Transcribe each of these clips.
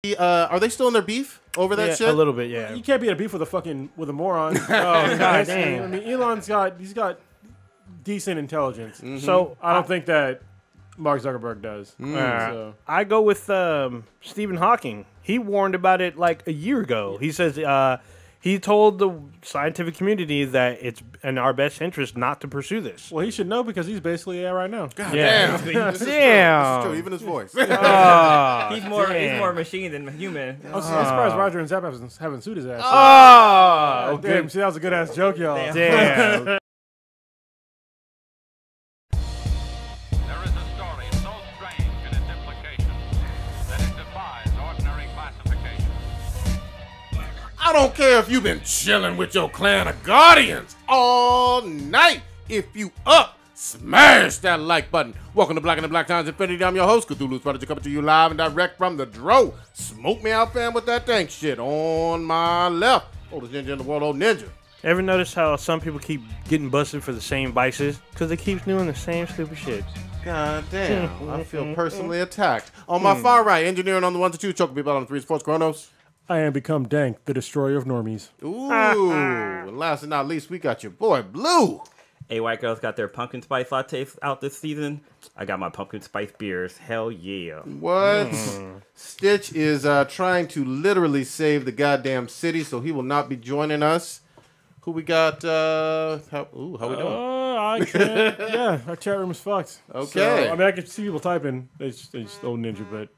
Are they still in their beef over that shit? A little bit, yeah. You can't be in a beef with a moron. Oh god damn. I mean, Elon's got decent intelligence. So I don't think that Mark Zuckerberg does. So. I go with Stephen Hawking. He warned about it like a year ago. He says he told the scientific community that it's in our best interest not to pursue this. Well, he should know because he's basically AI right now. God damn. This is true. Even his voice. He's more machine than human. I'm surprised Roger and Zapp haven't sued his ass. Okay. Damn, see, that was a good ass joke, y'all. Damn. I don't care if you've been chilling with your clan of guardians all night. If you up, smash that like button. Welcome to Black and the Black Times Infinity. I'm your host, Cthulhu's Prodigy, coming to you live and direct from the Dro. Smoke me out, fam, with that tank shit. On my left, oldest ninja in the world, old ninja. Ever notice how some people keep getting busted for the same vices? Because they keep doing the same stupid shit. God damn, I feel personally attacked. On my far right, engineering on the 1s and 2s, choking people out on the 3s, 4s, Chronos. I am become Dank, the destroyer of normies. Ooh, and last but not least, we got your boy Blue. Hey, white girls got their pumpkin spice lattes out this season. I got my pumpkin spice beers. Hell yeah. What? Stitch is trying to literally save the goddamn city, so he will not be joining us. Who we got? How we doing? Yeah, our chat room is fucked. Okay. So, I mean, I can see people typing. It's old ninja, but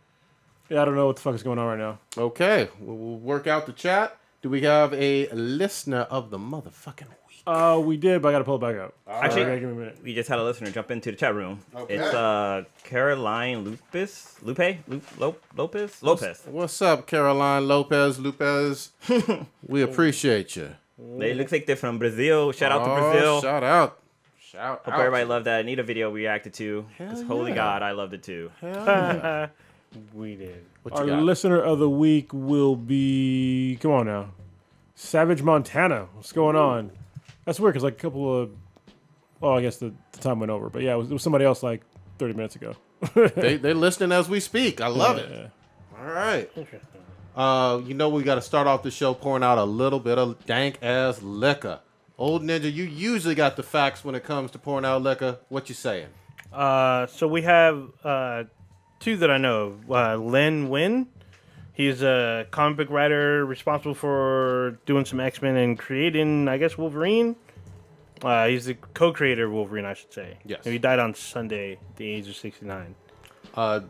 yeah, I don't know what the fuck is going on right now. Okay, we'll work out the chat. Do we have a listener of the motherfucking week? We did, but I gotta pull it back up. Actually, give me a minute. we just had a listener jump into the chat room. Okay. It's Caroline Lopez. What's up, Caroline Lopez? We appreciate you. They look like they're from Brazil. Shout out to Brazil. Shout out. Hope everybody loved that Anita video we reacted to. Because holy God, I loved it too. Hell yeah. We did. What Our you got? listener of the week will be, come on now, Savage Montana. What's going on? That's weird because like a couple of, I guess the time went over. But yeah, it was somebody else like 30 minutes ago. They're listening as we speak. I love it. Yeah. All right. You know we got to start off the show pouring out a little bit of dank-ass liquor. Old Ninja, you usually got the facts when it comes to pouring out liquor. What you saying? So we have two that I know of. Len Wein. He's a comic book writer responsible for doing some X-Men and creating, I guess, Wolverine. He's the co-creator of Wolverine, I should say. Yes. And he died on Sunday at the age of 69.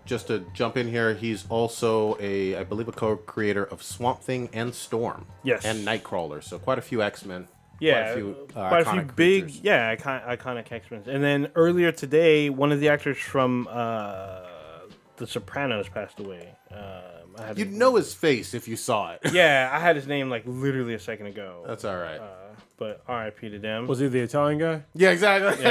Just to jump in here, he's also I believe a co-creator of Swamp Thing and Storm. Yes. And Nightcrawler. So quite a few X-Men. Yeah, quite a few big, creatures. iconic X-Men. And then earlier today, one of the actors from The Sopranos passed away. You'd know his face if you saw it. Yeah, I had his name like literally a second ago. That's all right. But R.I.P. to them. Was he the Italian guy? Yeah, exactly.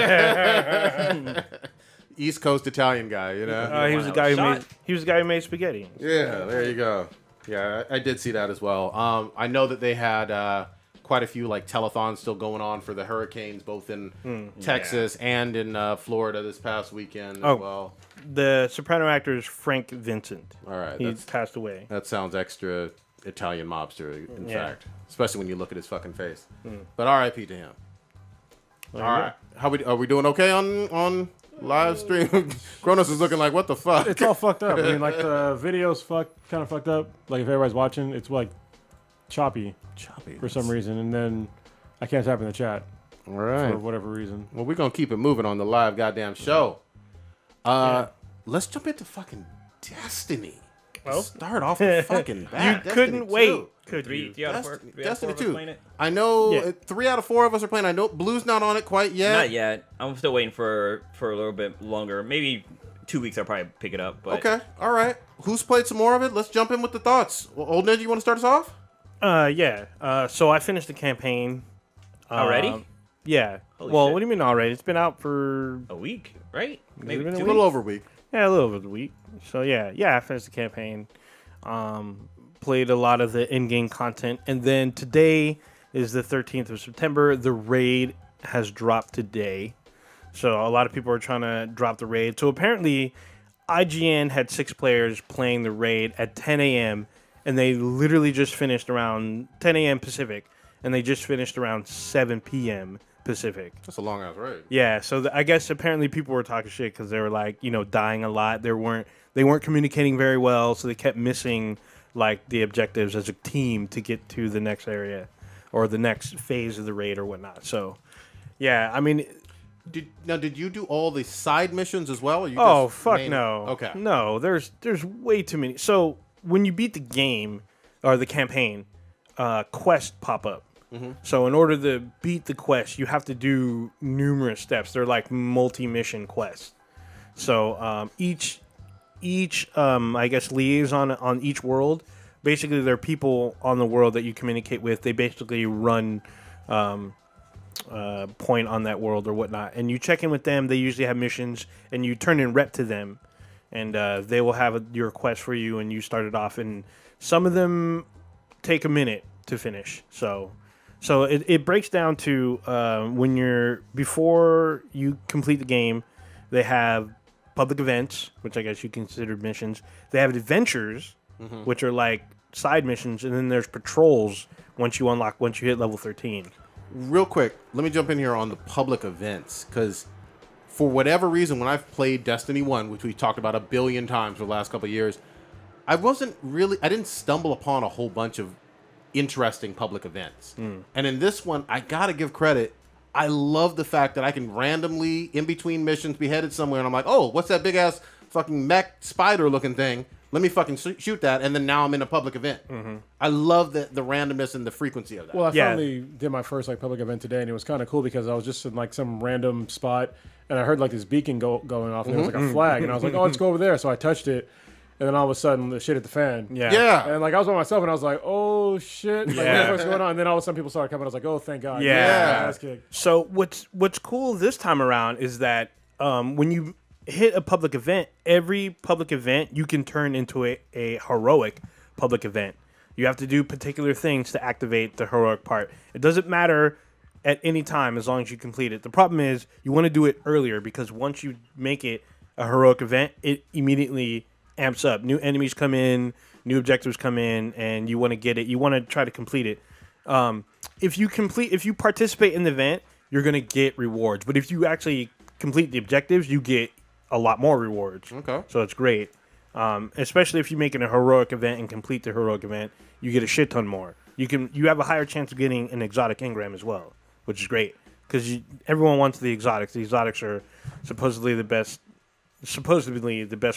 East Coast Italian guy, you know. He was the guy who made spaghetti. Yeah, there you go. Yeah, I did see that as well. I know that they had quite a few like telethons still going on for the hurricanes, both in Texas and in Florida this past weekend as well. The soprano actor is Frank Vincent. All right, He passed away. that sounds extra Italian mobster, in fact, especially when you look at his fucking face. But R.I.P. to him. All right, are we doing okay on live stream? Kronos is looking like, what the fuck? It's all fucked up. I mean, like the video's kind of fucked up. Like if everybody's watching, it's like choppy for some reason, and then I can't type in the chat. All right, for whatever reason. Well, we're gonna keep it moving on the live goddamn show. Let's jump into fucking Destiny. Well, start off the fucking bat. You couldn't wait, could Three you? out of four. Destiny 2. Playing it? I know 3 out of 4 of us are playing. I know Blue's not on it quite yet. Not yet. I'm still waiting for a little bit longer. Maybe 2 weeks. I'll probably pick it up. But Okay, all right. Who's played some more of it? Let's jump in with the thoughts. Well, Old Ninja, you want to start us off? Yeah. So I finished the campaign. Already? Yeah. Holy well, shit. what do you mean already? It's been out for a week, right? Maybe been a two A weeks. little over a week. a little over the week. So yeah, I finished the campaign. Played a lot of the in-game content, and then today is the 13th of September. The raid has dropped today, so a lot of people are trying to drop the raid. So apparently, IGN had 6 players playing the raid at 10 a.m. and they literally just finished around 10 a.m. Pacific, and they just finished around 7 p.m. Pacific. That's a long ass raid. Yeah, so I guess apparently people were talking shit because they were like, dying a lot. They weren't communicating very well, so they kept missing like the objectives as a team to get to the next area or the next phase of the raid or whatnot. So, yeah, I mean. Did you do all the side missions as well? Or you fuck no. Okay. No, there's way too many. So when you beat the game or the campaign, quests pop up. Mm-hmm. So in order to beat the quest, you have to do numerous steps. They're like multi-mission quests. So each I guess liaison on each world, basically there are people on the world that you communicate with. They basically run point on that world or whatnot, and you check in with them. They usually have missions, and you turn in rep to them, and they will have your quest for you, and you start it off. And some of them take a minute to finish. So it breaks down to before you complete the game, they have public events, which I guess you consider missions. They have adventures, which are like side missions, and then there's patrols once you hit level 13. Real quick, let me jump in here on the public events, because for whatever reason, when I've played Destiny 1, which we talked about a billion times for the last couple of years, I didn't stumble upon a whole bunch of interesting public events. And in this one, I gotta give credit. I love the fact that I can randomly, in between missions, be headed somewhere, and I'm like, oh, what's that big-ass fucking mech spider-looking thing? Let me fucking shoot that, and then now I'm in a public event. I love the randomness and the frequency of that. Well, I finally did my first public event today, and it was kind of cool because I was just in like some random spot, and I heard like this beacon going off, and there was like a flag, and I was like, oh, let's go over there. So I touched it, and then all of a sudden, the shit hit the fan. Yeah. And like I was by myself, and I was like, oh shit, what's going on? And then all of a sudden, people started coming. I was like, oh, thank God. Yeah. So what's cool this time around is that when you hit a public event, every public event you can turn into a heroic public event. You have to do particular things to activate the heroic part. It doesn't matter at any time as long as you complete it. The problem is you want to do it earlier, because once you make it a heroic event, it immediately amps up. New enemies come in, new objectives come in, and you want to get it. You want to try to complete it. If you participate in the event, you're going to get rewards. But if you actually complete the objectives, you get a lot more rewards. Okay. So it's great. Especially if you make it a heroic event and complete the heroic event, you get a shit ton more. You have a higher chance of getting an exotic engram as well, which is great, because everyone wants the exotics. The exotics are supposedly the best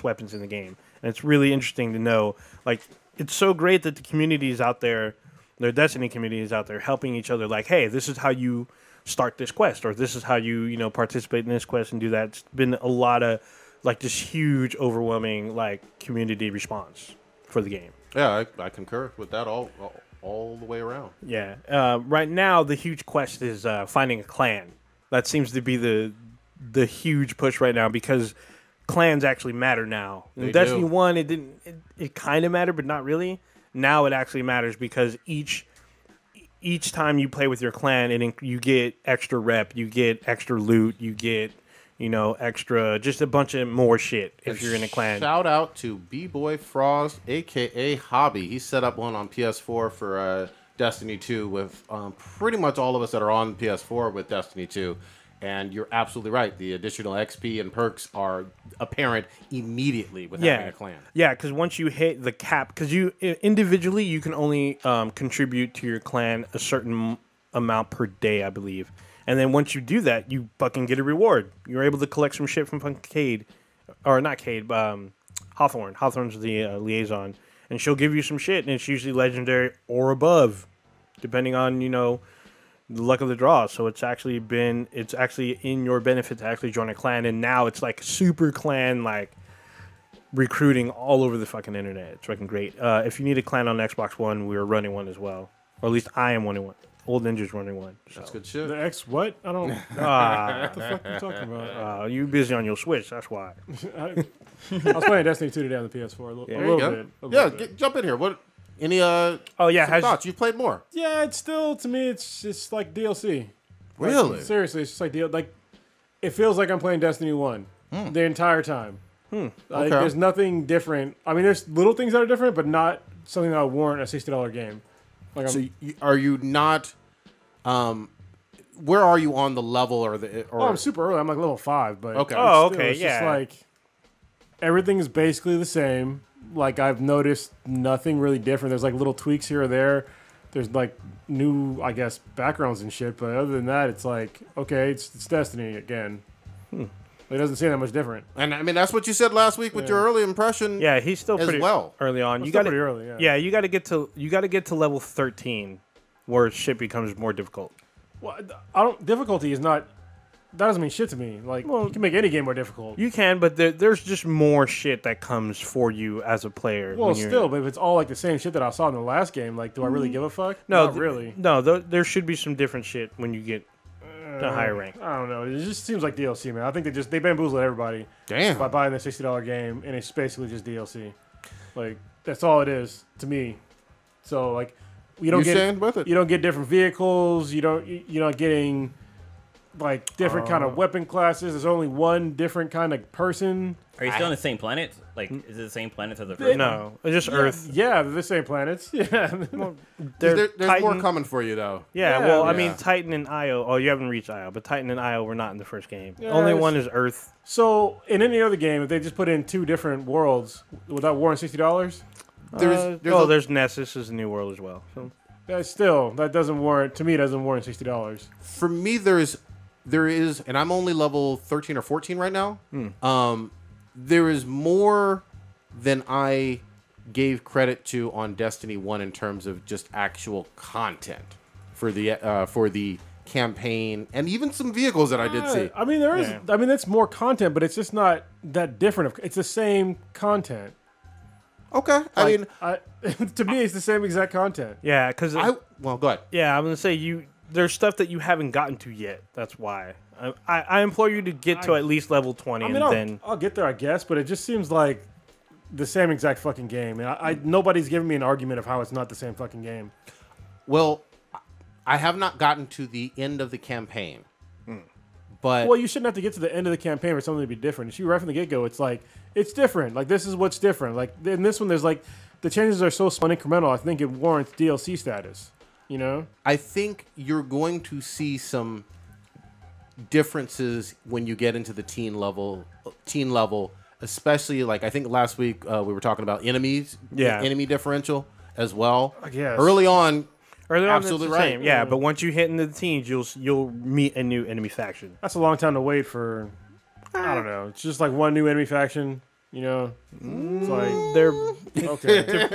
weapons in the game, and it's really interesting to know. Like, it's so great that the communities out there, their Destiny communities out there, helping each other. Like, hey, this is how you start this quest, or this is how you participate in this quest and do that. It's been a lot of like this huge, overwhelming like community response for the game. Yeah, I concur with that all the way around. Yeah. Right now, the huge quest is finding a clan. That seems to be the huge push right now, because clans actually matter now. In Destiny 1, it kind of mattered, but not really. Now it actually matters, because each time you play with your clan, you get extra rep, you get extra loot, you get extra, just a bunch of more shit if you're in a clan. Shout out to B-Boy Frost, a.k.a. Hobby. He set up one on PS4 for Destiny 2 with pretty much all of us that are on PS4 with Destiny 2. And you're absolutely right. The additional XP and perks are apparent immediately with having a clan. Yeah, because once you hit the cap, because individually you can only contribute to your clan a certain amount per day, I believe. And then once you do that, you fucking get a reward. You're able to collect some shit from Cade, or not Cade, Hawthorne. Hawthorne's the liaison, and she'll give you some shit, and it's usually legendary or above, depending on the luck of the draw. So it's actually in your benefit to actually join a clan, and now it's like super clan like recruiting all over the fucking internet. It's fucking great. If you need a clan on Xbox One, we're running one as well, or at least I am running one. Old Ninja's running one. So. That's good shit. The X what? I don't. What the fuck are you talking about? You busy on your Switch? That's why. I was playing Destiny 2 today on the PS4 a little bit. Jump in here. What? Any thoughts? You've played more? Yeah, it's still, to me, it's like DLC. Really? Like, seriously, it's just like it feels like I'm playing Destiny 1 the entire time. Like, Okay. There's nothing different. I mean, there's little things that are different, but not something that would warrant a $60 game. Like, So are you not? Where are you on the level or the? Or, I'm super early. I'm like level 5, but Okay. Oh, still, okay, it's just yeah. like everything is basically the same. Like I've noticed nothing really different. There's like little tweaks here or there. There's like new, I guess, backgrounds and shit. But other than that, it's like okay, it's Destiny again. It doesn't seem that much different. And I mean, that's what you said last week with your early impression. Yeah, he's still as pretty well. early on. It's You still got pretty early. Yeah, you got to get to level 13, where shit becomes more difficult. Well, difficulty is not. That doesn't mean shit to me. Like you can make any game more difficult. You can, but there's just more shit that comes for you as a player. Well, when you're- still, but if it's all like the same shit that I saw in the last game, like, do I really give a fuck? no, Not really. No, there should be some different shit when you get to higher rank. I don't know. It just seems like DLC, man. I think they bamboozled everybody Damn. by buying the $60 game, and it's basically just DLC. Like that's all it is to me. So like, you don't You get stand with it. you don't get different vehicles. You're not getting like different kind of weapon classes. There's only one different kind of person. Are you still on the same planet? Like, is it the same planet as the first one? No, it's just Earth. Yeah, they're the same planets. Yeah. They're There's more Titan- coming for you though. Yeah, Yeah, well, I yeah. mean, Titan and Io. Oh, you haven't reached Io, but Titan and Io were not in the first game. Yeah, Only it's- one is Earth. So in any other game, if they just put in 2 different worlds without warranting $60, There's Nessus is a new world as well. So. that doesn't warrant to me. It doesn't warrant $60. For me, there is, and I'm only level 13 or 14 right now. There is more than I gave credit to on Destiny 1 in terms of just actual content for the campaign and even some vehicles that I did see. I mean, there is. Yeah. I mean, that's more content, but it's just not that different. It's the same content. Okay, I mean, To me, it's the same exact content. Yeah, because well, go ahead. yeah, I'm gonna say there's stuff that you haven't gotten to yet. That's why I implore you to get to at least level 20, I mean, and then I'll get there, I guess, but it just seems like the same exact fucking game. And nobody's giving me an argument of how it's not the same fucking game. Well, I have not gotten to the end of the campaign, but Well, you shouldn't have to get to the end of the campaign for something to be different. If you right from the get-go, it's like, it's different. Like, this is what's different. Like, in this one, there's like, the changes are so small and incremental, I think it warrants DLC status. You know? I think you're going to see some differences when you get into the teen level, especially like I think last week we were talking about enemies, enemy differential as well. I guess. Early on, early on, absolutely it's the right. same. Yeah, but once you hit into the teens, you'll meet a new enemy faction. That's a long time to wait for, I don't know. It's just like one new enemy faction, you know? It's like, They're okay.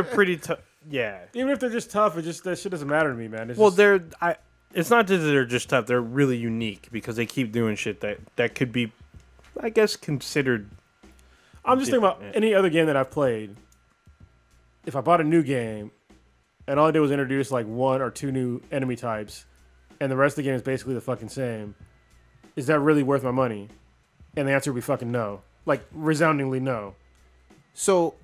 pretty tough. Yeah. Even if they're just tough, that shit doesn't matter to me, man. It's Well, just, it's not just that they're just tough. They're really unique because they keep doing shit that could be, I guess, considered. I'm just thinking about any other game that I've played. If I bought a new game, and all I did was introduce like 1 or 2 new enemy types, and the rest of the game is basically the fucking same, is that really worth my money? And the answer would be fucking no. Like, resoundingly no. so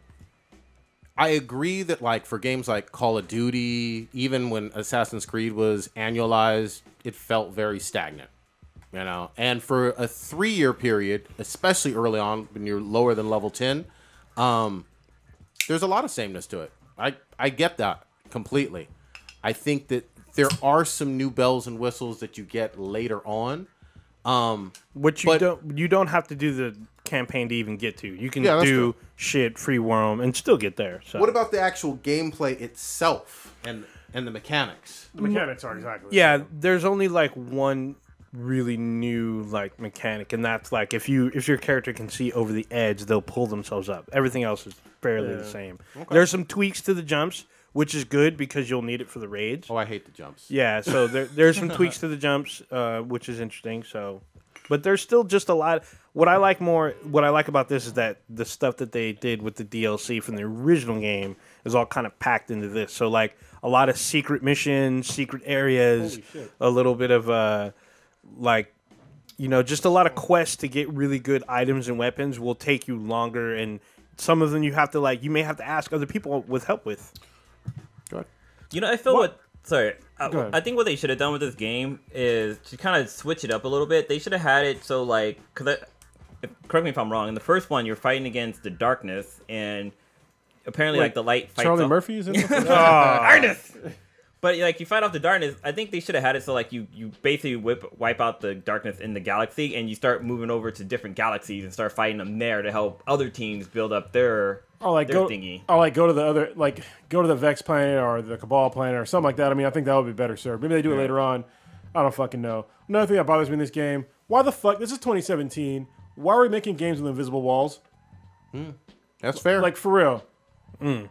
I agree that like for games like Call of Duty, even when Assassin's Creed was annualized, it felt very stagnant. You know, and for a 3-year period, especially early on when you're lower than level 10, there's a lot of sameness to it. I get that completely. I think that there are some new bells and whistles that you get later on. Which you don't have to do the campaign to even get to. You can Yeah, that's do true. shit free roam and still get there. So What about the actual gameplay itself and the mechanics? The mechanics are exactly the yeah, same. there's only like one really new like mechanic, and that's like if your character can see over the edge, they'll pull themselves up. Everything else is fairly the same. There's some tweaks to the jumps, which is good because you'll need it for the raids. Oh, I hate the jumps. Yeah, so there's some tweaks to the jumps, which is interesting. So, but there's still just a lot. What I like about this is that the stuff that they did with the DLC from the original game is all kind of packed into this. So like a lot of secret missions, secret areas, a little bit of like, you know, just a lot of quests to get really good items and weapons will take you longer, and some of them you may have to ask other people with help with. Go ahead. You know, I feel What? Sorry. Go ahead. I think what they should have done with this game is to kind of switch it up a little bit. They should have had it so, like, because correct me if I'm wrong. In the first one, you're fighting against the darkness, and apparently, Wait, like the light fights Charlie off- Murphy is in the darkness. But like you fight off the darkness, I think they should have had it so like you basically wipe out the darkness in the galaxy, and you start moving over to different galaxies and start fighting them there to help other teams build up their thingy. Or like go to the other, like go to the Vex planet or the Cabal planet or something like that. I mean, I think that would be better served. Maybe they do it later on. I don't fucking know. Another thing that bothers me in this game: why the fuck? This is 2017. Why are we making games with invisible walls? That's fair. Like for real.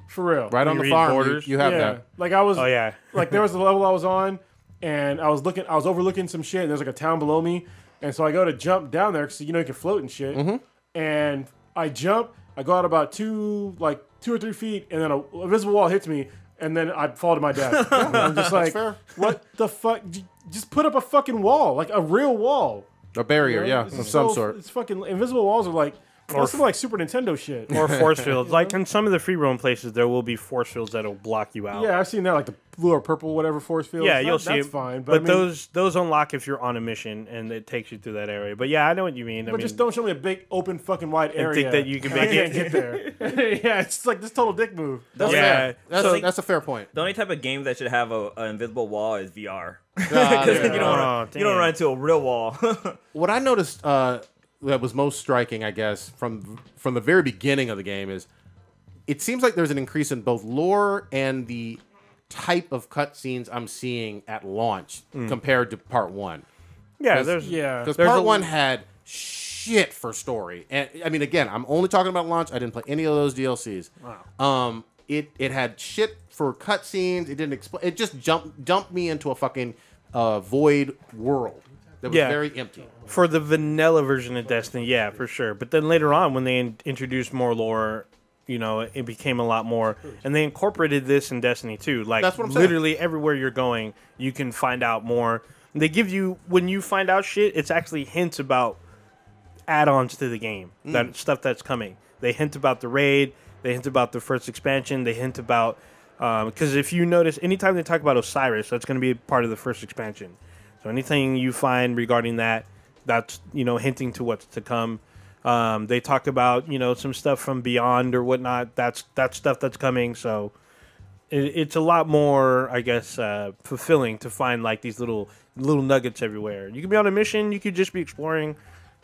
For real. Right on the read farm, borders? you have Yeah. that. Like I was. Oh yeah. Like there was a level I was on, and I was overlooking some shit, and there's like a town below me, and so I go to jump down there because you know you can float and shit, and I jump, I go out about 2 or 3 feet, and then a invisible wall hits me, and then I fall to my death. I'm just like, fair. what the fuck? Just put up a fucking wall, like a real wall. A barrier, You know? yeah, This of is some sort. It's fucking invisible walls are like. That's some like Super Nintendo shit. Or force fields. Like in some of the free roam places, there will be force fields that'll block you out. Yeah, I've seen that, like the blue or purple, whatever force field. Yeah, you'll see That's it. fine. But I mean, those unlock if you're on a mission and it takes you through that area. But yeah, I know what you mean. But just don't show me a big, open, fucking wide area. think that you can and make I it. can't get there. Yeah, it's like this total dick move. That's Yeah. fair. That's a fair point. The only type of game that should have an invisible wall is VR. Because yeah. you don't damn. run into a real wall. What I noticed that was most striking, I guess, from the very beginning of the game is it seems like there's an increase in both lore and the type of cutscenes I'm seeing at launch compared to part 1. Yeah, Because there's part a- 1 had shit for story, and I mean, again, I'm only talking about launch. I didn't play any of those DLCs. Wow. It had shit for cutscenes. It didn't explain. It just dumped me into a fucking void world that was Yeah. very empty. For the vanilla version of Destiny, yeah, for sure. But then later on, when they introduced more lore, you know, it became a lot more. And they incorporated this in Destiny too. Like, That's what I'm saying. literally everywhere you're going, you can find out more. They give you, when you find out shit, it's actually hints about add-ons to the game, that stuff that's coming. They hint about the raid. They hint about the first expansion. They hint about, because if you notice, anytime they talk about Osiris, that's going to be part of the first expansion. So anything you find regarding that, that's, you know, hinting to what's to come. They talk about, you know, some stuff from Beyond or whatnot. That's stuff that's coming. So it's a lot more, I guess, fulfilling to find like these little nuggets everywhere. You could be on a mission. You could just be exploring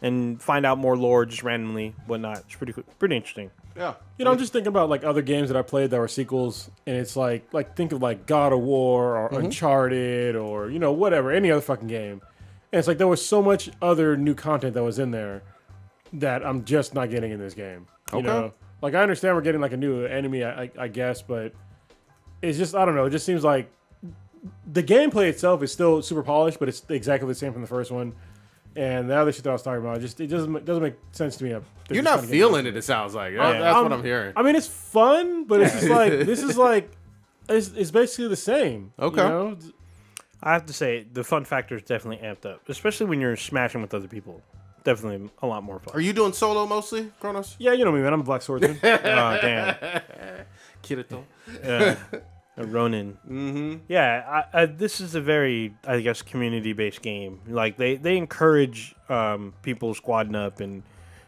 and find out more lore just randomly, whatnot. It's pretty interesting. Yeah. You know, I'm just thinking about like other games that I played that were sequels, and it's like think of like God of War or Uncharted or you know whatever, any other fucking game. And it's like there was so much other new content that was in there that I'm just not getting in this game. You know? Like I understand we're getting like a new enemy, I guess, but it's just I don't know. It just seems like the gameplay itself is still super polished, but it's exactly the same from the first one. And the other shit that I was talking about, it doesn't make sense to me. You're not feeling it. It sounds like that's what I'm hearing. I mean, it's fun, but it's just like this is like it's basically the same. Okay. You know? I have to say, the fun factor is definitely amped up, especially when you're smashing with other people. Definitely a lot more fun. Are you doing solo mostly, Kronos? Yeah, you know me, man. I'm a black swordsman. Oh, damn. Kirito. Ronin. Mm-hmm. Yeah, this is a very, I guess, community-based game. Like, they encourage people squadding up and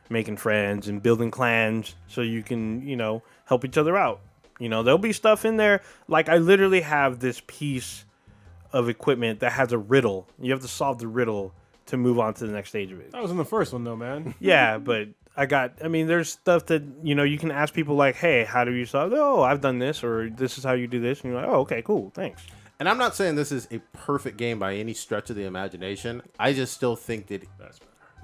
making friends and building clans so you can, you know, help each other out. You know, there'll be stuff in there. Like, I literally have this piece of equipment that has a riddle. You have to solve the riddle to move on to the next stage of it. That was in the first one, though, man. Yeah, but I mean, there's stuff that, you know, you can ask people like, hey, how do you solve? Oh, I've done this, or this is how you do this. And you're like, oh, okay, cool, thanks. And I'm not saying this is a perfect game by any stretch of the imagination. I just still think that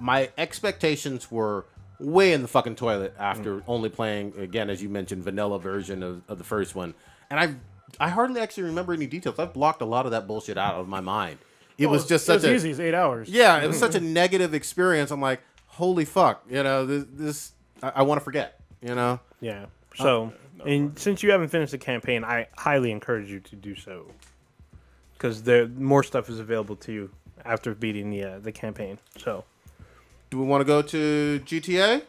my expectations were way in the fucking toilet after only playing, again, as you mentioned, vanilla version of the first one. And I hardly actually remember any details. I've blocked a lot of that bullshit out of my mind. It was just such easy. It's 8 hours. Yeah, it was such a negative experience. I'm like, holy fuck, you know, this I want to forget, you know. Yeah. So, and since you haven't finished the campaign, I highly encourage you to do so, because more stuff is available to you after beating the campaign. So, Do we want to go to GTA?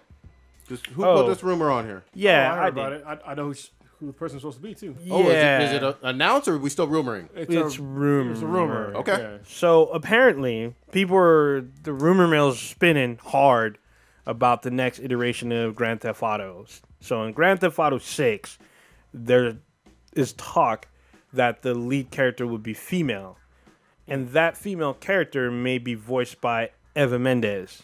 Who put this rumor on here? yeah, I heard I about did. it. I know who the person's supposed to be, too. Oh, Yeah. is it announced or are we still rumoring? It's rumor. It's a rumor. Okay. Yeah. So apparently, the rumor mill's spinning hard about the next iteration of Grand Theft Auto. So in Grand Theft Auto 6, there is talk that the lead character would be female. And that female character may be voiced by Eva Mendes.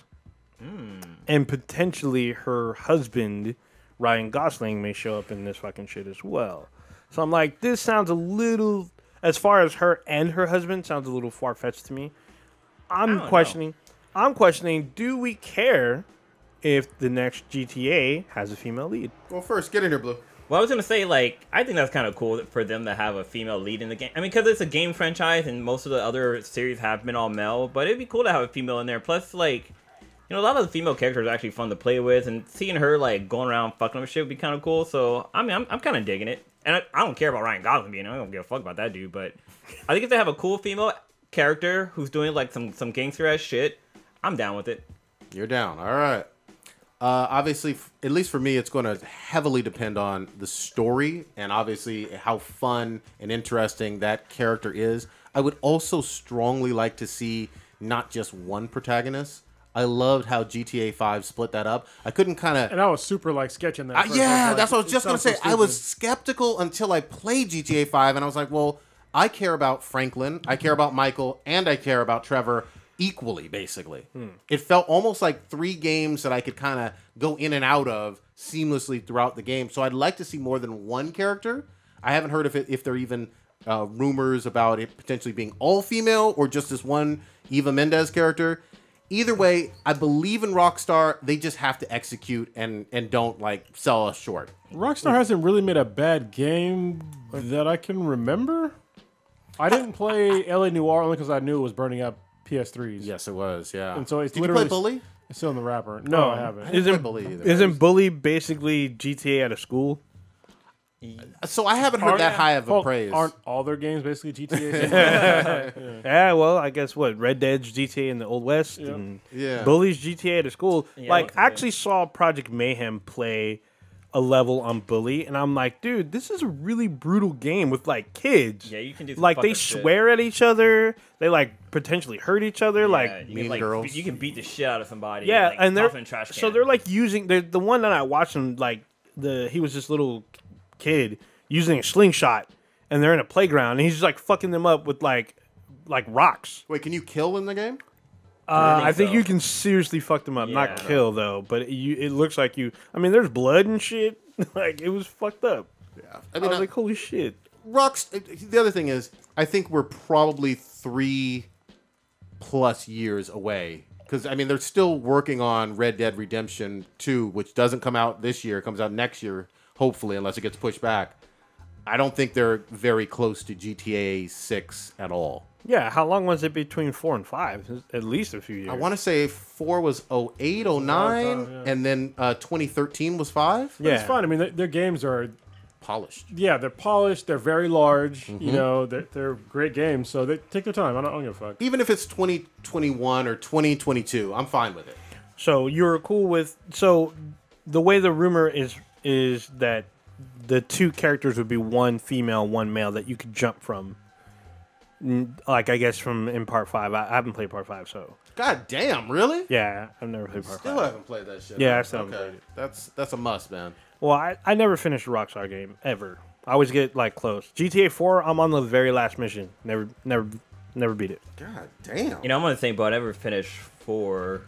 And potentially her husband, Ryan Gosling, may show up in this fucking shit as well. So I'm like, this sounds a little, as far as her and her husband, sounds a little far-fetched to me. I'm questioning, do we care if the next GTA has a female lead? Well, first, get in here, Blue. Well, I was going to say, like, I think that's kind of cool for them to have a female lead in the game. I mean, because it's a game franchise and most of the other series have been all male, but it'd be cool to have a female in there. Plus, like, you know, a lot of the female characters are actually fun to play with, and seeing her, like, going around fucking with shit would be kind of cool. So, I mean, I'm kind of digging it. And I don't care about Ryan Gosling being, I don't give a fuck about that dude, but I think if they have a cool female character who's doing, like, some gangster-ass shit, I'm down with it. You're down. All right. Obviously, at least for me, it's going to heavily depend on the story and obviously how fun and interesting that character is. I would also strongly like to see not just one protagonist. I loved how GTA 5 split that up. I couldn't kind of... And I was super, like, sketching that. Yeah, that's what I was just going to say. I was skeptical until I played GTA 5, and I was like, well, I care about Franklin, I care about Michael, and I care about Trevor equally, basically. It felt almost like 3 games that I could kind of go in and out of seamlessly throughout the game. So I'd like to see more than one character. I haven't heard if there are even rumors about it potentially being all female or just this one Eva Mendes character. Either way, I believe in Rockstar. They just have to execute and don't, like, sell us short. Rockstar hasn't really made a bad game that I can remember. I didn't play LA Noire only because I knew it was burning up PS3s. Yes, it was, yeah. And so it's Did you literally play Bully? It's still in the wrapper. No, I haven't. I didn't play Bully either. Isn't Bully basically GTA at a school? So I haven't heard that high of a praise. Aren't all their games basically GTA? Yeah, well, I guess what? Red Dead's GTA in the Old West, and Yeah. Bully's GTA at a school. Yeah, Like, what's I actually saw Project Mayhem play a level on Bully, and I'm like, dude, this is a really brutal game with, like, kids. Yeah, you can do some like, they fucked up shit. swear at each other. They, like, potentially hurt each other. Yeah, like, you Mean can, like, Girls. you can beat the shit out of somebody. yeah, like, and they're toss in a trash can. so they're like using the one that I watched him, like, he was this little kid using a slingshot, and they're in a playground, and he's just, like, fucking them up with, like rocks. Wait, can you kill in the game? I think so. you can seriously fuck them up, Yeah. not kill though. But it looks like you. I mean, there's blood and shit. Like, it was fucked up. Yeah. I was like, holy shit. The other thing is, I think we're probably 3+ years away. Because, I mean, they're still working on Red Dead Redemption 2, which doesn't come out this year. It comes out next year, hopefully, unless it gets pushed back. I don't think they're very close to GTA 6 at all. Yeah, how long was it between 4 and 5? At least a few years. I want to say 4 was 08, 09, and then 2013 was 5. Yeah, It's fun. I mean, their games are, Polished. yeah, they're polished. They're very large. You know, they're great games. So they take their time. I don't give a fuck. Even if it's 2021 or 2022, I'm fine with it. So you're cool with the way the rumor is that the 2 characters would be one female, one male that you could jump from. Like, I guess in Part 5. I haven't played Part 5, so God damn, really? yeah, I've never played Part Still 5. haven't played that shit. Yeah, huh? I still haven't played it. That's a must, man. Well, I never finished a Rockstar game ever. I always get, like, close. GTA 4, I'm on the very last mission. Never beat it. God damn. You know, I'm on the same boat. I never finished 4.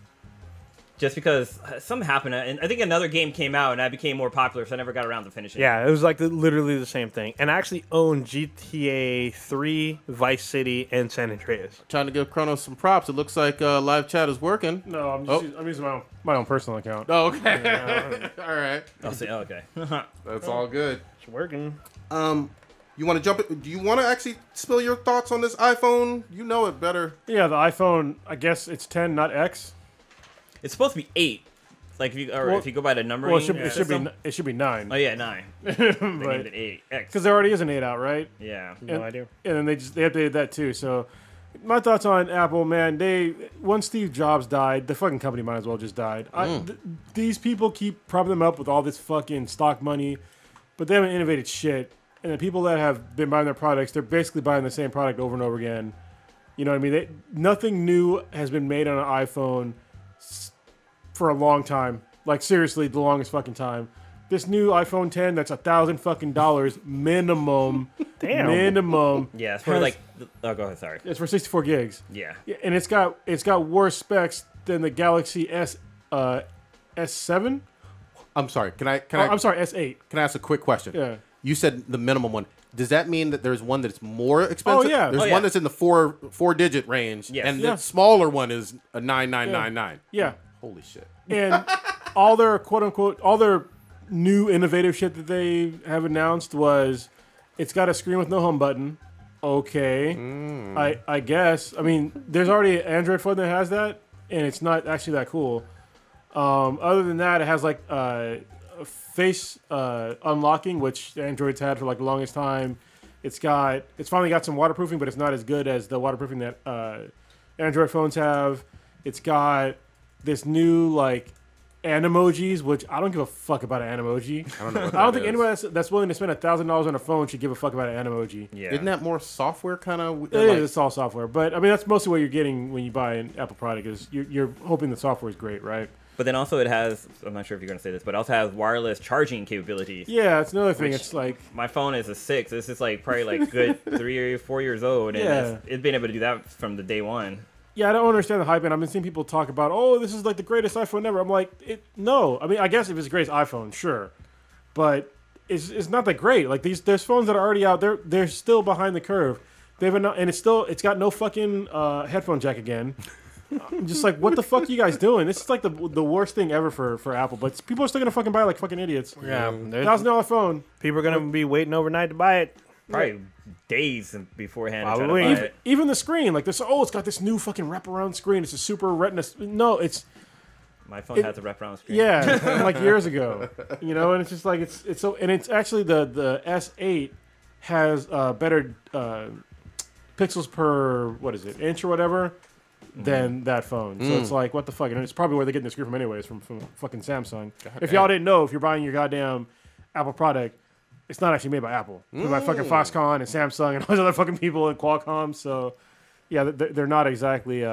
Just because something happened, and I think another game came out, and I became more popular, so I never got around to finishing. Yeah, it was like literally the same thing. And I actually own GTA 3, Vice City, and San Andreas. Trying to give Kronos some props. It looks like live chat is working. No, I'm using my own personal account. Oh, okay. All right. I'll say, okay. That's all good. It's working. You want to jump it? Do you want to actually spill your thoughts on this iPhone? You know it better. Yeah, the iPhone, I guess it's 10, not X. It's supposed to be 8. Like, if you go by the numbering Well, it should be 9. Oh, yeah, 9. They named it 8. X. Because there already is an 8 out, right? Yeah. No idea. And then they updated that too. So my thoughts on Apple, man, once Steve Jobs died, the fucking company might as well just died. These people keep propping them up with all this fucking stock money, but they haven't innovated shit. And the people that have been buying their products, they're basically buying the same product over and over again. You know what I mean? Nothing new has been made on an iPhone for a long time. Like seriously, the longest fucking time. This new iPhone 10 that's $1,000 fucking minimum. Damn. Minimum. Yeah, it's for like. Oh, go ahead. Sorry. It's for 64 gigs. Yeah. And it's got worse specs than the Galaxy S7. I'm sorry. I'm sorry, S8. Can I ask a quick question? Yeah. You said the minimum one. Does that mean that there's one that's more expensive? Oh, yeah. There's one that's in the four-digit range, Yes. and Yeah. the smaller one is a 9999. Yeah. Holy shit. And all their quote unquote, all their new innovative shit that they have announced was it's got a screen with no home button. Okay. I guess. I mean, there's already an Android phone that has that, and it's not actually that cool. Other than that, it has like face unlocking, which Android's had for like the longest time. It's finally got some waterproofing, but it's not as good as the waterproofing that Android phones have. It's got this new like animojis, which I don't give a fuck about an animoji. I don't know. What I don't that think is. anyone that's willing to spend $1,000 on a phone should give a fuck about an animoji. Yeah. Isn't that more software kind of? It's all software, but I mean that's mostly what you're getting when you buy an Apple product. Is you're hoping the software is great, right? But then also it has. I'm not sure if you're going to say this, but it also has wireless charging capabilities. Yeah, it's another thing. It's like My phone is a 6. This is like probably like good 3 or 4 years old, and Yeah. it's been able to do that from the day one. yeah, I don't understand the hype, and I've been seeing people talk about, oh, this is like the greatest iPhone ever. I'm like, no. I mean, I guess if it's the greatest iPhone, sure, but it's not that great. Like there's phones that are already out there. They're still behind the curve. And it's got no fucking headphone jack again. I'm just like, what the fuck are you guys doing? This is like the worst thing ever for Apple. But people are still gonna fucking buy it like fucking idiots. Yeah, $1,000 phone. people are gonna be waiting overnight to buy it. Probably days beforehand. To try to Probably. buy it. Even the screen, like this. Oh, it's got this new fucking wraparound screen. It's a super retina. No, it's My phone has a wraparound screen. yeah, like years ago. You know, and it's just like it's so. And it's actually the S8 has better pixels per inch or whatever than that phone. So it's like, what the fuck? And it's probably where they're getting the screen from anyways, from fucking Samsung. If y'all didn't know, if you're buying your goddamn Apple product, it's not actually made by Apple. It's made by fucking Foxconn and Samsung and all those other fucking people and Qualcomm. So yeah, they're not exactly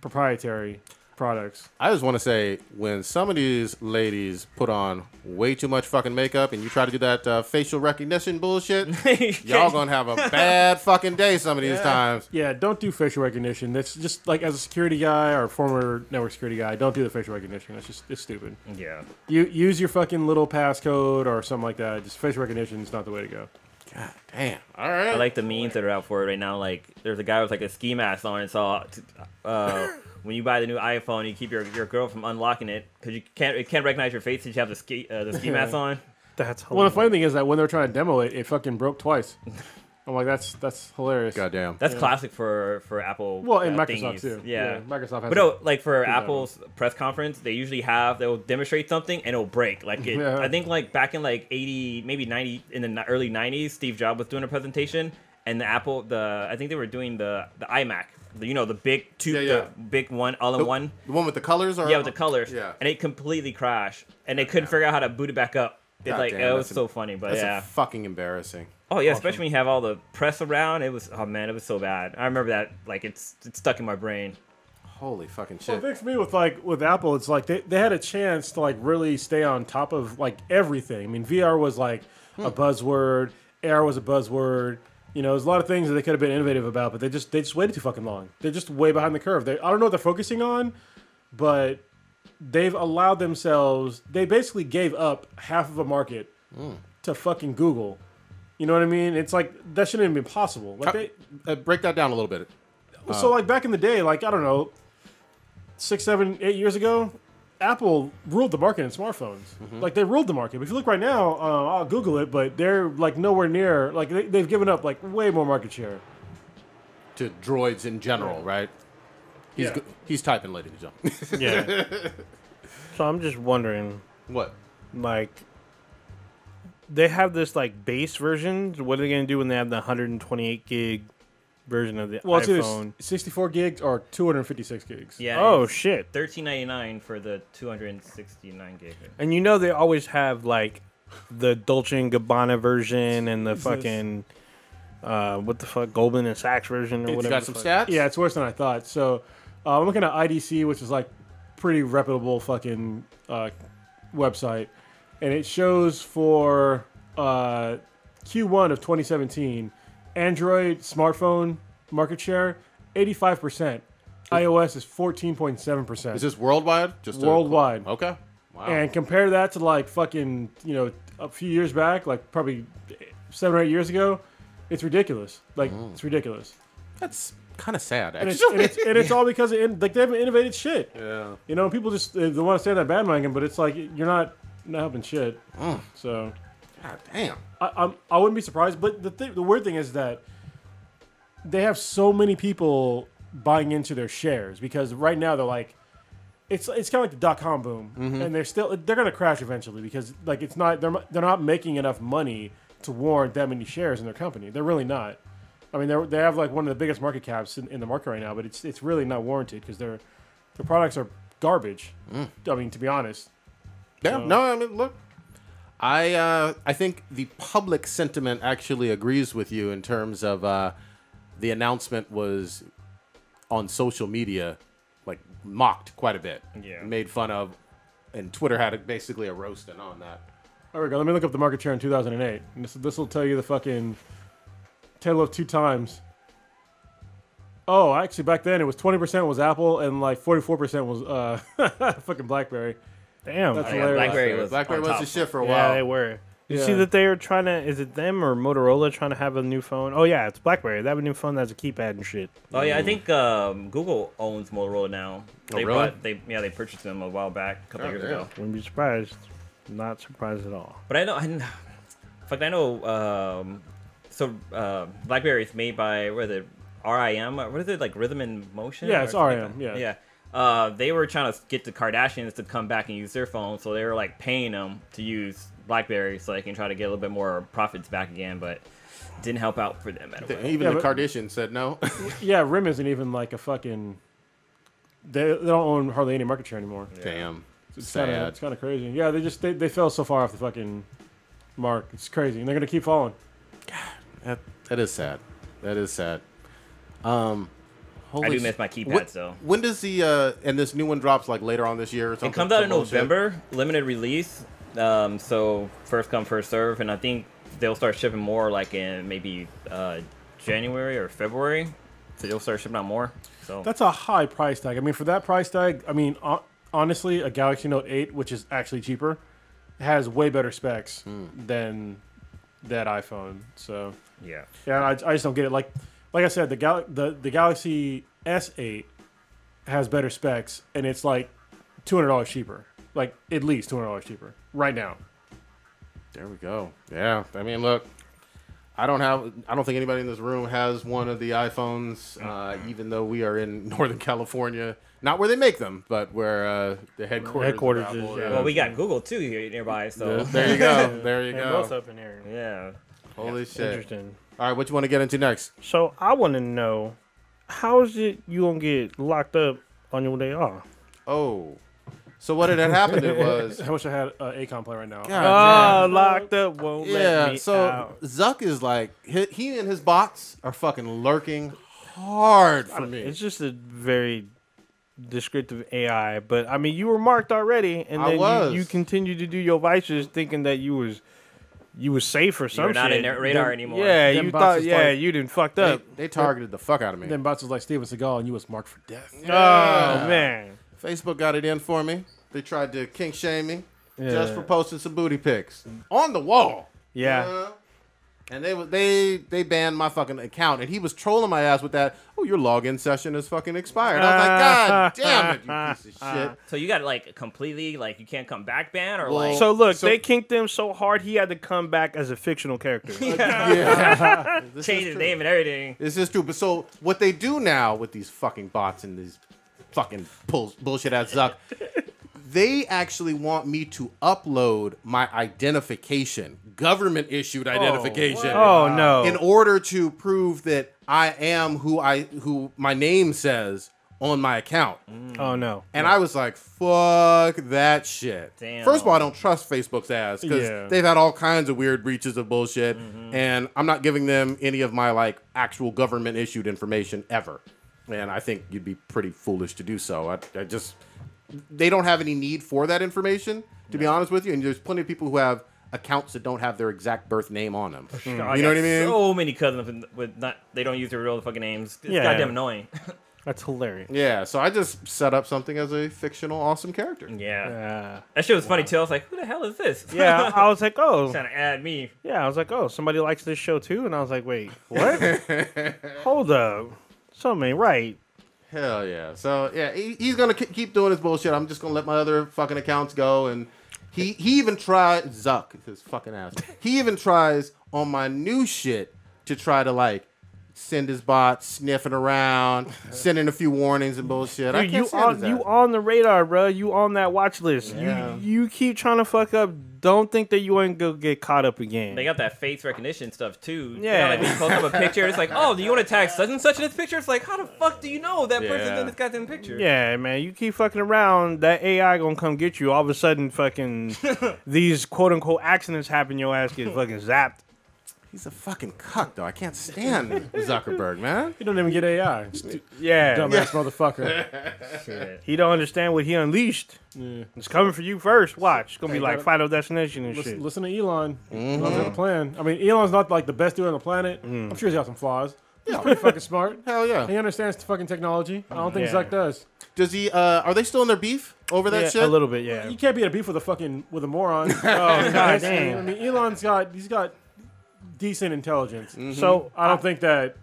proprietary products. I just want to say, when some of these ladies put on way too much fucking makeup and you try to do that facial recognition bullshit, y'all gonna have a bad fucking day some of these times. Yeah, don't do facial recognition. That's just like, as a security guy or former network security guy, don't do the facial recognition. It's stupid. Yeah. You use your fucking little passcode or something like that. Just facial recognition is not the way to go. God damn. All right. I like the memes that are out for it right now. Like, there's a guy with like a ski mask on, and so when you buy the new iPhone, you keep your girl from unlocking it because it can't recognize your face since you have the ski mask on. That's Well, the hilarious. funny thing is that when they were trying to demo it, it fucking broke twice. I'm like, that's hilarious. Goddamn. That's classic for Apple. Well, and Microsoft thingies. too. Yeah. Microsoft has. But no, like for that Apple's press conference, they usually they'll demonstrate something and it'll break. Like Yeah. I think like back in like 80, maybe 90, in the early 90s, Steve Jobs was doing a presentation, and I think they were doing the iMac. The big two, Yeah, yeah. the big one, all-in-one. The one with the colors? Or? Yeah, with the colors. Yeah. And it completely crashed, and they couldn't figure out how to boot it back up. It's like Goddamn, it was that's so funny, but That's yeah. fucking embarrassing. Oh yeah, especially when you have all the press around. It was it was so bad. I remember that, like it's stuck in my brain. Holy fucking Well, shit. the thing for me with Apple, it's like they had a chance to like really stay on top of like everything. I mean, VR was like a buzzword, AR was a buzzword. You know, there's a lot of things that they could have been innovative about, but they just waited too fucking long. They're just way behind the curve. I don't know what they're focusing on, but they've allowed themselves. They basically gave up half of a market to fucking Google. You know what I mean? It's like that shouldn't even be possible. Like Break that down a little bit. so like back in the day, like I don't know, 6, 7, 8 years ago, Apple ruled the market in smartphones. Like they ruled the market. But if you look right now, I'll Google it, but they're like nowhere near. Like they've given up like way more market share. To droids in general, right? He's typing, ladies and gentlemen. Yeah. So I'm just wondering, What? like, they have this like base version. What are they gonna do when they have the 128 gig version of the Well, it's iPhone? either 64 gigs or 256 gigs. Yeah. Oh it's shit! $13.99 for the 269 gig. And you know they always have like the Dolce and Gabbana version and the fucking what the fuck, Goldman and Sachs version or You whatever. got some stats? Yeah, it's worse than I thought. So I'm looking at IDC, which is like pretty reputable fucking website, and it shows for Q1 of 2017, Android smartphone market share 85%. iOS is 14.7%. Is this worldwide? Just worldwide? Okay. Wow. And compare that to like fucking, a few years back, like probably 7 or 8 years ago, it's ridiculous. Like, it's ridiculous. That's kind of sad, And actually. it's all because of, they haven't innovated shit. Yeah. People just they want to say that bandwagon, but it's like you're not helping shit. So, God damn. I wouldn't be surprised. But the weird thing is that they have so many people buying into their shares because right now they're like, it's kind of like the .com boom, and they're gonna crash eventually because like they're not making enough money to warrant that many shares in their company. They're really not. I mean, they have like one of the biggest market caps in the market right now, but it's really not warranted because their products are garbage. I mean, to be honest. Yeah. No, I mean, look. I think the public sentiment actually agrees with you in terms of the announcement was on social media, like mocked quite a bit. Yeah. Made fun of, and Twitter had basically a roasting on that. There we go. Let me look up the market share in 2008. And this will tell you the fucking tale of two times. Oh, actually, back then it was 20% was Apple and like 44% was fucking BlackBerry. Damn. That's Yeah, hilarious. BlackBerry was the shit for a while. Yeah, they were. You see that they are trying to, is it them or Motorola trying to have a new phone? Oh, yeah, it's BlackBerry. They have a new phone that has a keypad and shit. Oh yeah, I think Google owns Motorola now. They really? they purchased them a while back, a couple years ago. Wouldn't be surprised. Not surprised at all. But I know. So BlackBerry is made by what is it? RIM? What is it, like Rhythm and Motion? Yeah, or it's something RIM. like that? Yeah. Yeah. They were trying to get the Kardashians to come back and use their phone, so they were like paying them to use BlackBerry so they can try to get a little bit more profits back again, but didn't help out for them at all. Even the but- Kardashians said no. Yeah, RIM isn't even like a fucking. They don't own hardly any market share anymore. Damn. It's Sad. kind of crazy. Yeah, they fell so far off the fucking mark. It's crazy, and they're gonna keep falling. That is sad. That is sad. I do miss my keypads though. When does the and this new one drops like later on this year or something? It comes out in some bullshit? November, limited release. So first come, first serve, and I think they'll start shipping more like in maybe January or February. So they'll start shipping out more. So That's a high price tag. I mean, for that price tag, I mean, honestly, a Galaxy Note 8, which is actually cheaper, has way better specs than that iPhone. So yeah. I just don't get it. Like I said, the Galaxy S8 has better specs, and it's like $200 cheaper. Like at least $200 cheaper right now. There we go. Yeah. I mean, look, I don't think anybody in this room has one of the iPhones, even though we are in Northern California. Not where they make them, but where the headquarters Headquarters of is, Apple. yeah. Well, we got Google too here nearby, so There you go. There you They're both go. up in there. yeah. Holy shit. Interesting. All right, what you want to get into next? So I want to know, how is it you gonna get locked up on your day off? Oh. So what had happened was... I wish I had Akon play right now. God Oh, locked up won't let Yeah, me so out. Zuck is like, he and his bots are fucking lurking hard for me. It's just a very descriptive AI, but I mean, you were marked already, and I then was. you continued to do your vices, thinking that you was safe or some You're not shit. in their radar Them- anymore. Yeah, Them you bots thought, is yeah, like- you didn't fucked up. They targeted the fuck out of me. Then bots was like Steven Seagal, and you was marked for death. Oh man, Facebook got it in for me. They tried to kink shame me just Yeah. for posting some booty pics on the wall. yeah. And they banned my fucking account, and he was trolling my ass with that. Oh, your login session is fucking expired. I was like, God damn it, you piece of shit. So you got like completely like you can't come back ban or Well, like So look, So- they kinked him so hard he had to come back as a fictional character. Yeah, This is change his true. name and everything. This is true. But so what they do now with these fucking bots and these fucking bullshit ass Zuck, they actually want me to upload my identification, government issued identification, Oh no! in order to prove that I am who my name says on my account. Oh no! And I was like, fuck that shit. Damn. First of all, I don't trust Facebook's ass because Yeah. they've had all kinds of weird breaches of bullshit. And I'm not giving them any of my like actual government issued information ever. And I think you'd be pretty foolish to do so. I just, they don't have any need for that information, to be honest with you. And there's plenty of people who have accounts that don't have their exact birth name on them. You know what I mean? So many cousins with not they don't use their real fucking names. It's goddamn annoying. That's hilarious. Yeah, so I just set up something as a fictional, awesome character. Yeah. That shit was funny too. I was like, who the hell is this? Yeah, I was like, oh. Trying to add me. Yeah, I was like, oh, somebody likes this show too? And I was like, wait, what? Hold up. Something ain't right. Hell yeah. So, yeah, he's going to keep doing his bullshit. I'm just going to let my other fucking accounts go. And he even tried, Zuck, his fucking ass. He even tries on my new shit to try to, like, send his bot sniffing around, sending a few warnings and bullshit. Dude, you on the radar, bro. You on that watch list. Yeah. You keep trying to fuck up. Don't think that you ain't gonna get caught up again. They got that face recognition stuff too. Yeah. Like when you post up a picture, it's like, oh, do you want to tag such and such in this picture? It's like, how the fuck do you know that person's in this goddamn picture? Yeah, man. You keep fucking around, that AI gonna come get you. All of a sudden, fucking these quote unquote accidents happen. Your ass get fucking zapped. He's a fucking cuck, though. I can't stand Zuckerberg, man. You don't even get AI. Yeah. Dumbass motherfucker. Shit. He don't understand what he unleashed. Yeah. It's coming for you first. Watch. It's gonna be like Final Destination and shit. Listen to Elon. Elon's got a plan. I mean, Elon's not like the best dude on the planet. I'm sure he's got some flaws. He's pretty fucking smart. Hell yeah. He understands the fucking technology. I don't think Zuck does. Does he? Are they still in their beef over that shit? A little bit, yeah. You can't be in a beef with a moron. Oh god damn. I mean, Elon's got decent intelligence. So I don't think that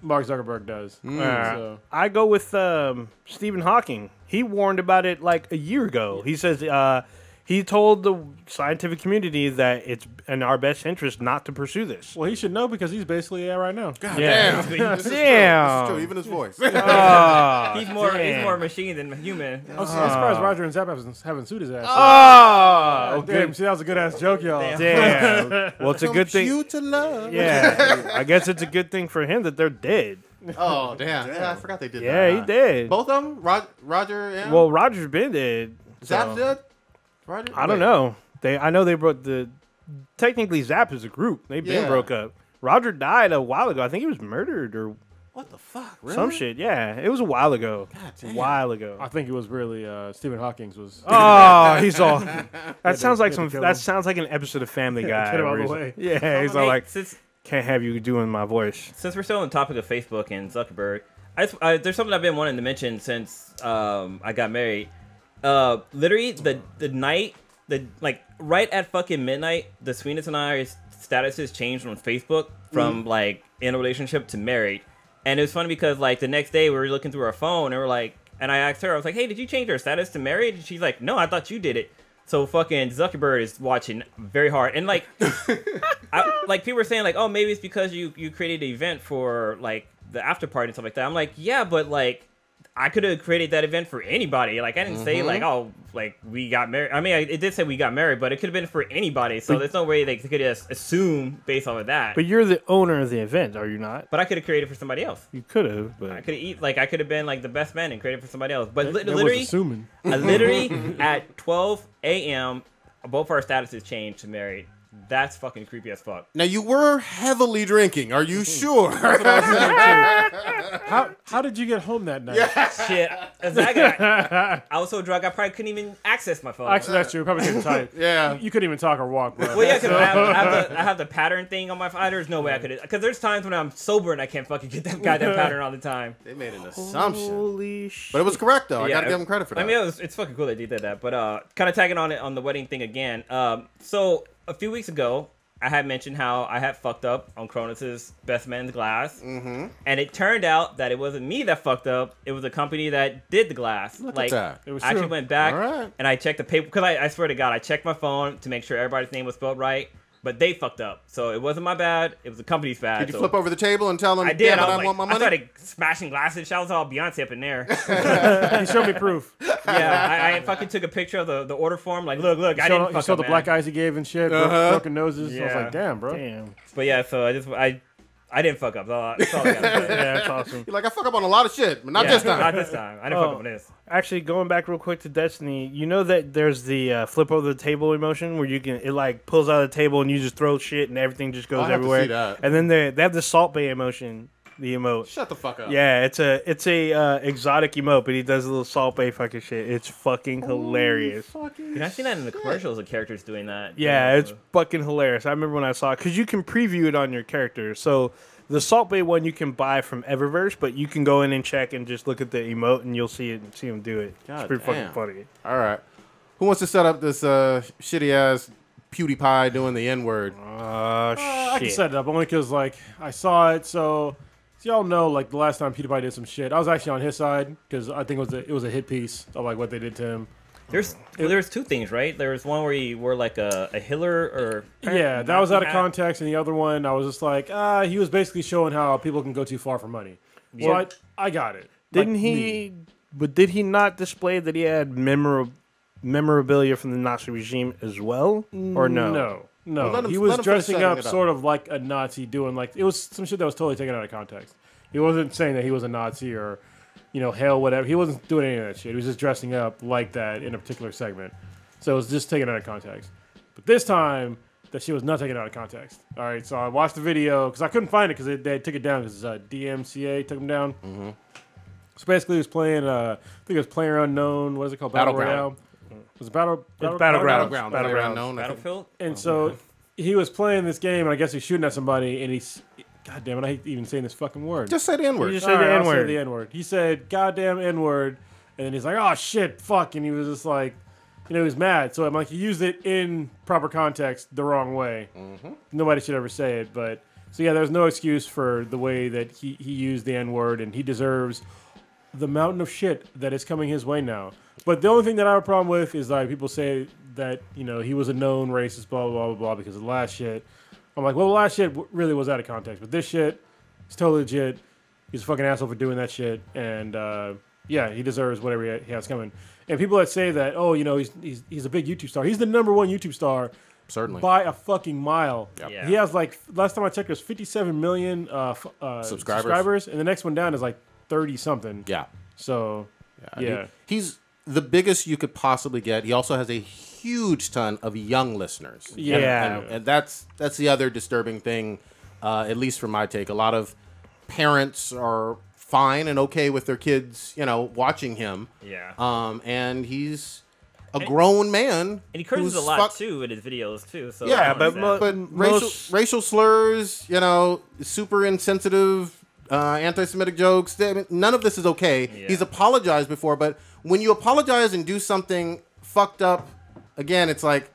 Mark Zuckerberg does. So. I go with Stephen Hawking. He warned about it like a year ago. He says he told the scientific community that it's in our best interest not to pursue this. Well, he should know because he's basically AI right now. God Yeah. damn. This is true. Even his voice. He's more machine than human. I'm surprised Roger and Zapp haven't sued his ass. Okay. Damn, see, that was a good ass joke, y'all. Damn. Well, it's a good thing. You to love. Yeah. I guess it's a good thing for him that they're dead. Oh, damn. Yeah, I forgot they did that. Yeah, he did. Both of them? Roger and... Well, Roger's been dead. Zapp's so. dead? Roger? I don't know. I know they broke technically Zapp is a group. They've been broke up. Roger died a while ago. I think he was murdered or what the fuck? Really? some shit. Yeah, it was a while ago. God damn. A while ago. I think it was really Stephen Hawking's was. Oh, he's all. That sounds like an episode of Family Guy. Get him out where of the he's- way. Yeah, he's all like, Since can't have you doing my voice. we're still on the topic of Facebook and Zuckerberg, there's something I've been wanting to mention since I got married. Literally the night. Like right at fucking midnight, the sweetness and I's statuses changed on Facebook from like in a relationship to married, and it was funny because like the next day we were looking through our phone and we're like, and I asked her, I was like, hey, did you change your status to married? And she's like, no, I thought you did it. So fucking Zuckerberg is watching very hard, and like, like people were saying like, oh, maybe it's because you created an event for like the after party and stuff like that. I'm like, yeah, but like. I could have created that event for anybody. Like, I didn't say, like, oh, like, we got married. I mean, it did say we got married, but it could have been for anybody. So there's no way they could just assume based off of that. But you're the owner of the event, are you not? But I could have created for somebody else. You could have, but I could have I could have been, like, the best man and created for somebody else. But That was literally, assuming. literally at 12 a.m., both our statuses changed to married. That's fucking creepy as fuck. Now, you were heavily drinking. Are you sure? How did you get home that night? Shit. I was so drunk, I probably couldn't even access my phone. Actually, that's true. Probably didn't type. Yeah. You couldn't even talk or walk, bro. Well, yeah, because I have the pattern thing on my phone. There's no way I could. Because there's times when I'm sober and I can't fucking get that goddamn pattern all the time. They made an assumption. holy shit. But it was correct, though. I Yeah, got to give them credit for that. I mean, it's fucking cool they did that. But kind of tagging on the wedding thing again. So a few weeks ago, I had mentioned how I had fucked up on Cronus's Best Man's glass. Mm-hmm. And it turned out that it wasn't me that fucked up. It was a company that did the glass. Look like, at that. It was I actually true. went back All right. and I checked the paper. Because I swear to God, I checked my phone to make sure everybody's name was spelled right. But they fucked up. So it wasn't my bad. It was the company's bad. Did you so flip over the table and tell them, I did. damn it, I, I was want my like, I money? started smashing glasses. I was all Beyonce up in there. He showed me proof. Yeah, I fucking took a picture of the order form. Like, look, I didn't You fuck saw up, the man. black eyes he gave and shit, broken noses. I was Yeah. like, damn, bro. Damn. But yeah, so I didn't fuck up. That's all I got to say. Yeah, that's awesome. You're like, I fuck up on a lot of shit, but not Yeah, this time. Not this time. I didn't fuck up on this. Actually, going back real quick to Destiny, you know that there's the flip over the table emotion where it like pulls out of the table and you just throw shit and everything just goes I have to everywhere. see that. And then they have the Salt Bay emotion The emote. Shut the fuck up. Yeah, it's a exotic emote, but he does a little Salt Bae fucking shit. It's fucking hilarious. Dude, I've seen that in the commercials of characters doing that. Yeah, it's fucking hilarious. I remember when I saw it because you can preview it on your character. So the Salt Bae one you can buy from Eververse, but you can go in and check and just look at the emote and you'll see it and see him do it. God it's pretty damn. fucking funny. All right. Who wants to set up this shitty ass PewDiePie doing the N word? I can Shit. set it up only because like I saw it. So y'all know, like the last time PewDiePie did some shit, I was actually on his side because I think it was a hit piece of like what they did to him. There's two things, right? There was one where you were like a Hitler or Yeah, that was out of context, and the other one I was just like, he was basically showing how people can go too far for money. So I got it. Didn't Like, he? But did he not display that he had memorabilia from the Nazi regime as well, or no? No, Well, let him- he let was him finish dressing setting up it up. sort of like a Nazi, doing like it was some shit that was totally taken out of context. He wasn't saying that he was a Nazi or, hell, whatever. He wasn't doing any of that shit. He was just dressing up like that in a particular segment. So it was just taken out of context. But this time, that shit was not taken out of context. All right, so I watched the video because I couldn't find it because they took it down because DMCA took him down. Mm-hmm. So basically, he was playing. I think it was Player Unknown. What is it called? Battle Royale. Was it Battleground? Battleground. Battlefield. And so he was playing this game, and I guess he's shooting at somebody, and he's, God damn it, I hate even saying this fucking word. Just say the N word. You just All said the right, I'll say N-word. the N-word. He said, goddamn N-word, and then he's like, oh shit, fuck, and he was just like, he was mad. So I'm like, he used it in proper context the wrong way. Mm-hmm. Nobody should ever say it, but so yeah, there's no excuse for the way that he used the N-word, and he deserves the mountain of shit that is coming his way now. But the only thing that I have a problem with is like people say that he was a known racist, blah blah blah blah blah, because of the last shit. I'm like, well, the last shit really was out of context, but this shit is totally legit. He's a fucking asshole for doing that shit, and yeah, he deserves whatever he has coming. And people that say that, oh, he's a big YouTube star. He's the #1 YouTube star, Certainly. by a fucking mile. Yep. Yeah. He has like last time I checked, it was 57 million subscribers, and the next one down is like 30 something. Yeah. So yeah. He's the biggest you could possibly get. He also has a huge ton of young listeners. Yeah. And that's the other disturbing thing, at least from my take. A lot of parents are fine and okay with their kids, watching him. Yeah. And he's a grown man. And he curses a lot too in his videos too. So Yeah, but racial slurs, super insensitive, anti-Semitic jokes. None of this is okay. Yeah. He's apologized before, but when you apologize and do something fucked up, again, it's like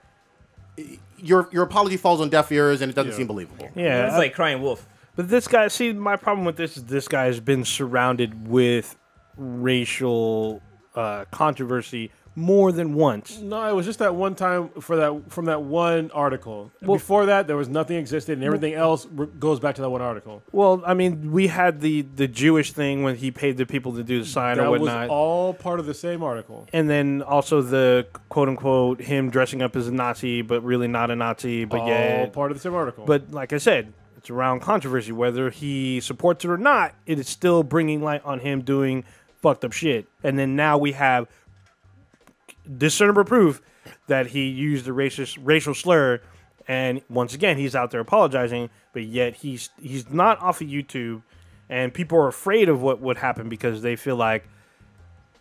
your apology falls on deaf ears and it doesn't seem believable. Yeah, it's like crying wolf. But this guy, see, my problem with this is this guy has been surrounded with racial controversy more than once. No, it was just that one time from that one article. Well, before that, there was nothing existed, and everything else goes back to that one article. Well, I mean, we had the Jewish thing when he paid the people to do the sign That or was whatnot. all part of the same article. And then also the quote-unquote him dressing up as a Nazi, but really not a Nazi, but All yet... part of the same article. But like I said, it's around controversy. Whether he supports it or not, it is still bringing light on him doing fucked up shit. And then now we have discernible proof that he used a racial slur, and once again he's out there apologizing, but yet he's not off of YouTube, and people are afraid of what would happen because they feel like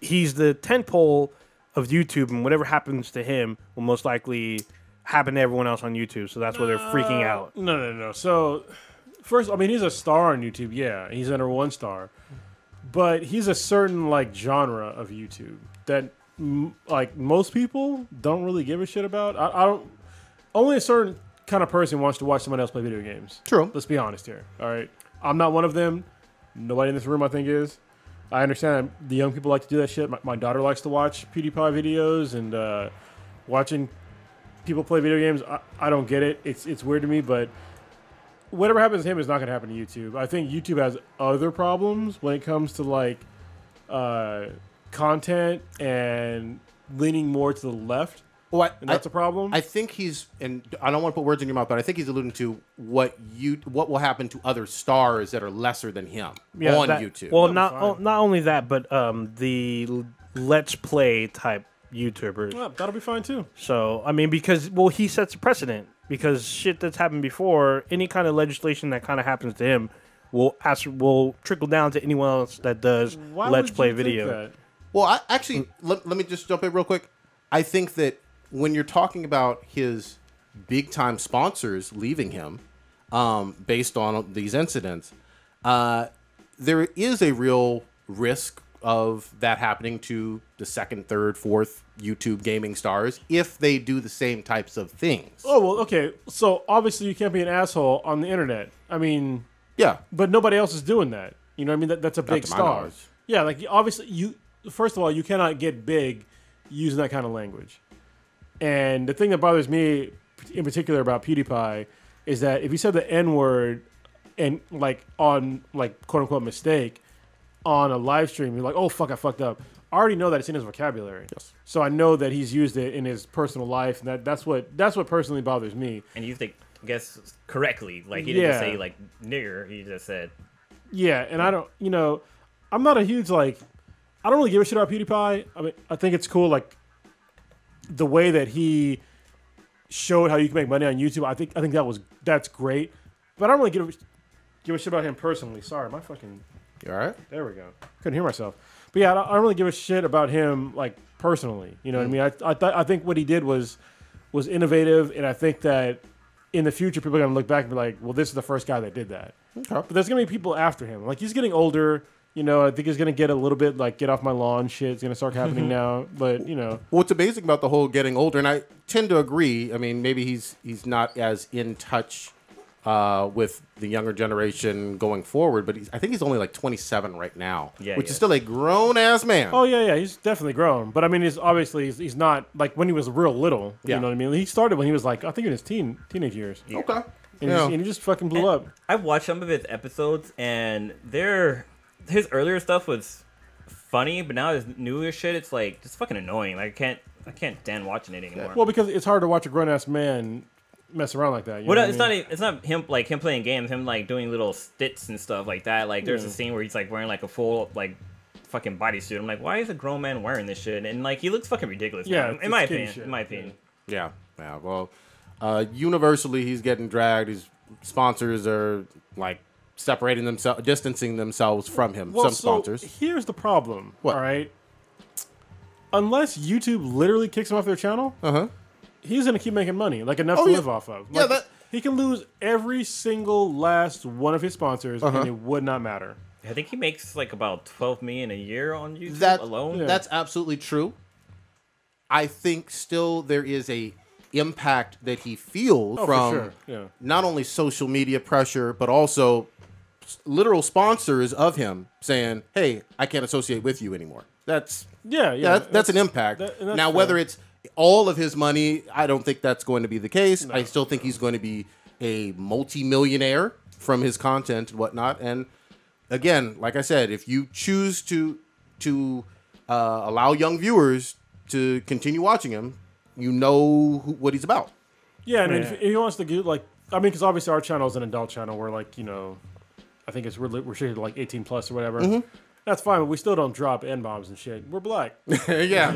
he's the tentpole of YouTube, and whatever happens to him will most likely happen to everyone else on YouTube. So that's why they're freaking out. No. So first, I mean, he's a star on YouTube. Yeah, he's a #1 star, but he's a certain like genre of YouTube that like most people don't really give a shit about. I don't. Only a certain kind of person wants to watch someone else play video games. True. Let's be honest here. All right, I'm not one of them. Nobody in this room, I think, is. I understand the young people like to do that shit. My daughter likes to watch PewDiePie videos and watching people play video games. I don't get it. It's weird to me, but whatever happens to him is not going to happen to YouTube. I think YouTube has other problems when it comes to like content and leaning more to the left. Well, And that's a problem. I think he's, and I don't want to put words in your mouth, but I think he's alluding to what will happen to other stars that are lesser than him on YouTube. Well, not only that, but the Let's Play type YouTubers. Well, that'll be fine too. So I mean, because he sets a precedent. Because shit that's happened before, any kind of legislation that kind of happens to him will trickle down to anyone else that does Why Let's would Play you think video. that? Well, I actually let me just jump in real quick. I think that when you're talking about his big time sponsors leaving him based on these incidents, there is a real risk of that happening to the second, third, fourth YouTube gaming stars if they do the same types of things. Oh, well, okay. So obviously you can't be an asshole on the internet. I mean, Yeah. but nobody else is doing that. You know what I mean? That's a big to my star. knowledge. Yeah, like obviously first of all, you cannot get big using that kind of language. And the thing that bothers me in particular about PewDiePie is that if you said the N-word and like on like quote unquote mistake on a live stream, you're like, oh fuck, I fucked up. I already know that it's in his vocabulary. Yes. So I know that he's used it in his personal life, and that's what personally bothers me. And you think, I guess, correctly. Like, he didn't just Yeah. say, like, nigger. He just said... Yeah, and I don't, I'm not a huge, like, I don't really give a shit about PewDiePie. I mean, I think it's cool, like, the way that he showed how you can make money on YouTube. I think that's great. But I don't really give a shit about him personally. Sorry, my fucking... You all right? There we go. Couldn't hear myself. But yeah, I don't really give a shit about him, like, personally. You know what I mean? I think what he did was innovative, and I think that in the future, people are going to look back and be like, well, this is the first guy that did that. Okay. But there's going to be people after him. Like, he's getting older. I think he's going to get a little bit, like, get off my lawn shit. It's going to start happening now. But, What's amazing about the whole getting older, and I tend to agree. I mean, maybe he's not as in touch with the younger generation going forward, but I think he's only like 27 right now, which is still a grown ass man. Oh yeah, he's definitely grown. But I mean, he's not like when he was real little. Yeah. You know what I mean? He started when he was like, I think in his teenage years. Yeah. Okay. And he just fucking blew up. I've watched some of his episodes, and his earlier stuff was funny, but now his newer shit, it's like just fucking annoying. Like I can't stand watching it anymore. Well, because it's hard to watch a grown ass man mess around like that. You know Well, what I mean? it's not him playing games. Him like doing little stits and stuff like that. Like there's a scene where he's like wearing like a full like fucking bodysuit. I'm like, why is a grown man wearing this shit? And like he looks fucking ridiculous. Yeah, man, it's in my skinny opinion. shit. In my opinion. Yeah. Well, universally, he's getting dragged. His sponsors are like separating themselves, distancing themselves from him. Well, Some sponsors. So here's the problem. What? All right. Unless YouTube literally kicks him off their channel, he's gonna keep making money, like enough to live off of. Yeah, Like, he can lose every single last one of his sponsors, and it would not matter. I think he makes like about 12 million a year on YouTube alone. Yeah. That's absolutely true. I think still there is a impact that he feels Oh, from for sure. Yeah. not only social media pressure, but also literal sponsors of him saying, "Hey, I can't associate with you anymore." That's that's an impact. that's Now, fair. whether it's all of his money, I don't think that's going to be the case. I still think he's going to be a multi-millionaire from his content and whatnot. And again, like I said, if you choose to allow young viewers to continue watching him, you know what he's about. Yeah, and if he wants to get because obviously our channel is an adult channel. We're like, I think we're shaded like 18 plus or whatever. That's fine, but we still don't drop N-bombs and shit. We're black. Yeah.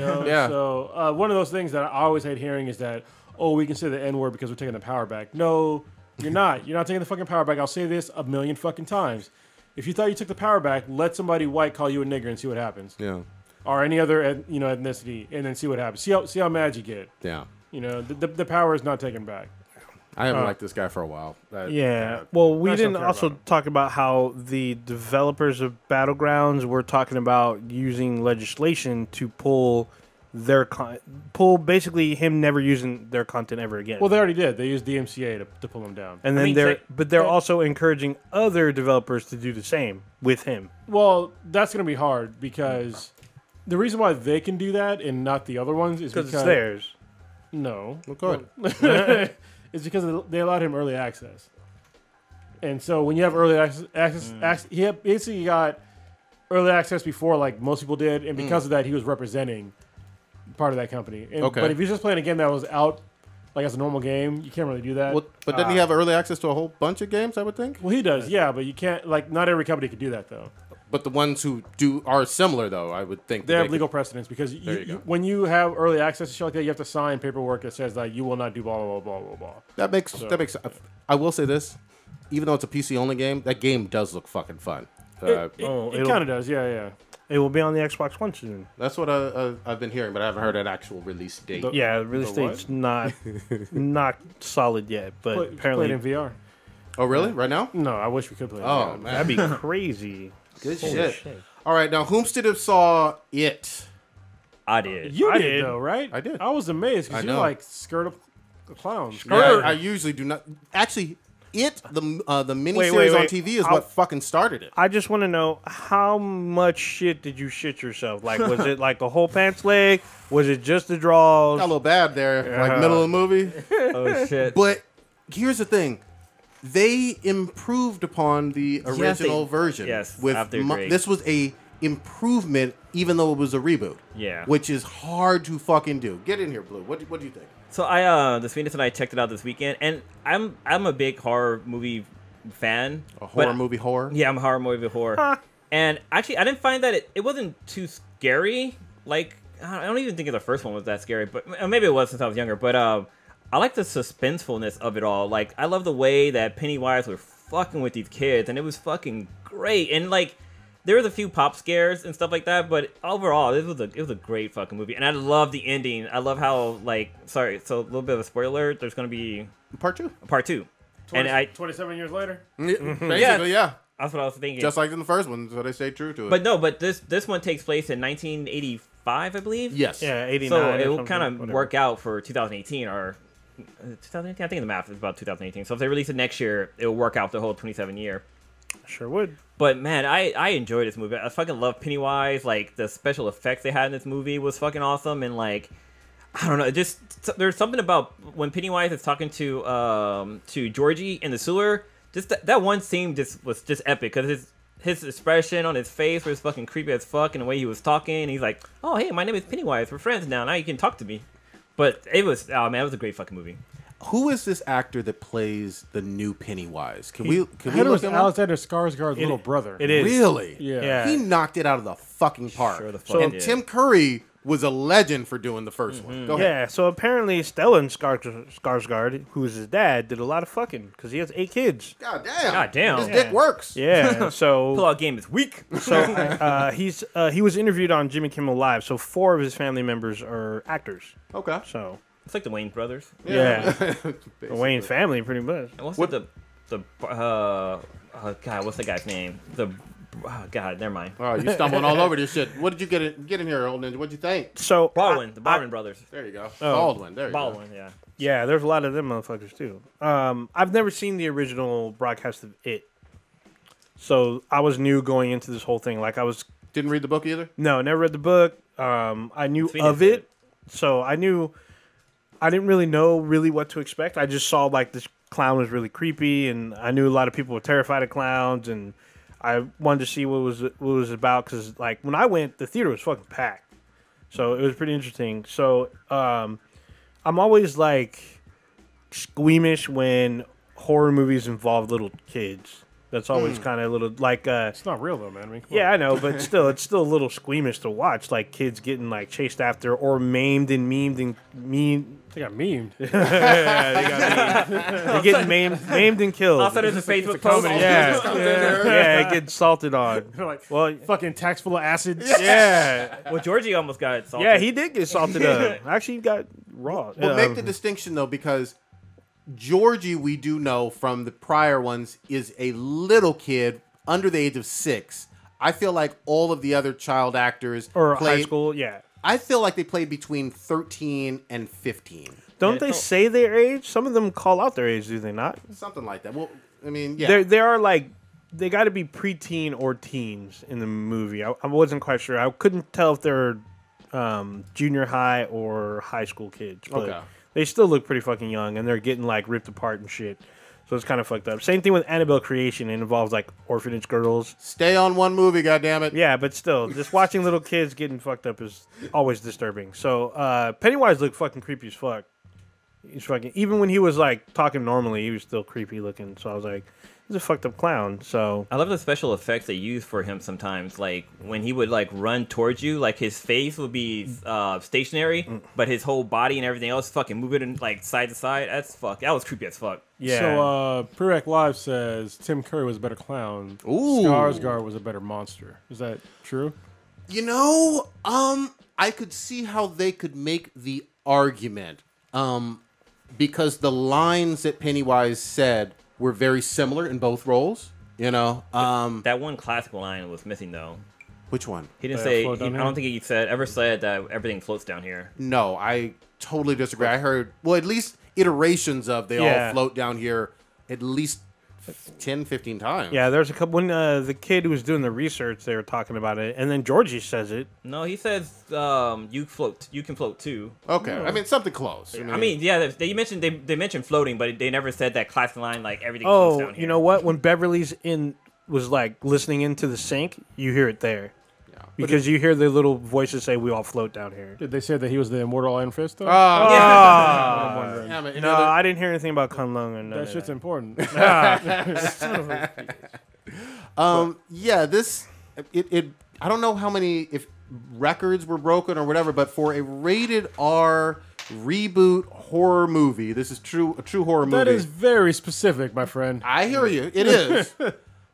So one of those things that I always hate hearing is that, oh, we can say the N-word because we're taking the power back. No, you're not. You're not taking the fucking power back. I'll say this a million fucking times. If you thought you took the power back, let somebody white call you a nigger and see what happens. Yeah. Or any other ethnicity, and then see what happens. See how mad you get. Yeah. The power is not taken back. I haven't liked this guy for a while. Well, we I still didn't care also about him. talk about how the developers of Battlegrounds were talking about using legislation to pull basically him never using their content ever again. Well, they already did. They used DMCA to pull him down. and then they're also encouraging other developers to do the same with him. Well, that's going to be hard because the reason why they can do that and not the other ones is Because because it's theirs. No, Well, go ahead. it's because they allowed him early access, and so when you have early access, he basically got early access before like most people did, and because of that, he was representing part of that company. And, Okay. But if you're just playing a game that was out like as a normal game, you can't really do that. Well, but didn't he have early access to a whole bunch of games, I would think? Well, he does, yeah, but you can't not every company could do that though. But the ones who are similar, though, I would think. They have legal precedence because There you go. when you have early access to shit like that, you have to sign paperwork that says that you will not do blah blah blah blah blah blah. That makes. I will say this. even though it's a PC only game, that game does look fucking fun. It kind of does, yeah. It will be on the Xbox One soon. That's what I've been hearing, but I haven't heard an actual release date. Yeah, the release date's not solid yet, but apparently played in VR. Oh, really? Right now? No, I wish we could play it. Oh, in VR. man. that'd be crazy. Good Holy shit. All right, now, whomst have saw it? I did. You I did, did. though, right? I did. I was amazed because I you know. like skirt up the clowns. Yeah, I usually do not. Actually, the miniseries wait. on TV is what fucking started it. I just want to know, how much shit did you shit yourself? Like, was it like a whole pants leg? Was it just the draws? Got a little bad there, like middle of the movie. Oh shit. But here's the thing. They improved upon the original version. yes, with I have to agree. this was a improvement, even though it was a reboot. Yeah. Which is hard to fucking do. Get in here, Blue. What do you think? So the Sweetness and I checked it out this weekend, and I'm a big horror movie fan. A horror but- movie horror? Yeah, I'm a horror movie horror. And actually, I didn't find that it wasn't too scary. Like, I don't even think the first one was that scary, but maybe it was since I was younger. But I like the suspensefulness of it all. Like, I love the way that Pennywise were fucking with these kids, and it was fucking great. And like, there was a few pop scares and stuff like that, but overall, it was a great fucking movie. And I love the ending. I love how, like, sorry, so a little bit of a spoiler. There's gonna be Part 2? part 2, and 27 years later. Basically, yeah. that's what I was thinking. Just like in the first one, so they stayed true to it. But this one takes place in 1985, I believe. yes. Yeah, 89. So or it will something, kind of whatever. work out for 2018 or 2018. I think the math is about 2018. So if they release it next year, it will work out the whole 27 year. Sure would. But man, I enjoyed this movie. I fucking love Pennywise. Like, the special effects they had in this movie was fucking awesome. And like, I don't know, there's something about when Pennywise is talking to Georgie in the sewer. Just that one scene was just epic because his expression on his face was fucking creepy as fuck, and the way he was talking. He's like, "Oh hey, my name is Pennywise. We're friends now. Now you can talk to me." But it was it was a great fucking movie. Who is this actor that plays the new Pennywise? Can we I look heard it was him up? Alexander Skarsgård's little brother. It is. Really? Yeah. He knocked it out of the fucking park. Sure the fuck and did. Tim Curry was a legend for doing the first one. Go ahead. Yeah, so apparently Stellan Skarsgård, who is his dad, did a lot of fucking because he has 8 kids. God damn. God damn. His Yeah. dick works. Yeah, so Pull-out game is weak. he was interviewed on Jimmy Kimmel Live. So 4 of his family members are actors. Okay. So It's like the Wayne brothers. yeah, the Wayne family pretty much. And what's God, what's the guy's name? God, never mind. Oh, you stumbling all over this shit. What did you get in here, old ninja? What'd you think? So Baldwin, the Baldwin brothers. There you go. Oh. Baldwin. There you Baldwin, yeah. yeah, there's a lot of them motherfuckers too. I've never seen the original broadcast of it, so I was new going into this whole thing. Like I was go. Didn't read the book either? no, never read the book. I knew Phoenix of did. it, so I didn't really know what to expect. I just saw like this clown was really creepy, and I knew a lot of people were terrified of clowns, and I wanted to see what it was about because like when I went, the theater was fucking packed, so it was pretty interesting. So I'm always like squeamish when horror movies involve little kids. That's always kind of a little like It's not real though, man. I mean, come yeah, on. I know, but still, it's still a little squeamish to watch, like kids getting like chased after or maimed and memed and They got memed. yeah, they got memed. They get maimed and killed. Also, there's a Facebook post. Yeah, Comes in there. yeah, it gets salted on. They're like, Well, fucking tax full of acid. yeah, Well, Georgie almost got assaulted. yeah, he did get salted up. Actually, he got raw. But make the distinction though, because Georgie, we do know from the prior ones, is a little kid under the age of 6. I feel like all of the other child actors or high played. school, yeah. I feel like they played between 13 and 15, Don't they say their age? Some of them call out their age, do they not? something like that. Well, I mean, yeah. They are like they got to be preteen or teens in the movie. I wasn't quite sure. I couldn't tell if they're junior high or high school kids. But Okay. they still look pretty fucking young, and they're getting like ripped apart and shit. So it's kind of fucked up. Same thing with Annabelle Creation. It involves like orphanage girls. Stay on one movie, goddammit. Yeah, but still, just watching little kids getting fucked up is always disturbing. So Pennywise looked fucking creepy as fuck. He's fucking even when he was like talking normally, he was still creepy looking. So I was like, he's a fucked up clown. So I love the special effects they use for him sometimes. Like when he would like run towards you, like his face would be stationary, but his whole body and everything else fucking moving like side to side. That was creepy as fuck. yeah. So, Prereq Live says Tim Curry was a better clown. Ooh. Skarsgård was a better monster. Is that true? You know, I could see how they could make the argument, because the lines that Pennywise said were very similar in both roles. You know, That one classical line was missing though. which one? He didn't They say. float I down don't here? think he ever said that everything floats down here. No, I totally disagree. I heard, well, at least iterations of they Yeah. all float down here at least 10, 15 times. Yeah, there's a couple. When the kid who was doing the research, they were talking about it, and then Georgie says it. No, he says you float. You can float too. Okay, I mean, something close. I mean, yeah, they mentioned floating, but they never said that classic line like everything floats Oh, down here. you know what? When Beverly's was like listening into the sink, you hear it there. Yeah. Because you hear the little voices say, "We all float down here." Did they say that he was the immortal Iron Fist, though? Ah. I'm wondering. Yeah, but, you No, know, I didn't hear anything about Kunlun and none That of shit's that. important. yeah, I don't know how many, if records were broken or whatever, but for a rated R reboot horror movie, this is a true horror movie. That is very specific, my friend. I hear you. It is.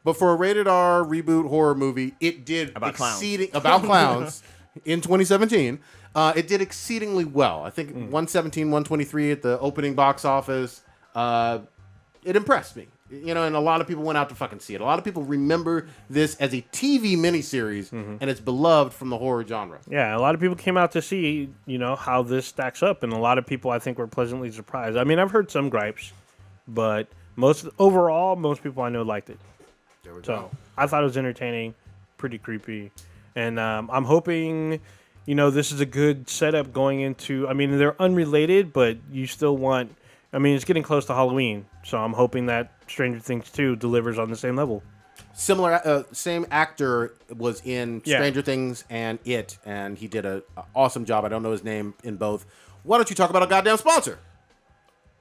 But for a rated R reboot horror movie, it did About clowns. about clowns in 2017. It did exceedingly well. I think 117, 123 at the opening box office. It impressed me. You know, and a lot of people went out to fucking see it. A lot of people remember this as a TV miniseries, and it's beloved from the horror genre. Yeah, a lot of people came out to see, how this stacks up, and a lot of people I think were pleasantly surprised. I mean, I've heard some gripes, but overall, most people I know liked it. There we So go. I thought it was entertaining, pretty creepy, and I'm hoping, this is a good setup going into. I mean, they're unrelated, but you still want. I mean, it's getting close to Halloween, so I'm hoping that Stranger Things 2 delivers on the same level. Similar, same actor was in Yeah. Stranger Things and It, and he did an awesome job. I don't know his name in both. Why don't you talk about a goddamn sponsor?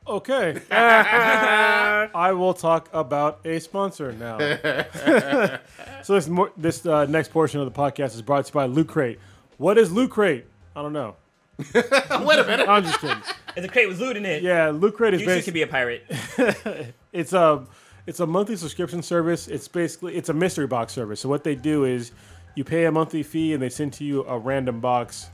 Okay. I will talk about a sponsor now. So this next portion of the podcast is brought to you by Loot Crate. What is Loot Crate? I don't know. Wait a minute. I'm just kidding. It's a crate with loot in it. Yeah, Loot Crate is You should basically be a pirate. it's a monthly subscription service. It's a mystery box service. So what they do is you pay a monthly fee and they send to you a random box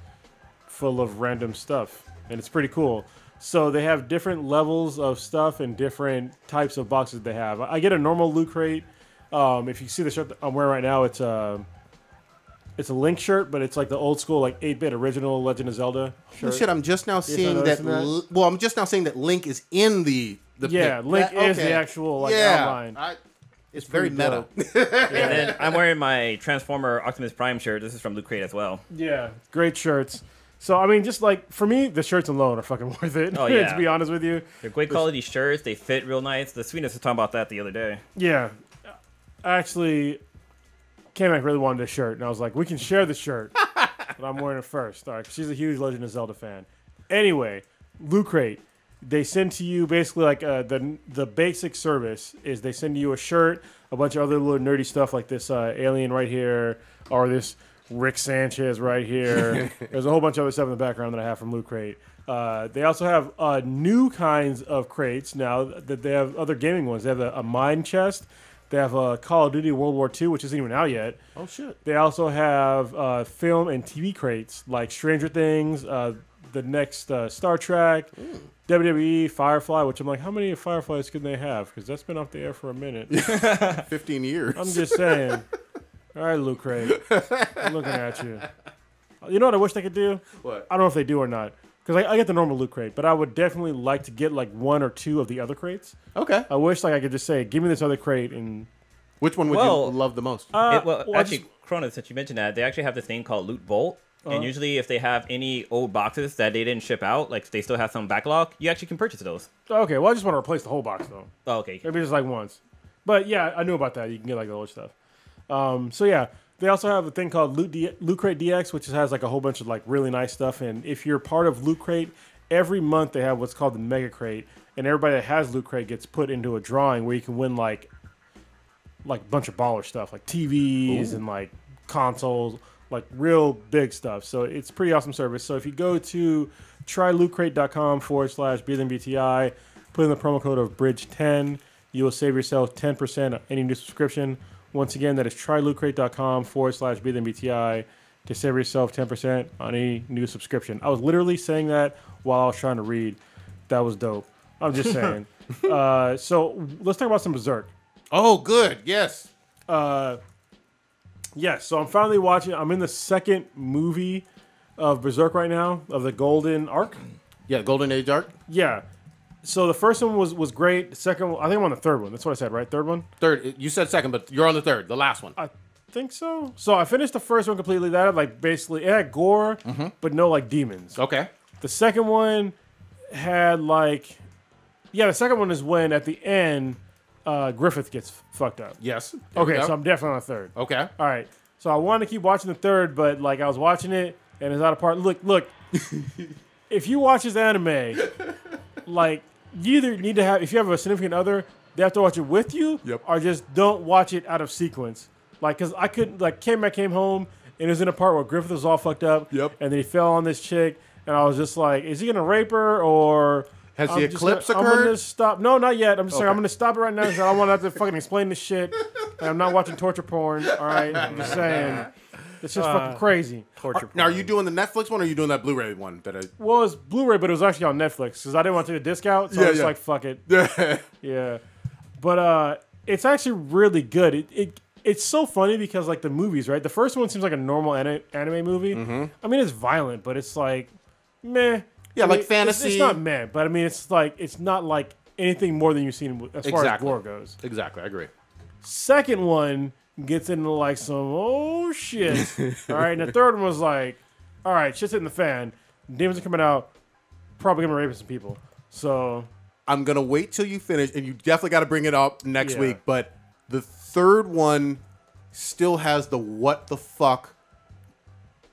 full of random stuff, and it's pretty cool. So they have different levels of stuff and different types of boxes they have. I get a normal Loot Crate. If you see the shirt that I'm wearing right now, it's a Link shirt, but it's like the old school, like 8-bit original Legend of Zelda shirt. Oh, shit, I'm just now seeing that. noticing that? Well, I'm just now seeing that Link is in the Yeah, pic. Link is okay. the actual yeah. outline. It's very pretty meta. And then I'm wearing my Transformer Optimus Prime shirt. This is from Loot Crate as well. Yeah, great shirts. So, I mean, just like, for me, the shirts alone are fucking worth it. Oh, yeah. To be honest with you. They're great quality shirts. They fit real nice. The Sweetness was talking about that the other day. Yeah. Actually, Kamek really wanted this shirt, and I was like, we can share the shirt. But I'm wearing it first. All right, 'cause she's a huge Legend of Zelda fan. Anyway, Loot Crate. They send to you basically like the basic service is they send you a shirt, a bunch of other little nerdy stuff like this alien right here, or this Rick Sanchez right here. There's a whole bunch of other stuff in the background that I have from Loot Crate. They also have new kinds of crates now that they have other gaming ones. They have a mine chest. They have a Call of Duty World War II, which isn't even out yet. Oh, shit. They also have film and TV crates like Stranger Things, the next Star Trek, WWE, Firefly, which I'm like, how many Fireflies can they have? Because that's been off the air for a minute. 15 years. I'm just saying. All right, Loot Crate. I'm looking at you. You know what I wish they could do? What? I don't know if they do or not. Because I get the normal Loot Crate, but I would definitely like to get like one or two of the other crates. Okay. I wish like I could just say, give me this other crate and... Which one would Well, you love the most? Actually, Cronus, since you mentioned that, they actually have this thing called Loot Vault. And usually if they have any old boxes that they didn't ship out, like they still have some backlog, you actually can purchase those. Okay, well, I just want to replace the whole box, though. Oh, okay. Maybe just like once. But yeah, I knew about that. You can get like the old stuff. So yeah, they also have a thing called Loot Crate DX, which has like a whole bunch of like really nice stuff. And if you're part of Loot Crate, every month they have what's called the Mega Crate. And everybody that has Loot Crate gets put into a drawing where you can win like like a bunch of baller stuff, like TVs and like consoles, like real big stuff. So it's a pretty awesome service. So if you go to trylootcrate.com/BTI, put in the promo code of Bridge10, you will save yourself 10% on any new subscription. Once again, that is trylootcrate.com/BTI to save yourself 10% on any new subscription. I was literally saying that while I was trying to read. That was dope. I'm just saying. So let's talk about some Berserk. Oh, good. Yes. Yes, so I'm finally watching. I'm in the second movie of Berserk right now, of the Golden Arc. Yeah, Golden Age arc. Yeah. So the first one was great. The second one, I think I'm on the third one. That's what I said, right? Third one? Third. You said second, but you're on the third, the last one. I think so. So I finished the first one completely. That had, like, basically, it had gore, but no, like, demons. Okay. The second one had, like, yeah, the second one is when, at the end, Griffith gets fucked up. Yes. There we Okay, go. so I'm definitely on the third. Okay. All right. So I wanted to keep watching the third, but like I was watching it and it's out of part. Look. If you watch this anime, like you either need to have, if you have a significant other, they have to watch it with you, or just don't watch it out of sequence. Like, cause I couldn't, like, came home and it was in a part where Griffith was all fucked up, and then he fell on this chick, and I was just like, is he gonna rape her or? Has the eclipse I'm occurred? gonna stop. No, not yet. I'm just saying I'm gonna stop it right now because I don't want to have to fucking explain this shit. And I'm not watching torture porn. All right, I'm just saying. It's just fucking crazy. Torture porn. Now, are you doing the Netflix one or are you doing that Blu-ray one? Well, it's Blu-ray, but it was actually on Netflix because I didn't want to take a discount. So I was like, fuck it. Yeah. But it's actually really good. It's so funny because like the movies, right? The first one seems like a normal anime movie. I mean, it's violent, but it's like meh. Yeah, I mean, like fantasy. It's not meh, but I mean, it's not like anything more than you've seen as far as gore goes. Exactly, I agree. Second one gets into like some shit. All right, and the third one was like, all right, shit's hitting the fan. Demons are coming out. Probably gonna rape some people. So I'm gonna wait till you finish, and you definitely got to bring it up next Yeah. week. But the third one still has the what the fuck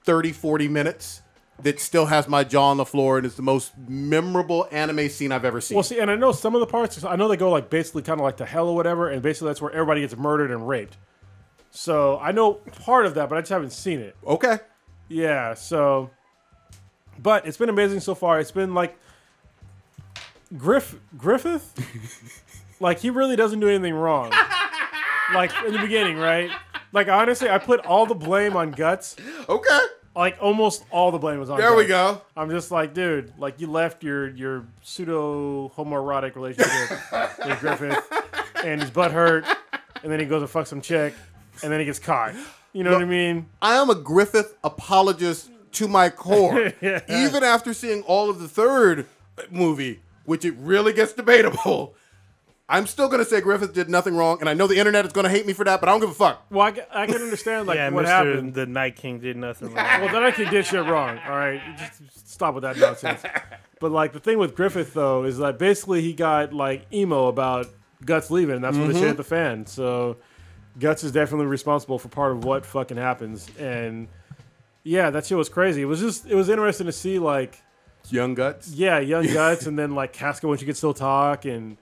30-40 minutes that still has my jaw on the floor, and it's the most memorable anime scene I've ever seen. well, see, and I know some of the parts. I know they go like basically kind of like to hell or whatever, and basically that's where everybody gets murdered and raped. So I know part of that, but I just haven't seen it. Okay. Yeah. So, but it's been amazing so far. It's been like Griffith, like he really doesn't do anything wrong. Like in the beginning, right? Like honestly, I put all the blame on Guts. Okay. Like almost all the blame was on. There Guts. we go. I'm just like, dude, like you left your pseudo homoerotic relationship with Griffith, and his butt hurt, and then he goes to fuck some chick, and then he gets caught. You know what I mean? I am a Griffith apologist to my core. Yeah. Even after seeing all of the third movie, which it really gets debatable, I'm still going to say Griffith did nothing wrong, and I know the internet is going to hate me for that, but I don't give a fuck. Well, I can understand like yeah, what Mr. happened. The Night King did nothing wrong. Well, then I can did shit wrong. All right, just stop with that nonsense. But like the thing with Griffith though is that basically he got like emo about Guts leaving, and that's when the shit hit the fan. So Guts is definitely responsible for part of what fucking happens. And yeah, that shit was crazy. It was interesting to see like Young Guts. young Guts, and then like Casca when she could still talk and.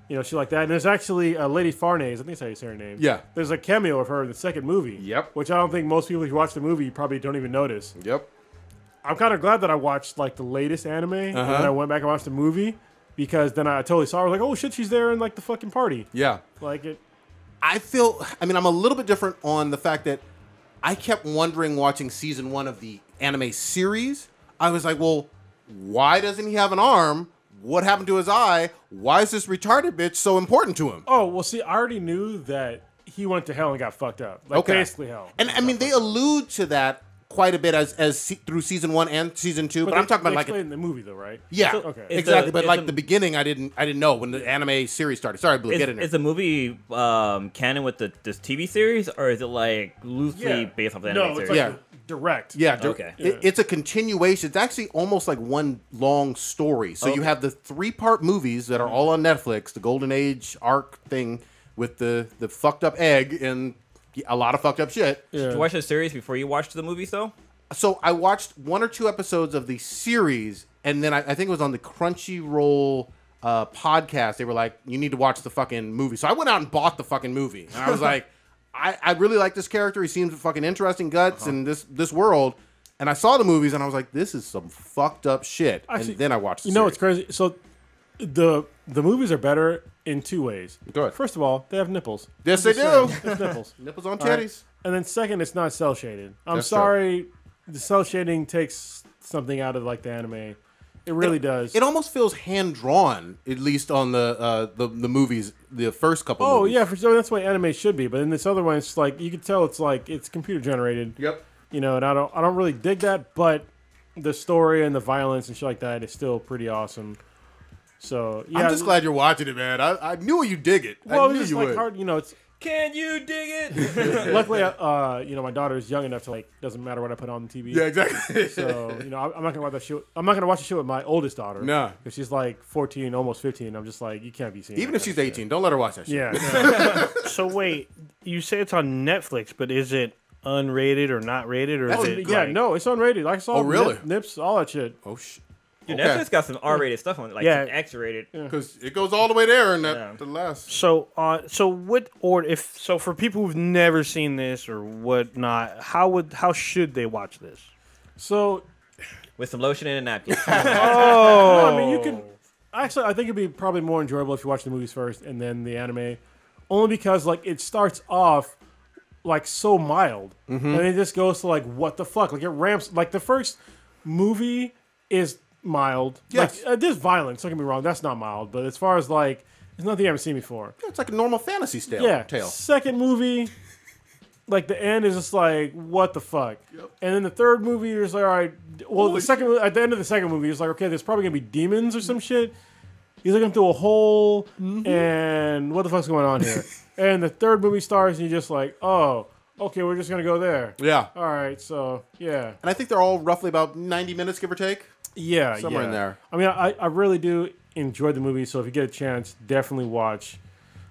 You know, shit like that. And there's actually Lady Farnese, I think that's how you say her name. Yeah. There's a cameo of her in the second movie. Yep. Which I don't think most people who watch the movie probably don't even notice. Yep. I'm kind of glad that I watched like the latest anime and then I went back and watched the movie because then I totally saw her. I was like, oh shit, she's there in like the fucking party. Yeah. Like it. I mean, I'm a little bit different on the fact that I kept wondering watching season 1 of the anime series. I was like, well, why doesn't he have an arm? What happened to his eye? Why is this retarded bitch so important to him? Oh, well, see, I already knew that he went to hell and got fucked up. Like basically hell. And I mean, they allude to that quite a bit through season 1 and season 2. But I'm talking about like in the movie though, right? yeah, So, okay. exactly. But like a- the beginning, I didn't know when the anime series started. Sorry, Blue, get in there. Is the movie canon with this TV series, or is it like loosely based off the anime No, it's series? like Yeah. direct. Yeah, Okay. It's a continuation. It's actually almost like one long story. So you have the 3-part movies that are all on Netflix, the Golden Age arc thing with the fucked up egg and a lot of fucked up shit. Yeah. Did you watch the series before you watched the movies, though? So I watched 1 or 2 episodes of the series, and then I think it was on the Crunchyroll podcast, they were like, you need to watch the fucking movie. So I went out and bought the fucking movie. And I was like, I really like this character. He seems fucking interesting guts in this world. And I saw the movies and I was like, this is some fucked up shit. Actually, and then I watched the series. It's crazy. So the movies are better in two ways. Go ahead. First of all, they have nipples. Yes, they do. There's nipples. Nipples on titties. Right. And then second, it's not cell shaded. I'm That's sorry. True. The cell shading takes something out of like the anime. It really does. It almost feels hand drawn, at least on the movies, the first couple. Oh movies. yeah, for sure. That's the way anime should be. But in this other one, it's like you can tell it's computer generated. Yep. You know, and I don't really dig that, but the story and the violence and shit like that is still pretty awesome. So yeah, I'm just glad you're watching it, man. I knew you dig it. Well, I knew it's you like would. hard. You know, it's. Can you dig it? Luckily, my daughter is young enough to doesn't matter what I put on the TV. Yeah, exactly. So I'm not gonna watch that shit. I'm not gonna watch the shit with my oldest daughter. No, because she's like 14, almost 15. I'm just like, you can't be seeing. Even if she's 18, don't let her watch that shit. Yeah. So wait, you say it's on Netflix, but is it unrated or not rated, or is it? Yeah, no, it's unrated. I saw. Oh, really? Nips, all that shit. Oh shit. Dude, Netflix got some R-rated stuff on it, like some X-rated. Because it goes all the way there in that the last. So what, or if so, for people who've never seen this or whatnot, how should they watch this? So, with some lotion and a napkin. No, I mean, you can. Actually, I think it'd be probably more enjoyable if you watch the movies first and then the anime, only because it starts off so mild, and it just goes to what the fuck, it ramps. The first movie is mild. Yes. There's violence, don't get me wrong, that's not mild, but as far as it's nothing you haven't seen before. Yeah, it's like a normal fantasy tale. Yeah. Second movie, the end is just what the fuck. Yep. And then the third movie is all right. Well, at the end of the second movie, it's okay, there's probably gonna be demons or some shit. He's looking through a hole, and what the fuck's going on here? And the third movie starts, and you're just oh, okay, we're just gonna go there. Yeah. All right, so yeah. And I think they're all roughly about 90 minutes, give or take. Yeah, somewhere in there. I mean, I really do enjoy the movie, so if you get a chance, definitely watch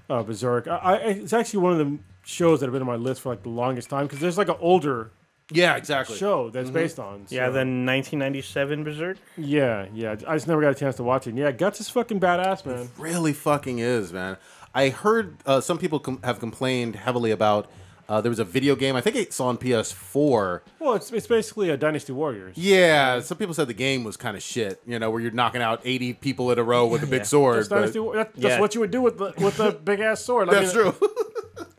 Berserk. It's actually one of the shows that have been on my list for the longest time, because there's an older show that's based on. So. Yeah, the 1997 Berserk. Yeah. I just never got a chance to watch it. And yeah, Guts is fucking badass, man. It really fucking is, man. I heard some people have complained heavily about. There was a video game. I think it's on PS4. Well, it's basically a Dynasty Warriors. Yeah, some people said the game was kind of shit. Where you're knocking out 80 people in a row with a big sword. That's what you would do with the big ass sword. That's true.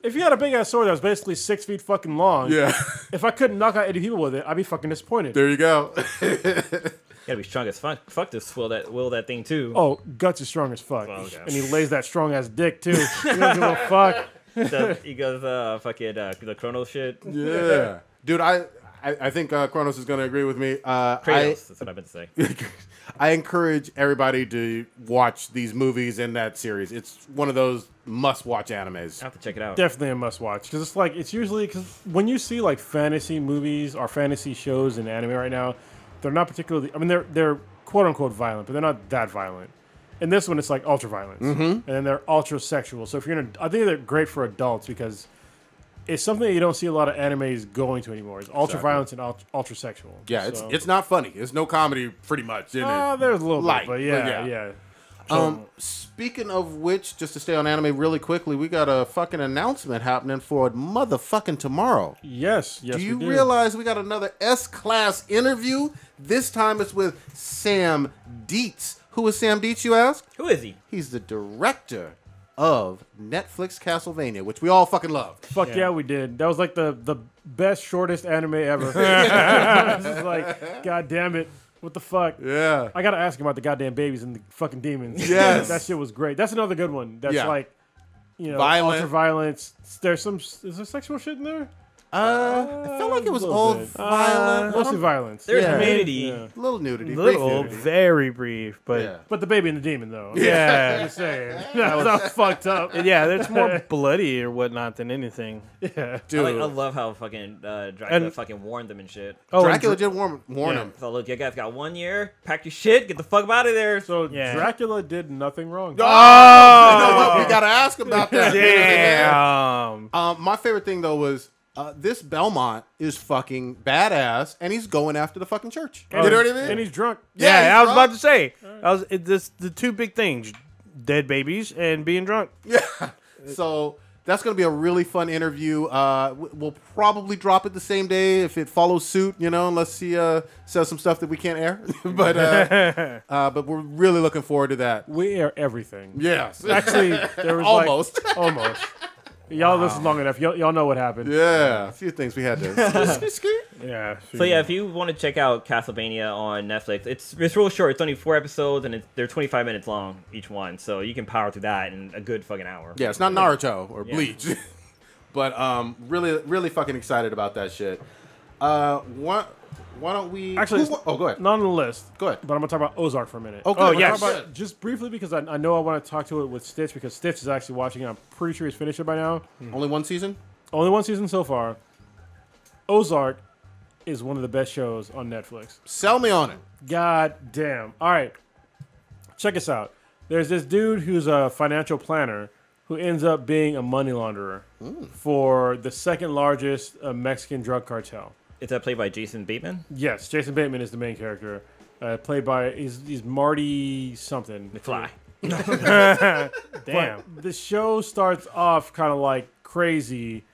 If you had a big ass sword that was basically 6 feet fucking long, if I couldn't knock out 80 people with it, I'd be fucking disappointed. There you go. You gotta be strong as fuck. Fuck this will that thing too. Oh, Guts is strong as fuck, and he lays that strong ass dick too. He doesn't give a fuck. He goes the Chronos shit. Yeah, dude, I think Kronos is gonna agree with me. Kratos, that's what I've been saying. I encourage everybody to watch these movies in that series. It's one of those must-watch animes. I have to check it out. Definitely a must-watch, because it's usually because when you see fantasy movies or fantasy shows in anime right now, they're not particularly. I mean, they're quote unquote violent, but they're not that violent. In this one, it's ultra violence, and then they're ultra sexual. So if you're I think they're great for adults because it's something that you don't see a lot of animes going to anymore. It's ultra violence and ultra sexual. Yeah, it's not funny. It's no comedy, pretty much. There's a little bit, but yeah. So, speaking of which, just to stay on anime really quickly, we got a fucking announcement happening for motherfucking tomorrow. Yes, do you realize we got another S-Class interview? This time it's with Sam Dietz. Who is Sam Dietz, you ask? Who is he? He's the director of Netflix Castlevania, which we all fucking love. Fuck yeah, we did. That was the best, shortest anime ever. It's god damn it. What the fuck? Yeah. I gotta ask him about the goddamn babies and the fucking demons. Yes. That shit was great. That's another good one. That's violent. ultra violence. Is there sexual shit in there? I felt like it was all violent. Mostly violence. There's nudity. A little nudity. Little, brief nudity. very brief, but But the baby and the demon, though. Yeah. I'm just saying. That was fucked up. yeah, there's more bloody or whatnot than anything. Yeah. Dude. I love how fucking Dracula fucking warned them and shit. Oh, Dracula did warn him. So look, you guys got 1 year. Pack your shit. Get the fuck out of there. So Dracula did nothing wrong. Oh! You know what? We gotta ask about that. Damn. My favorite thing though was this Belmont is fucking badass, and he's going after the fucking church. You know what I mean? And he's drunk. Yeah, he's I was drunk. about to say. The two big things: dead babies and being drunk. Yeah. So that's going to be a really fun interview. We'll probably drop it the same day if it follows suit, unless he says some stuff that we can't air. But we're really looking forward to that. We air everything. Yes. Actually, there was Almost. almost. Y'all listen long enough. Y'all know what happened. Yeah. A few things we had to. Yeah. So yeah, if you want to check out Castlevania on Netflix, it's real short. It's only 4 episodes, and they're 25 minutes long each one. So you can power through that in a good fucking hour. Yeah, it's not Naruto or Bleach. But really, really fucking excited about that shit. Why don't we... Actually, go ahead. Not on the list. Go ahead. But I'm going to talk about Ozark for a minute. Okay. Oh, yes. Yeah. Just briefly, because I know I want to talk to it with Stitch, because Stitch is actually watching it. I'm pretty sure he's finished it by now. Only one season? Only one season so far. Ozark is one of the best shows on Netflix. Sell me on it. God damn. All right. Check this out. There's this dude who's a financial planner who ends up being a money launderer for the second largest Mexican drug cartel. Is that played by Jason Bateman? Yes, Jason Bateman is the main character. Played by, he's Marty something. McFly. Damn. But the show starts off kind of like crazy,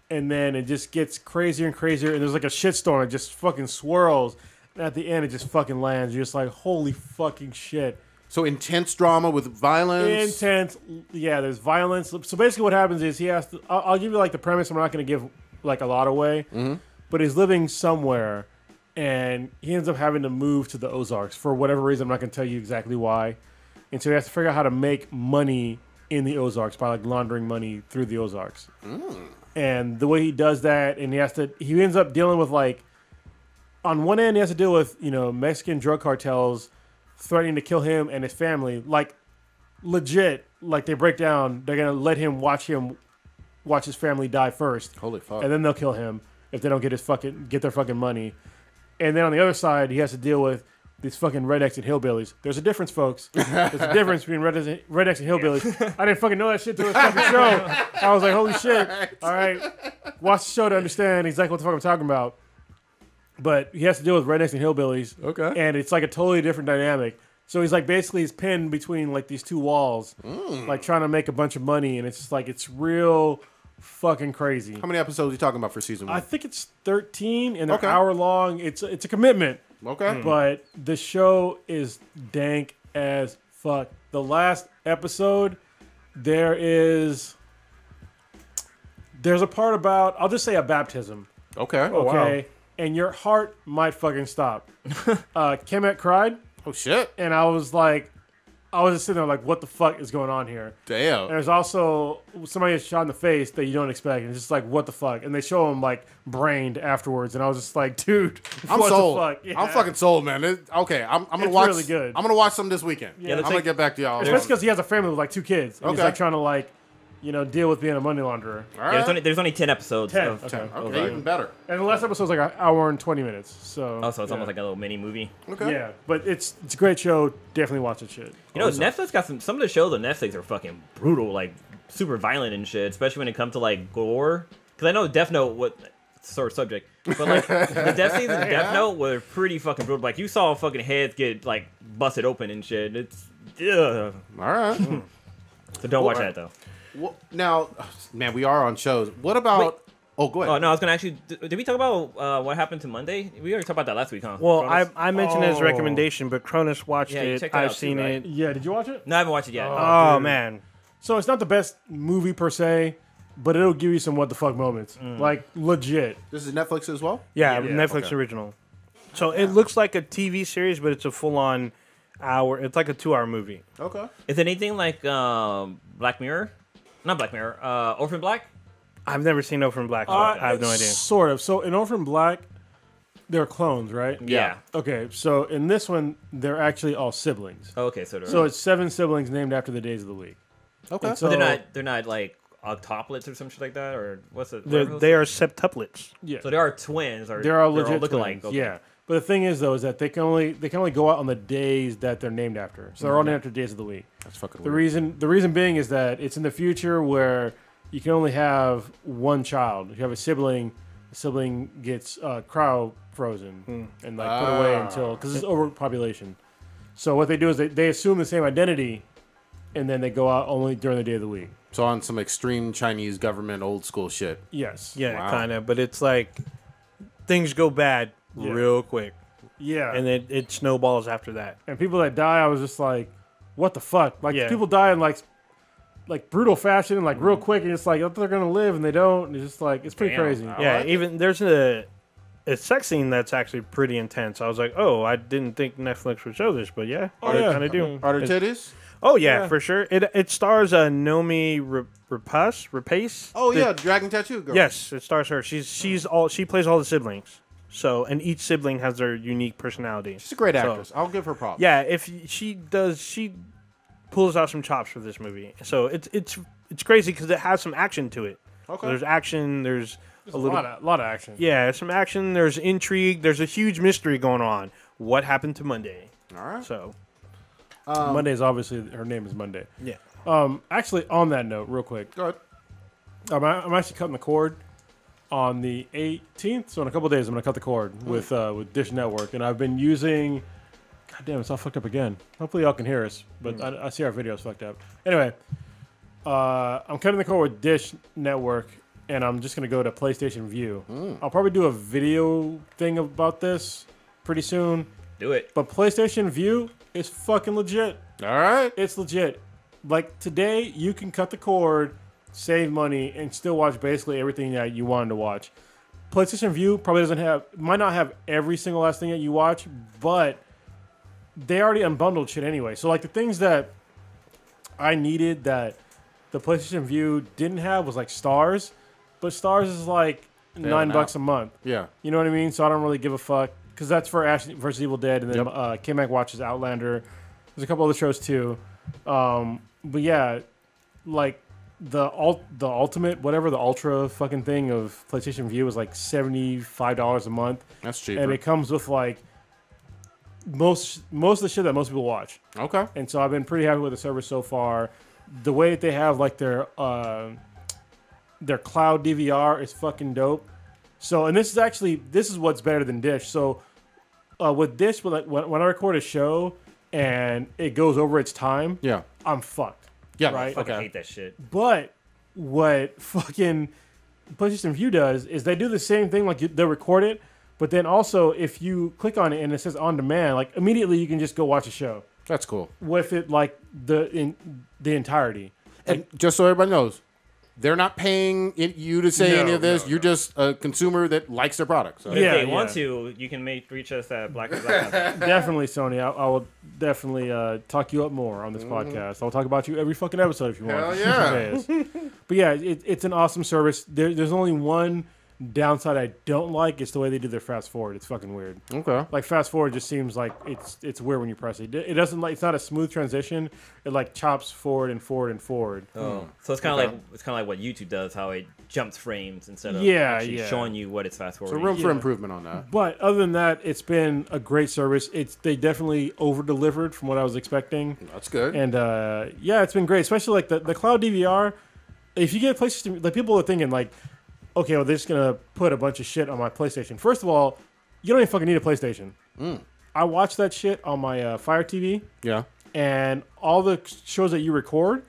and then it just gets crazier and crazier, and there's like a shitstorm. It just fucking swirls, and at the end, it just fucking lands. You're just like, holy fucking shit. So intense drama with violence. Intense. Yeah, there's violence. So basically what happens is he has to... I'll give you like the premise. I'm not going to give like a lot away. Mm-hmm. But he's living somewhere, and he ends up having to move to the Ozarks for whatever reason. I'm not going to tell you exactly why. And so he has to figure out how to make money in the Ozarks by like laundering money through the Ozarks. And the way he does that, and he ends up dealing with like... On one end, he has to deal with, Mexican drug cartels threatening to kill him and his family, like legit, like they break down, they're gonna let him watch his family die first. Holy fuck. And then they'll kill him if they don't get their fucking money. And then on the other side, he has to deal with these fucking rednecks and hillbillies. There's a difference, folks. There's a difference between rednecks and hillbillies. I didn't fucking know that shit till this fucking show. I was like, holy shit. All right. Watch the show to understand exactly what the fuck I'm talking about. But he has to deal with rednecks and hillbillies. Okay. And it's like a totally different dynamic. So he's like basically he's pinned between like these two walls, like trying to make a bunch of money. And it's just like, it's real fucking crazy. How many episodes are you talking about for season 1? I think it's 13 and they're hour long. It's a commitment. Okay. But the show is dank as fuck. The last episode, there's a part about, I'll just say a baptism. Okay. Okay. wow. And your heart might fucking stop. Kemet cried, Oh, shit. and I was just sitting there like, what the fuck is going on here? Damn. And there's also somebody gets shot in the face that you don't expect, and it's just like, what the fuck? And they show him like brained afterwards, and I was just like, dude, I'm what sold. the fuck? Yeah. I'm fucking sold, man. Okay, I'm gonna It's watch. really good. I'm gonna watch some this weekend. Yeah, I'm gonna get back to y'all. Especially because he has a family with like 2 kids, and he's Okay. like trying to like, deal with being a money launderer. All right. Yeah, there's only 10 episodes. 10, Of, okay. Okay, even better. And the last episode's like an hour and 20 minutes. So Oh, so it's almost like a little mini movie. Okay. yeah, but it's a great show. Definitely watch that shit. You know, Netflix got some of the shows on Netflix are fucking brutal, like super violent and shit, especially when it comes to like gore. Because I know Death Note, sort of subject, but like the Death Scenes in Death Note were pretty fucking brutal. Like you saw fucking heads get like busted open and shit. It's All right. So don't watch that though. Well, now, man, we are on shows. What about? Wait. Oh, go ahead. Oh no, I was gonna actually. Did we talk about what happened to Monday? We already talked about that last week, huh? Well, Cronus? I mentioned his Oh. recommendation, but Cronus watched Yeah, you it. checked it I've out seen too, right? it. Yeah, did you watch it? No, I haven't watched it yet. Oh, dude. man. So it's not the best movie per se, but it'll give you some what the fuck moments. Like legit. This is Netflix as well. Yeah, Yeah, Netflix okay. original. So it looks like a TV series, but it's a full-on hour. It's like a 2-hour movie. Okay. Is it anything like Black Mirror? Not Black Mirror. Orphan Black? I've never seen No from Black, so I have no idea. Sort of. So in Orphan Black, they're clones, right? Yeah. Okay, so in this one, they're actually all siblings. Oh, okay, so So it's 7 siblings named after the days of the week. Okay. And so they're not like octuplets or some shit like that, or what's it? They are septuplets. yeah, So they are twins, or they're all legit lookalike. twins. Okay. Yeah, but the thing is though is that they can only go out on the days that they're named after. So they're all named after days of the week. That's fucking The weird. reason being is that it's in the future where you can only have one child. If you have a sibling, the sibling gets cryo frozen and like put away until because it's overpopulation. So what they do is they assume the same identity and then they go out only during the day of the week. So on some extreme Chinese government old school shit. Yes. Yeah, Wow. kind of. But it's like things go bad real quick. Yeah. And it snowballs after that. And people that die, I was just like, what the fuck? Like, Yeah. people die in, like brutal fashion, like, real quick, and it's like, I thought they're going to live, and they don't. And it's just like, it's pretty Damn. crazy. Yeah, like even there's a sex scene that's actually pretty intense. I was like, oh, I didn't think Netflix would show this, but yeah, Oh, they yeah. kind of do. Are there titties? Oh yeah, Yeah. for sure. It stars Nomi Rapace. Oh yeah, Dragon Tattoo Girl. Yes, it stars her. She plays all the siblings. So, and each sibling has their unique personality. She's a great So, actress. I'll give her props. Yeah, if she pulls out some chops for this movie. So it's crazy because it has some action to it. Okay. So there's action. There's There's a lot of action. yeah, some action. There's intrigue. There's a huge mystery going on. What happened to Monday? All right. So Monday's obviously, her name is Monday. yeah. Actually, on that note, real quick, Go ahead. I'm actually cutting the cord on the 18th. So in a couple of days, I'm going to cut the cord with Dish Network. And I've been using... God damn, it's all fucked up again. Hopefully y'all can hear us, but I see our videos fucked up. Anyway, I'm cutting the cord with Dish Network, and I'm just going to go to PlayStation View. I'll probably do a video thing about this pretty soon. Do it. But PlayStation View is fucking legit. All right. It's legit. Like, today, you can cut the cord, save money, and still watch basically everything that you wanted to watch. PlayStation View probably might not have every single last thing that you watch, but they already unbundled shit anyway. So, like, the things that I needed that the PlayStation View didn't have was, like, Stars. But Stars is, like, $9 a month. Yeah. You know what I mean? So I don't really give a fuck. Because that's for Ash vs. Evil Dead, and then K-Mac watches Outlander. There's a couple other shows, too. But yeah, like the ultimate, whatever the ultra fucking thing of PlayStation View is like $75 a month. That's cheaper. And it comes with like most of the shit that most people watch. Okay. And so I've been pretty happy with the service so far. The way that they have like their cloud DVR is fucking dope. So, and this is what's better than Dish. So with Dish, when I record a show and it goes over its time, Yeah. I'm fucked. Yeah. Right? Fucking Okay. hate that shit. But what fucking PlayStation View does is they do the same thing. Like they record it, but then also if you click on it and it says on demand, like immediately you can just go watch a show That's cool. with it, like the entirety. And just so everybody knows, they're not paying you to say No, any of this. no, You're just a consumer that likes their product. So. If Yeah, they want yeah. to, you can reach us at Black. Definitely, Sony. I will definitely talk you up more on this podcast. I'll talk about you every fucking episode if you want. Hell yeah. Yes. But yeah, it's an awesome service. There's only one downside I don't like. It's the way they do their fast forward. It's fucking weird. Okay. Like fast forward just seems like it's weird when you press it. It doesn't like, it's not a smooth transition. It like chops forward and forward and forward. Oh, so it's kind of like what YouTube does, how it jumps frames instead of Yeah, actually yeah. showing you what it's fast So forwarding. room for Yeah. improvement on that. But other than that, it's been a great service. They definitely over delivered from what I was expecting. That's good. And yeah, it's been great, especially like the cloud DVR. If you get PlayStation, like people are thinking like, okay, well they're just gonna put a bunch of shit on my PlayStation. First of all, you don't even fucking need a PlayStation. I watch that shit on my Fire TV, Yeah. and all the shows that you record,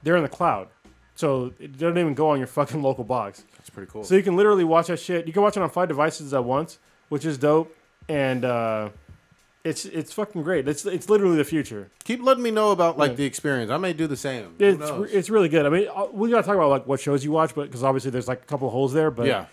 they're in the cloud, so it doesn't even go on your fucking local box. That's pretty cool. So you can literally watch that shit. You can watch it on 5 devices at once, which is dope, and it's fucking great. It's literally the future. Keep letting me know about like the experience. I may do the same. Who knows? It's really good. I mean, we gotta talk about like what shows you watch, but because obviously there's like a couple of holes there. But Yeah.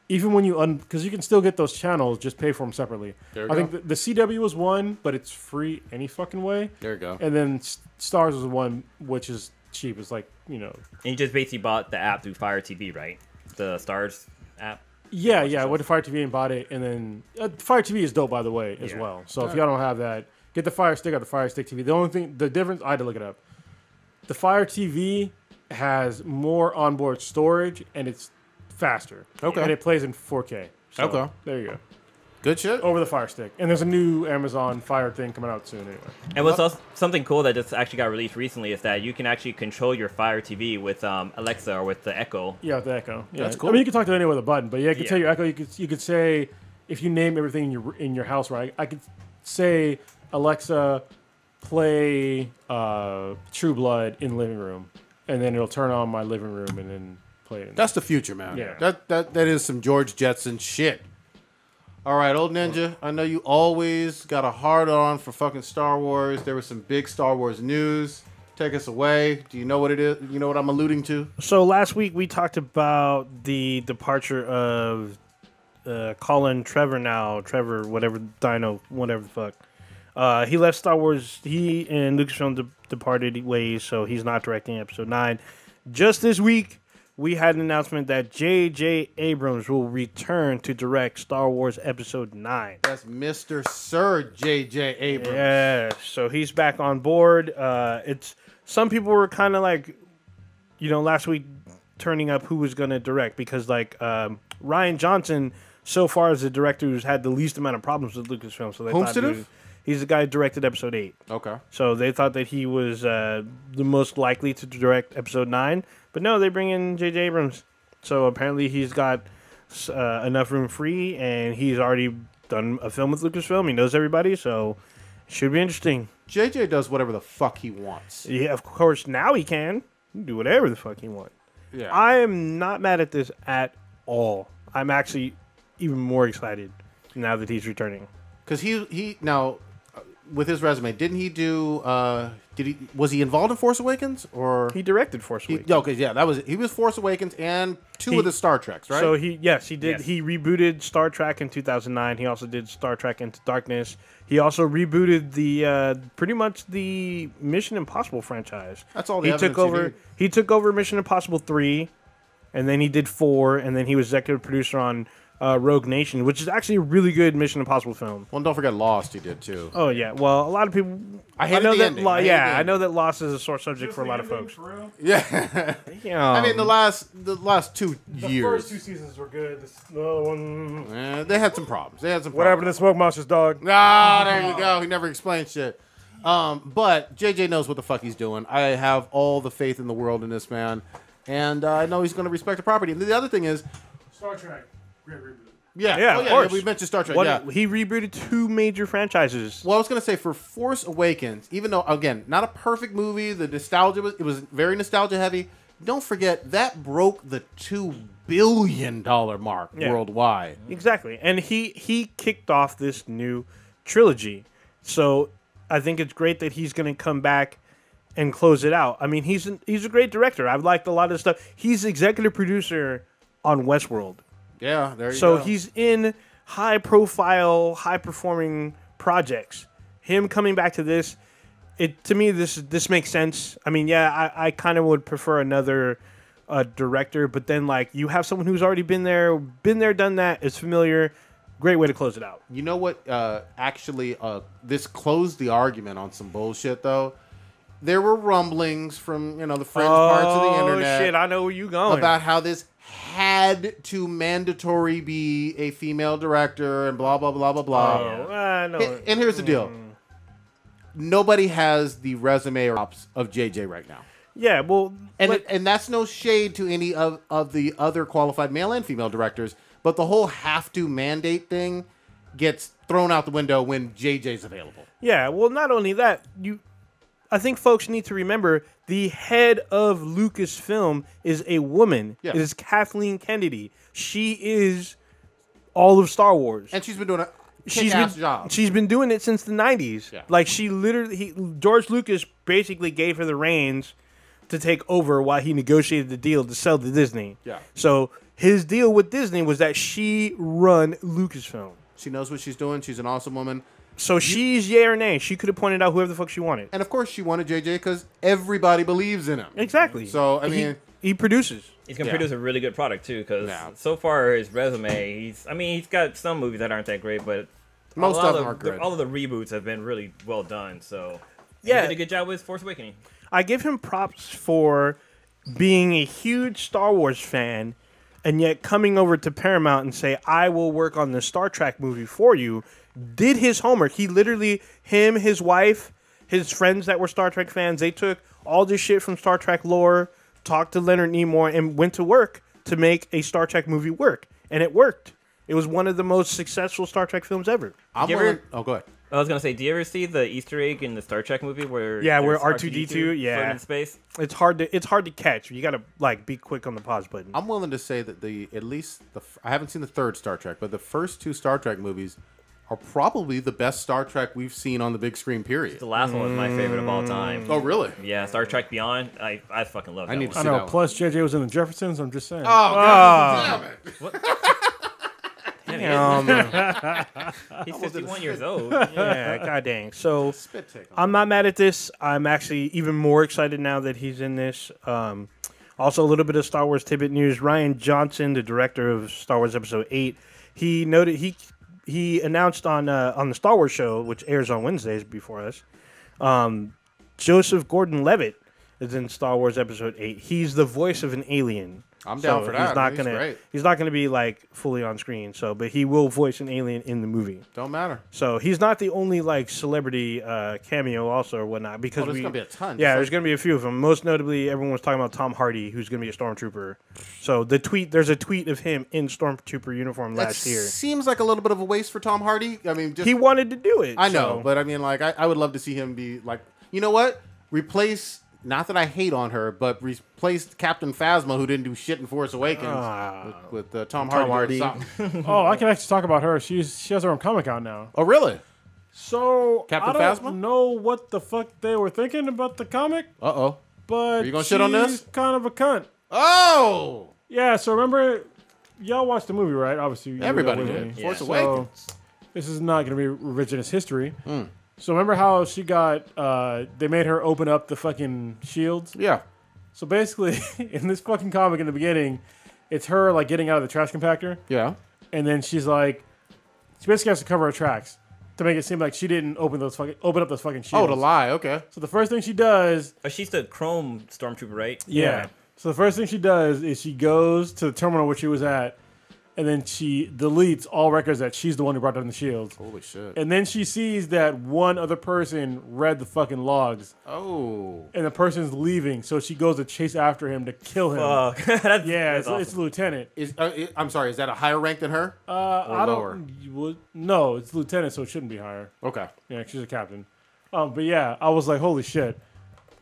even when you because you can still get those channels, just pay for them separately. There you I go. think the CW was one, but it's free any fucking way. There you go. And then Stars was one, which is cheap. It's like And you just basically bought the app through Fire TV, right? The Stars app. yeah. I went to Fire TV and bought it, and then Fire TV is dope by the way as Yeah. well. So if y'all don't have that, get the Fire Stick or the Fire Stick TV. The difference, I had to look it up. The Fire TV has more onboard storage and it's faster. Okay. And it plays in 4K. So, Okay. There you go. Good shit. Over the Fire Stick. And there's a new Amazon Fire thing coming out soon anyway. And what's also something cool that just actually got released recently is that you can actually control your Fire TV with Alexa or with the Echo. Yeah, with the Echo. Yeah. That's cool. I mean, you can talk to anyone with a button, but yeah, you can Yeah. tell your Echo. You could say, if you name everything in your house right, I could say, Alexa, play True Blood in living room, and then it'll turn on my living room and then play it. That's the future, man. Yeah. That is some George Jetson shit. All right, old ninja. I know you always got a hard on for fucking Star Wars. There was some big Star Wars news. Take us away. Do you know what it is? You know what I'm alluding to? So last week we talked about the departure of Colin Trevor, whatever Dino, whatever the fuck. He left Star Wars. He and Lucasfilm departed ways, so he's not directing Episode 9. Just this week, we had an announcement that J.J. Abrams will return to direct Star Wars Episode 9. That's Mr. Sir J.J. Abrams. Yeah, so he's back on board. It's some people were kind of like, last week turning up who was going to direct because Rian Johnson so far is the director who's had the least amount of problems with Lucasfilm. So they thought he's the guy who directed Episode 8. Okay. So they thought that he was the most likely to direct Episode 9. But no, they bring in J.J. Abrams. So apparently he's got enough room free, and he's already done a film with Lucasfilm. He knows everybody, so it should be interesting. J.J. does whatever the fuck he wants. Yeah, of course, now he can do whatever the fuck he wants. Yeah. I am not mad at this at all. I'm actually even more excited now that he's returning. Because he now, with his resume, didn't he do... was he involved in Force Awakens or He directed Force Awakens. Okay, yeah, he was Force Awakens and two of the Star Treks, right? So he did. Yes. He rebooted Star Trek in 2009. He also did Star Trek Into Darkness. He also rebooted the pretty much the Mission Impossible franchise. That's all the he evidence took you over. need. He took over Mission Impossible 3, and then he did 4, and then he was executive producer on Rogue Nation, which is actually a really good Mission Impossible film. Well, and don't forget Lost. He did too. Oh yeah, well a lot of people. I know that. ending. I know that Lost is a sore subject for a lot of folks. Yeah. I mean the last 2 years. The first 2 seasons were good. The other one, They had some problems. what happened to Smoke Monsters, dog? Ah, there you go. He never explained shit. But JJ knows what the fuck he's doing. I have all the faith in the world in this man, and I know he's going to respect the property. And the other thing is, Star Trek, great reboot. yeah, of course. we mentioned Star Trek. Yeah. He rebooted 2 major franchises. Well, I was going to say for Force Awakens, even though again not a perfect movie, the nostalgia was very nostalgia heavy. Don't forget that broke the $2 billion mark worldwide. Exactly, and he kicked off this new trilogy. So I think it's great that he's going to come back and close it out. I mean, he's a great director. I've liked a lot of stuff. He's executive producer on Westworld. Yeah, there you go. So he's in high-profile, high-performing projects. Him coming back to this, to me, this makes sense. I mean, yeah, I kind of would prefer another director, but then you have someone who's already been there, done that, is familiar. Great way to close it out. You know what? Actually, this closed the argument on some bullshit, though. There were rumblings from the fringe parts of the internet. Oh shit! I know where you going about how this had to mandatory be a female director and blah blah blah blah blah. Oh, I know. And here's the deal: nobody has the resume or ops of JJ right now. Yeah, well, and that's no shade to any of the other qualified male and female directors, but the whole have to mandate thing gets thrown out the window when JJ's available. Yeah, well, not only that, I think folks need to remember the head of Lucasfilm is a woman. Yeah. It is Kathleen Kennedy. She is all of Star Wars. And she's been doing a kick-ass job. She's been doing it since the 90s. Yeah. She George Lucas basically gave her the reins to take over while he negotiated the deal to sell to Disney. Yeah. So his deal with Disney was that she run Lucasfilm. She knows what she's doing. She's an awesome woman. So she's yay or nay. She could have pointed out whoever the fuck she wanted. And of course she wanted JJ because everybody believes in him. Exactly. So, I mean... He produces. He's going to produce a really good product, too, because Yeah. so far his resume, he's got some movies that aren't that great, but Most of them are good. all of the reboots have been really well done, so... Yeah. He did a good job with Force Awakening. I give him props for being a huge Star Wars fan and yet coming over to Paramount and say, I will work on the Star Trek movie for you. Did his homework. He literally, his wife, his friends that were Star Trek fans, they took all this shit from Star Trek lore, talked to Leonard Nimoy, and went to work to make a Star Trek movie work. And it worked. It was one of the most successful Star Trek films ever. Oh, go ahead. I was gonna say, do you ever see the Easter egg in the Star Trek movie where where there's R2D2 floating yeah, in space? it's hard to catch. You gotta like be quick on the pause button. I'm willing to say that I haven't seen the third Star Trek, but the first 2 Star Trek movies are probably the best Star Trek we've seen on the big screen. Period. The last one was my favorite of all time. Oh, really? Yeah, Star Trek Beyond. I fucking love that need one. to I see know. that one. Plus, JJ was in the Jeffersons. I'm just saying. Oh, God damn it! He's 51 years old. Yeah, god dang. So Spit take. I'm not mad at this. I'm actually even more excited now that he's in this. Also, a little bit of Star Wars tidbit news. Rian Johnson, the director of Star Wars Episode 8, he noted he announced on the Star Wars show, which airs on Wednesdays before us. Joseph Gordon-Levitt is in Star Wars Episode 8. He's the voice of an alien. I'm down for that. He's not gonna be like fully on screen. So, but he will voice an alien in the movie. Don't matter. So he's not the only like celebrity cameo also or whatnot because There's gonna be a ton. Yeah, there's gonna be a few of them. Most notably, everyone was talking about Tom Hardy, who's gonna be a stormtrooper. So there's a tweet of him in stormtrooper uniform last year. Seems like a little bit of a waste for Tom Hardy. I mean, He wanted to do it. I know, but I mean, like, I would love to see him be like, you know what? Replace. Not that I hate on her, but replaced Captain Phasma, who didn't do shit in Force Awakens, with Tom Hardy. Oh, I can actually talk about her. She has her own comic out now. Oh, really? So Captain I don't Phasma? know what the fuck they were thinking about the comic, Uh-oh. but Are you gonna shit on this? she's kind of a cunt. Oh! Yeah. So remember, y'all watched the movie, right? Obviously, you were Everybody there with did. me. Force So, Awakens. this is not going to be revisionist history. So remember how she got? They made her open up the fucking shields. Yeah. So basically, in this fucking comic in the beginning, it's her like getting out of the trash compactor, Yeah. and then she basically has to cover her tracks to make it seem like she didn't open up those fucking shields. Oh, to lie. Okay. So the first thing she does, Oh, she's the Chrome Stormtrooper, right? yeah. So the first thing she does is she goes to the terminal where she was at, and then she deletes all records that she's the one who brought down the shields. Holy shit. And then she sees that one other person read the fucking logs, Oh. and the person's leaving, so she goes to chase after him to kill him. Fuck. That's, Yeah, that's awesome. it's lieutenant. I'm sorry. Is that a higher rank than her? I lower? No, it's lieutenant, so it shouldn't be higher. Okay. Yeah, she's a captain. But yeah, I was like, holy shit,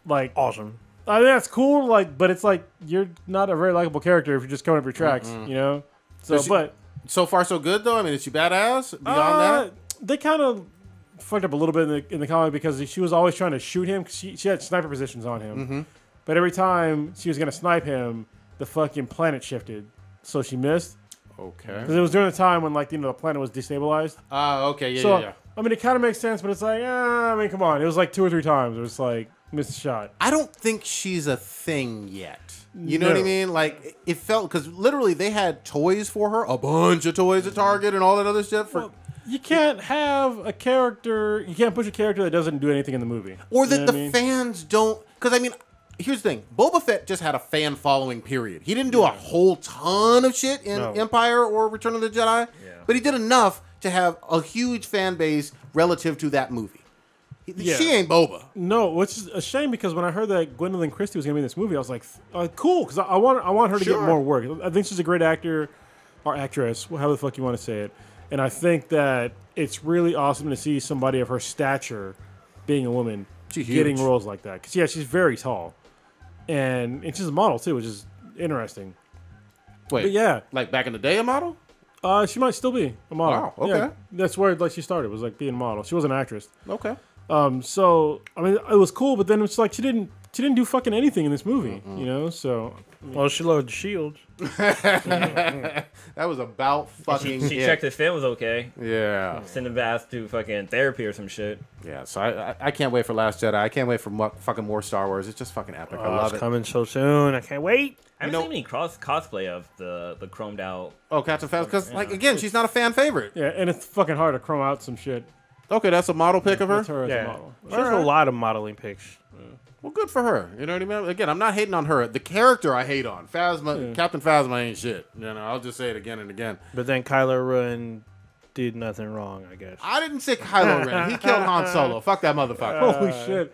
like Awesome. I mean, that's cool. Like, but it's like you're not a very likable character if you're just coming up your tracks, you know. So, Does she- but So far, so good, though? I mean, is she badass beyond that? they kind of fucked up a little bit in the comic because she was always trying to shoot him. 'Cause she had sniper positions on him, but every time she was gonna snipe him, the fucking planet shifted, so she missed. Okay. Because it was during the time when the planet was destabilized. Okay. Yeah, So yeah. I mean, it kind of makes sense, but it's like, I mean, come on. It was like 2 or 3 times. It was like missed a shot. I don't think she's a thing yet. You know what I No. mean? Like, it felt, because literally they had toys for her, a bunch of toys at Target and all that other shit. You can't have a character. You can't push a character that doesn't do anything in the movie, Or You that know the what I mean? fans don't. Because, I mean, here's the thing. Boba Fett just had a fan following, period. He didn't do a whole ton of shit in No. Empire or Return of the Jedi. But he did enough to have a huge fan base relative to that movie. Yeah. She ain't Boba. No, which is a shame because when I heard that Gwendolyn Christie was going to be in this movie, I was like, cool, because I want her to get Sure. more work. I think she's a great actor or actress, however the fuck you want to say it. And I think that it's really awesome to see somebody of her stature being a woman She's getting huge. roles like that. Because, yeah, she's very tall. And she's a model, too, which is interesting. Wait, But, yeah, like back in the day, a model? she might still be a model. Wow, okay. Yeah, that's where she started, was like being a model. She was an actress. Okay. So I mean, it was cool, but then it's like she didn't do fucking anything in this movie, you know. So Well, she loaded shields. That was about fucking She it. checked if Finn was okay. Yeah. Send him back to fucking therapy or some shit. Yeah, so I can't wait for Last Jedi. I can't wait for fucking more Star Wars. It's just fucking epic. I love It's it. coming so soon. I can't wait. I haven't seen any cosplay of the chromed out. Oh, Captain Phasma, because like again, she's not a fan favorite. yeah, and it's fucking hard to chrome out some shit. Okay, that's a model pick of her. That's her as a Yeah, model. she has a lot of modeling pics. Well, good for her. You know what I mean? Again, I'm not hating on her. The character I hate on. Phasma, Captain Phasma ain't shit. You know, I'll just say it again and again. But then Kylo Ren did nothing wrong, I guess. I didn't say Kylo Ren. He killed Han Solo. Fuck that motherfucker. Holy shit!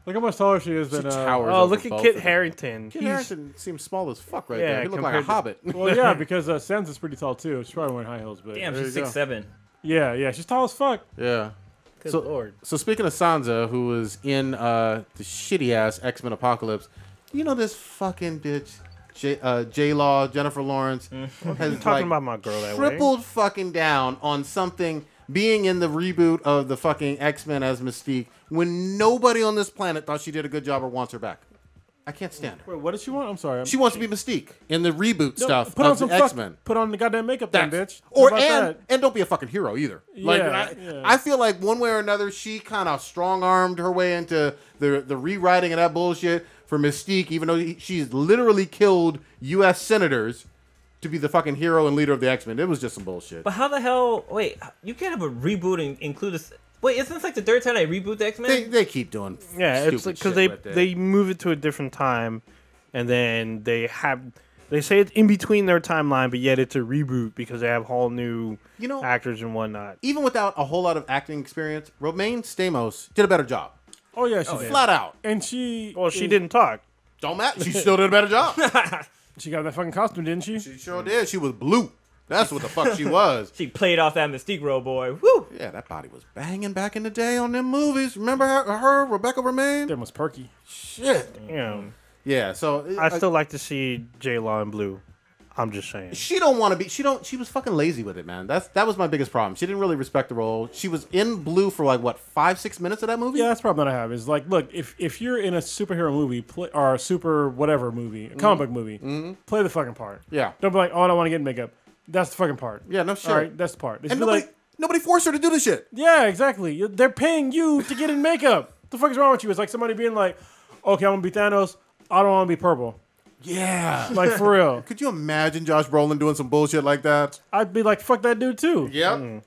Look how much taller she is She than. towers Oh, over look at both Kit of them. Harrington. Kit He's- Harington seems small as fuck right Yeah, there. He looked like a compared hobbit. Well, yeah, because Sansa's pretty tall too. She's probably wearing high heels, but Damn, there she's you go. 6'7". Yeah, she's tall as fuck. Yeah. Good So, lord. so speaking of Sansa, who was in the shitty ass X-Men Apocalypse, you know this fucking bitch, J-Law, Jennifer Lawrence, has You talking about my girl that way? tripled fucking down on something being in the reboot of the fucking X-Men as Mystique when nobody on this planet thought she did a good job or wants her back. I can't stand her. Wait, what does she want? I'm sorry. She wants to be Mystique in the reboot stuff Put on of some the X-Men. Put on the goddamn makeup, then, bitch. Or How about that? and don't be a fucking hero either. Like Yeah. I feel like one way or another she kind of strong armed her way into the rewriting of that bullshit for Mystique, even though she's literally killed U.S. senators to be the fucking hero and leader of the X-Men. It was just some bullshit. But how the hell? Wait, you can't have a reboot and include this. Wait, isn't this like the third time they reboot the X-Men? They keep doing Yeah, it's stupid because shit with it. they move it to a different time, and then they say it's in between their timeline, but yet it's a reboot because they have whole new actors and whatnot. Even without a whole lot of acting experience, Romaine Stamos did a better job. Oh yeah, she did. Flat out. And she Didn't talk. Don't matter. She still did a better job. she got that fucking costume, didn't she? She sure did. She was blue. That's what the fuck she was. She played off that Mystique role, boy. Woo! Yeah, that body was banging back in the day on them movies. Remember her Rebecca Romaine? That was perky. Shit. Yeah, so I still like to see J Law in blue. I'm just saying. She don't want to be. She was fucking lazy with it, man. That was my biggest problem. She didn't really respect the role. She was in blue for like what 5-6 minutes of that movie. Yeah, that's the problem that I have. Is like, look, if you're in a superhero movie or a super whatever movie, a comic book movie, play the fucking part. Yeah. Don't be like, oh, I don't want to get in makeup. That's the fucking part. Yeah, no shit. All right, that's the part. They And should be nobody forced her to do this shit. yeah, exactly. They're paying you to get in makeup. The fuck is wrong with you? It's like somebody being like, okay, I'm gonna be Thanos. I don't want to be purple. Yeah. Like, for real. Could you imagine Josh Brolin doing some bullshit like that? I'd be like, fuck that dude too. Yep.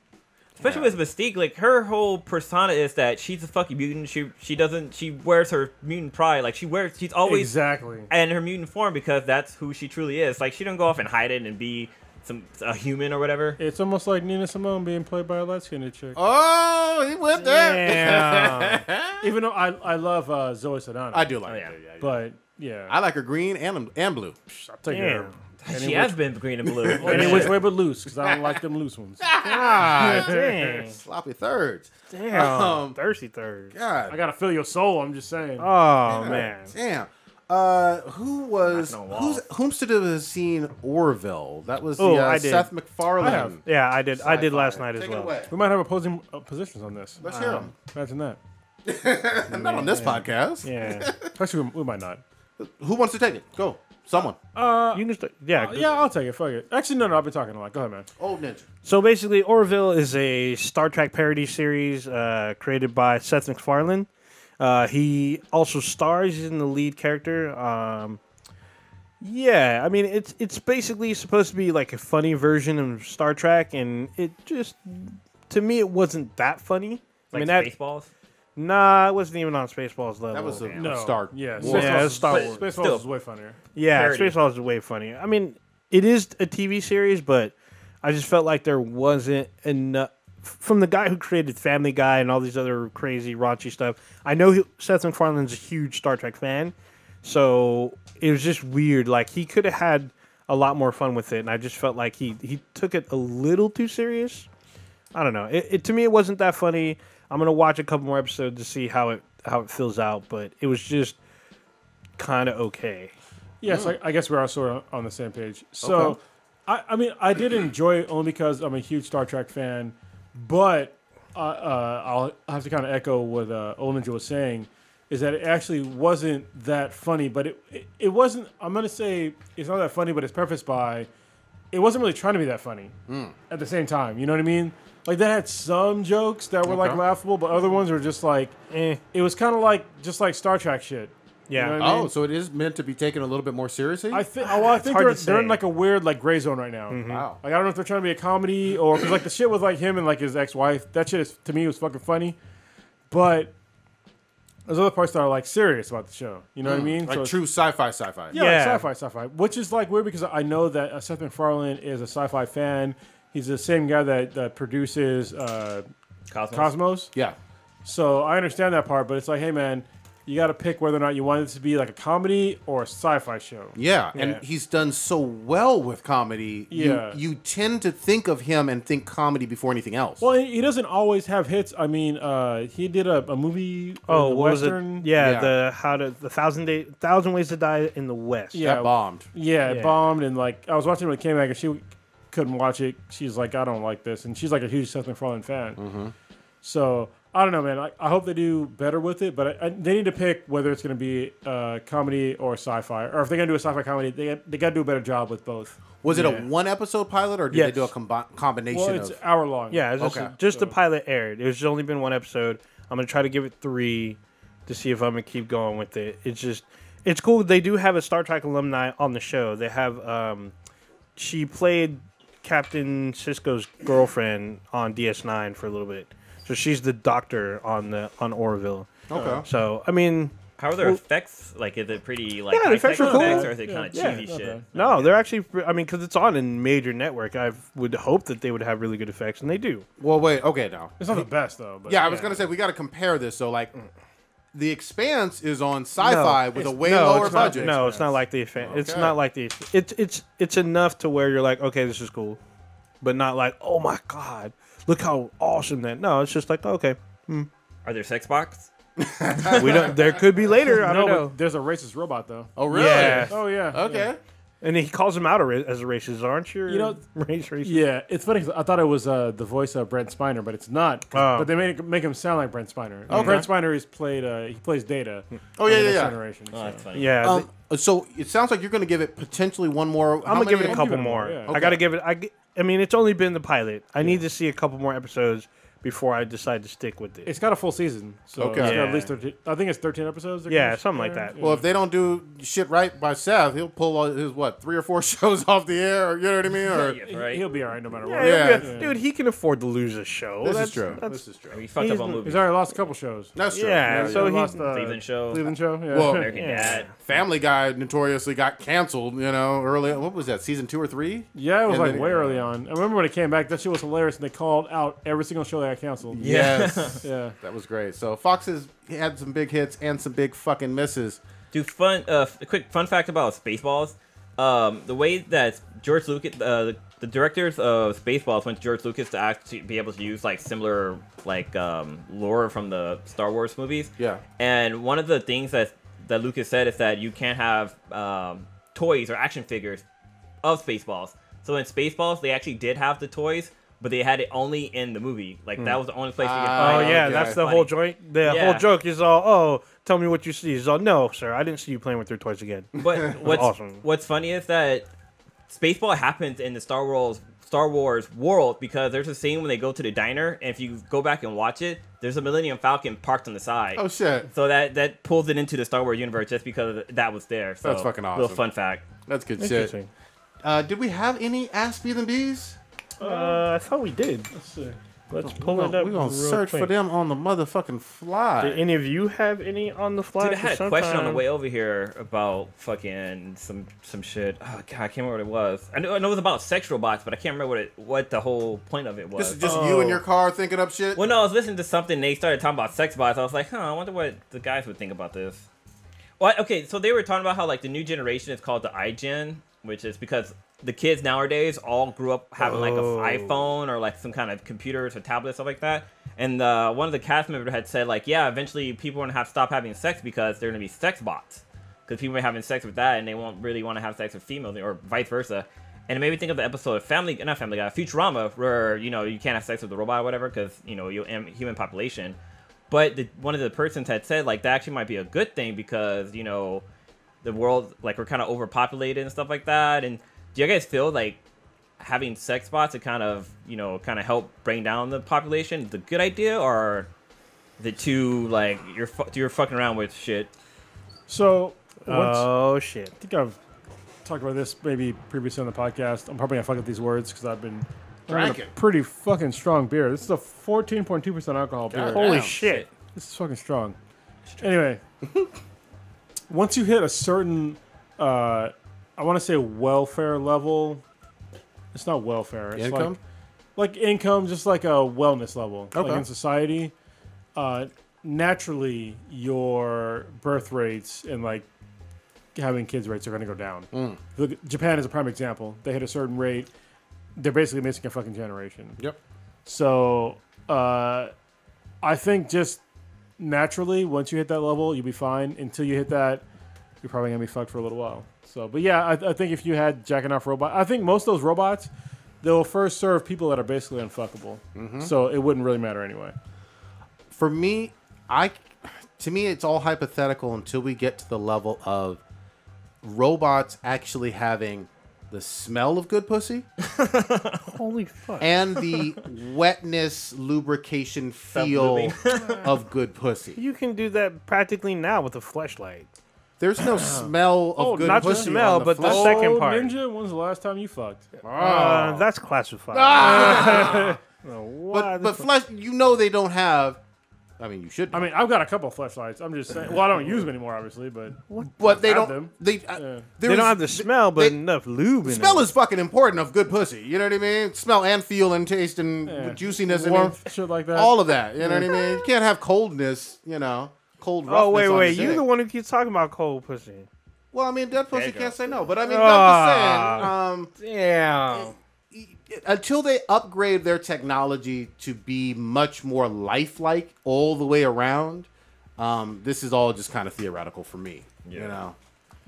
Especially with Mystique, like her whole persona is that she's a fucking mutant. She wears her mutant pride. Like she's always Exactly. in her mutant form because that's who she truly is. Like she don't go off and hide it and be a human or whatever. It's almost like Nina Simone being played by a light-skinned chick. Oh, he went there. Yeah. Even though I love Zoe Saldana. I do like yeah. it. Yeah. But, yeah. I like her green and blue. I'll take Damn. her. She has been green and blue. Any which way but loose, because I don't like them loose ones. God, Dang. sloppy thirds. Damn. Thirsty third. God. I gotta feel your soul, I'm just saying. Oh, man. Damn. Whomst have seen Orville? That was I did. Seth MacFarlane. I have. Yeah, I did. I did sci-fi. last night as Take it well. away. We might have opposing positions on this. Let's hear them. Imagine that. Not on this podcast. Yeah. Actually, we might not. Who wants to take it? Go. Someone. You can start. Yeah. Yeah, I'll take it. Fuck it. Actually, no, I've been talking a lot. Go ahead, man. Old Ninja. So basically, Orville is a Star Trek parody series created by Seth MacFarlane. He also stars. He's in the lead character. Yeah, I mean, it's basically supposed to be like a funny version of Star Trek, and it just, to me, it wasn't that funny. Like I mean, Spaceballs. Nah, it wasn't even on Spaceballs level. That was a No. Star. Yeah, Wars. Yeah, it's Star Wars. Spaceballs Still. is way funnier. Yeah, Parody. Spaceballs is way funny. I mean, it is a TV series, but I just felt like there wasn't enough from the guy who created Family Guy and all these other crazy raunchy stuff. I know Seth MacFarlane's a huge Star Trek fan, so it was just weird. Like he could have had a lot more fun with it, and I just felt like he took it a little too serious. I don't know. It to me it wasn't that funny. I'm gonna watch a couple more episodes to see how it fills out, but it was just kind of okay. Yes, I guess we're also on the same page. So, Okay. I mean, I did enjoy it only because I'm a huge Star Trek fan, but I'll have to kind of echo what Old Ninja was saying, is that it actually wasn't that funny, but it wasn't, I'm going to say it's not that funny, but it's prefaced by, it wasn't really trying to be that funny at the same time, you know what I mean? Like, that had some jokes that were, like, laughable, but other ones were just, like, It was kind of like, just like Star Trek shit. Yeah. You know what I mean? So it is meant to be taken a little bit more seriously? I think hard to they're in say. like a weird like gray zone right now. Wow. Like I don't know if they're trying to be a comedy or because like the shit with like him and like his ex-wife, that shit is, to me was fucking funny. But there's other parts that are like serious about the show. You know what I mean? Like So true sci-fi. yeah, Yeah. like sci-fi, which is like weird because I know that Seth MacFarlane is a sci-fi fan. He's the same guy that produces Cosmos. Cosmos. Yeah. So I understand that part, but it's like, hey man, you got to pick whether or not you want it to be like a comedy or a sci-fi show. Yeah, and he's done so well with comedy. Yeah. You tend to think of him and think comedy before anything else. Well, he doesn't always have hits. I mean, he did a movie. Oh, what Western. was it? Yeah, the Thousand Ways to Die in the West. Yeah. That bombed. Yeah, it bombed, and like I was watching it when it came back, and she couldn't watch it. She's like, I don't like this, and she's like a huge Seth MacFarlane fan. Mm-hmm. So I don't know, man. I hope they do better with it, but they need to pick whether it's going to be comedy or sci-fi, or if they're going to do a sci-fi comedy, they got to do a better job with both. Was it a one-episode pilot, or did they do a combination Well, it's of... hour long. Yeah, it's just the pilot aired. It's only been one episode. I'm going to try to give it 3 to see if I'm going to keep going with it. It's cool. They do have a Star Trek alumni on the show. They have, she played Captain Sisko's girlfriend on DS9 for a little bit. So she's the doctor on Orville. Okay. So, I mean... How are their effects? Like, is it pretty, like, the effects are cool. or is it kind of cheesy shit? No, they're actually... I mean, because it's on a major network, I would hope that they would have really good effects, and they do. Well, wait. Okay, now. It's not the best, though. But Yeah, I was going to say, we got to compare this. So, like, The Expanse is on sci-fi with a way lower budget. No, it's not like the effect. It's not like the... It's enough to where you're like, okay, this is cool. But not like, oh my God, look how awesome that... No, it's just like, okay. Are there sex box? We don't. There could be later. I don't know. But there's a racist robot, though. Oh, really? Yeah. Oh, yeah. Okay. Yeah. And he calls him out as a racist, aren't you? Racist. Yeah, it's funny 'cause I thought it was the voice of Brent Spiner, but it's not. But they make him sound like Brent Spiner. Okay. Brent Spiner is played. He plays Data. Oh, yeah, in yeah, Next yeah. Generation, Oh, that's funny. Yeah. So it sounds like you're going to give it potentially one more... I'm gonna give it a couple give it more. more, yeah. I gotta give it. I mean, it's only been the pilot. I need to see a couple more episodes before I decide to stick with it. It's got a full season, so Okay. it's got Yeah. at least 13. I think it's 13 episodes. Yeah, something like that. Well, if they don't do shit right by Seth, he'll pull all his, 3 or 4 shows off the air, or, you know what I mean? Or, Yeah, right. He'll be all right no matter what. Yeah, Yeah. dude, he can afford to lose a show. This is true. That's- This is true. We fucked up on He's movies. already lost a couple shows. That's true. Yeah, so he he- lost Cleveland show. Cleveland show. Yeah. Well, American Dad. Family Guy notoriously got canceled, early. What was that, season 2 or 3? yeah, it was and like then- way early on. I remember when it came back. That shit was hilarious, and they called out every single show that got canceled. Yes. Yeah. That was great. So Fox has had some big hits and some big fucking misses. Dude, a quick fun fact about Spaceballs. The way that George Lucas, the directors of Spaceballs went to George Lucas to actually be able to use like similar like lore from the Star Wars movies. Yeah. And one of the things that Lucas said is that you can't have toys or action figures of Spaceballs. So in Spaceballs, they actually did have the toys, but they had it only in the movie. Like that was the only place you could Oh find it. yeah, okay. that's the Funny. whole joint. The Yeah. whole joke is all, oh, tell me what you see. He's all, no, sir, I didn't see you playing with your toys again. But Awesome. what's funny is that Spaceball happens in the Star Wars world because there's a scene when they go to the diner, and if you go back and watch it, there's a Millennium Falcon parked on the side. Oh, shit. So that pulls it into the Star Wars universe just because that was there. So, That's fucking awesome. Little fun fact. That's good shit. Interesting. Did we have any Ask Bees and Bees? I thought we did. Let's see. Let's pull it up. We're going to real search quick. for them on the motherfucking fly. Did any of you have any on the fly? Dude, I had a 'Cause question on the sometime- way over here about fucking some shit. Oh god, I can't remember what it was. I know it was about sex robots, but I can't remember what the whole point of it was. This is just you in your car thinking up shit? Well, no, I was listening to something. And they started talking about sex bots. I was like, I wonder what the guys would think about this. Well, okay, so they were talking about how like the new generation is called the iGen, which is because the kids nowadays all grew up having like an iPhone or like some kind of computers or tablets, stuff like that. And one of the cast members had said like, yeah, eventually people are gonna have to stop having sex because they're gonna be sex bots. Because people are having sex with that and they won't really want to have sex with females or vice versa. And it made me think of the episode of Futurama, where you can't have sex with the robot or whatever because human population. But one of the persons had said like that actually might be a good thing because the world, like, we're kind of overpopulated and stuff like that. And do you guys feel like having sex bots to kind of help bring down the population is a good idea, or is it too like you're fucking around with shit? So, Oh shit! I think I've talked about this maybe previously on the podcast. I'm probably gonna fuck up these words because I've been drinking a pretty fucking strong beer. This is a 14.2% alcohol beer. Holy Damn. shit! This is fucking strong. Anyway, once you hit a certain, I want to say welfare level. It's not welfare. It's Income? like income, just like a wellness level. Okay. Like in society. naturally your birth rates and like having kids rates are going to go down. Look, Japan is a prime example. They hit a certain rate, they're basically missing a fucking generation. Yep. So I think just naturally, once you hit that level, you'll be fine. Until you hit that, you're probably gonna be fucked for a little while. So, but yeah, I think if you had jacking off robot, I think most of those robots, they'll first serve people that are basically unfuckable. So it wouldn't really matter anyway. For me, to me, it's all hypothetical until we get to the level of robots actually having the smell of good pussy Holy fuck. and the wetness, lubrication feel of good pussy. You can do that practically now with a fleshlight. There's no smell of good not pussy. the smell, on but the flesh. second part. Ninja, when's the last time you fucked? That's classified. But flesh, you know they don't have. I mean, you should. I mean, I've got a couple of fleshlights. I'm just saying. Well, I don't use them anymore, obviously, but but they have don't. them. They Yeah. they don't have the smell, but enough lube in Smell it. is fucking important of good pussy. You know what I mean? Smell and feel and taste and juiciness and warmth, shit like that. all of that. You know what I mean? You can't have coldness. You know, cold roughness. Oh, wait. on You're dick. the one who keeps talking about cold pussy. Well, I mean, dead pussy you go. can't say no. But I mean, I'm just saying. Damn. Until they upgrade their technology to be much more lifelike all the way around, this is all just kind of theoretical for me. You know,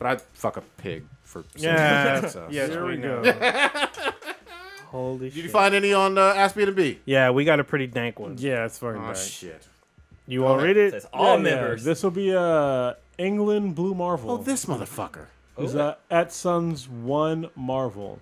but I'd fuck a pig for some Yeah. reason, so. Yes, There we know. go. Holy Did you shit. find any on Ask Me to Be? Yeah, we got a pretty dank one. Yeah, it's fucking Oh bad. shit! You want to read it? Says all members. This will be England Blue Marvel. Oh, this motherfucker. Is at Suns1 Marvel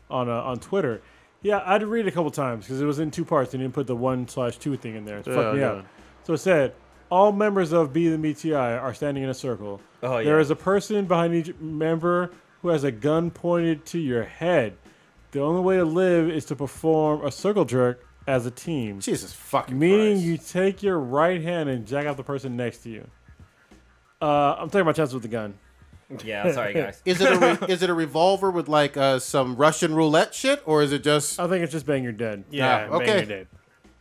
on Twitter. Yeah, I had to read it a couple times because it was in two parts and you didn't put the 1/2 thing in there. It fucked me yeah. up. So it said, all members of Be the BTI are standing in a circle. Oh, yeah. There is a person behind each member who has a gun pointed to your head. The only way to live is to perform a circle jerk as a team. Jesus fucking Meaning Christ. you take your right hand and jack out the person next to you. I'm taking my chances with the gun. Yeah, I'm sorry, guys. Is it a revolver with like some Russian roulette shit, or is it just I think it's just bang, you're dead. Yeah, okay. bang, you're dead.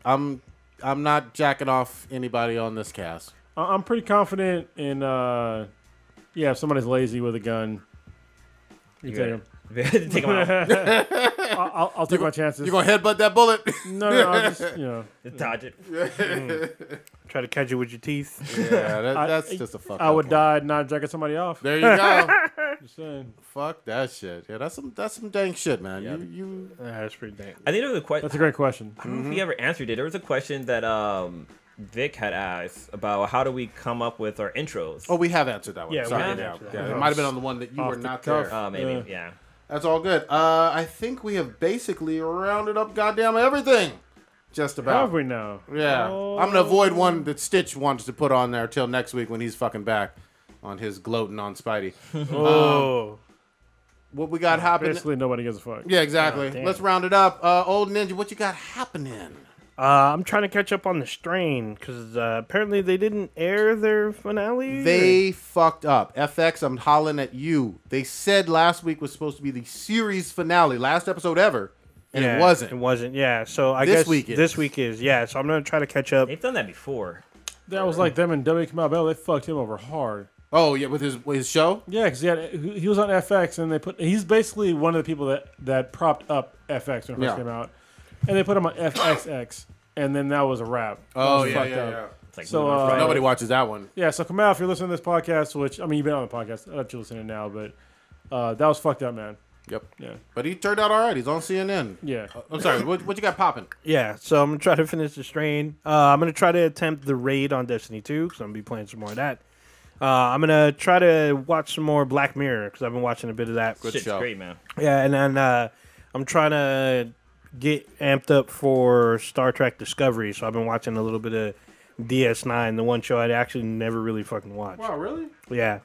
I'm not jacking off anybody on this cast. I'm pretty confident in, if somebody's lazy with a gun, you take him. Take them out. I'll take my chances. You gonna headbutt that bullet? No, I'll just, Dodge it. Try to catch it with your teeth. Yeah, that's just a fuck. I would die not jacking somebody off. There you go. Just saying. Fuck that shit. Yeah, that's some dang shit, man. Yeah. You That's pretty dank. I think there was a question. That's a great question. I don't know if he ever answered it. There was a question that Vic had asked about how do we come up with our intros. Oh, we have answered that one. Yeah, we Sorry. have Yeah, answered yeah. that. It might have been on the one that you Off were the not cuff. there. Maybe, yeah. That's all good. I think we have basically rounded up goddamn everything. Just about. Have we now? Yeah. I'm going to avoid one that Stitch wants to put on there till next week when he's fucking back on his gloating on Spidey. Oh. What we got happening? Basically, nobody gives a fuck. Yeah, exactly. damn. Let's round it up. Old Ninja, what you got happening? I'm trying to catch up on The Strain because apparently they didn't air their finale. They fucked up. FX, I'm hollering at you. They said last week was supposed to be the series finale, last episode ever, and Yeah, it wasn't. It wasn't. Yeah. So I This guess week is. this week is. Yeah. So I'm gonna try to catch up. They've done that before. That was like them and W. Kamau Bell. They fucked him over hard. Oh, yeah, with his show? Yeah, because he was on FX, and he's basically one of the people that propped up FX when it first came out, and they put him on FXX, and then that was a wrap. Oh, That was yeah, fucked yeah, up. yeah. It's like So, moving on Friday. Nobody watches that one. Yeah, so Kamau, if you're listening to this podcast, which, I mean, you've been on the podcast. I'll let you listen now, but that was fucked up, man. Yep. Yeah. But he turned out all right. He's on CNN. Yeah. I'm sorry, what you got popping? Yeah. So I'm gonna try to finish The Strain. I'm gonna try to attempt the raid on Destiny 2 because I'm gonna be playing some more of that. I'm gonna try to watch some more Black Mirror because I've been watching a bit of that. Good Shit's show. great, man. Yeah, and then I'm trying to get amped up for Star Trek Discovery, so I've been watching a little bit of DS9, the one show I actually never really fucking watched. Wow, really? Yeah,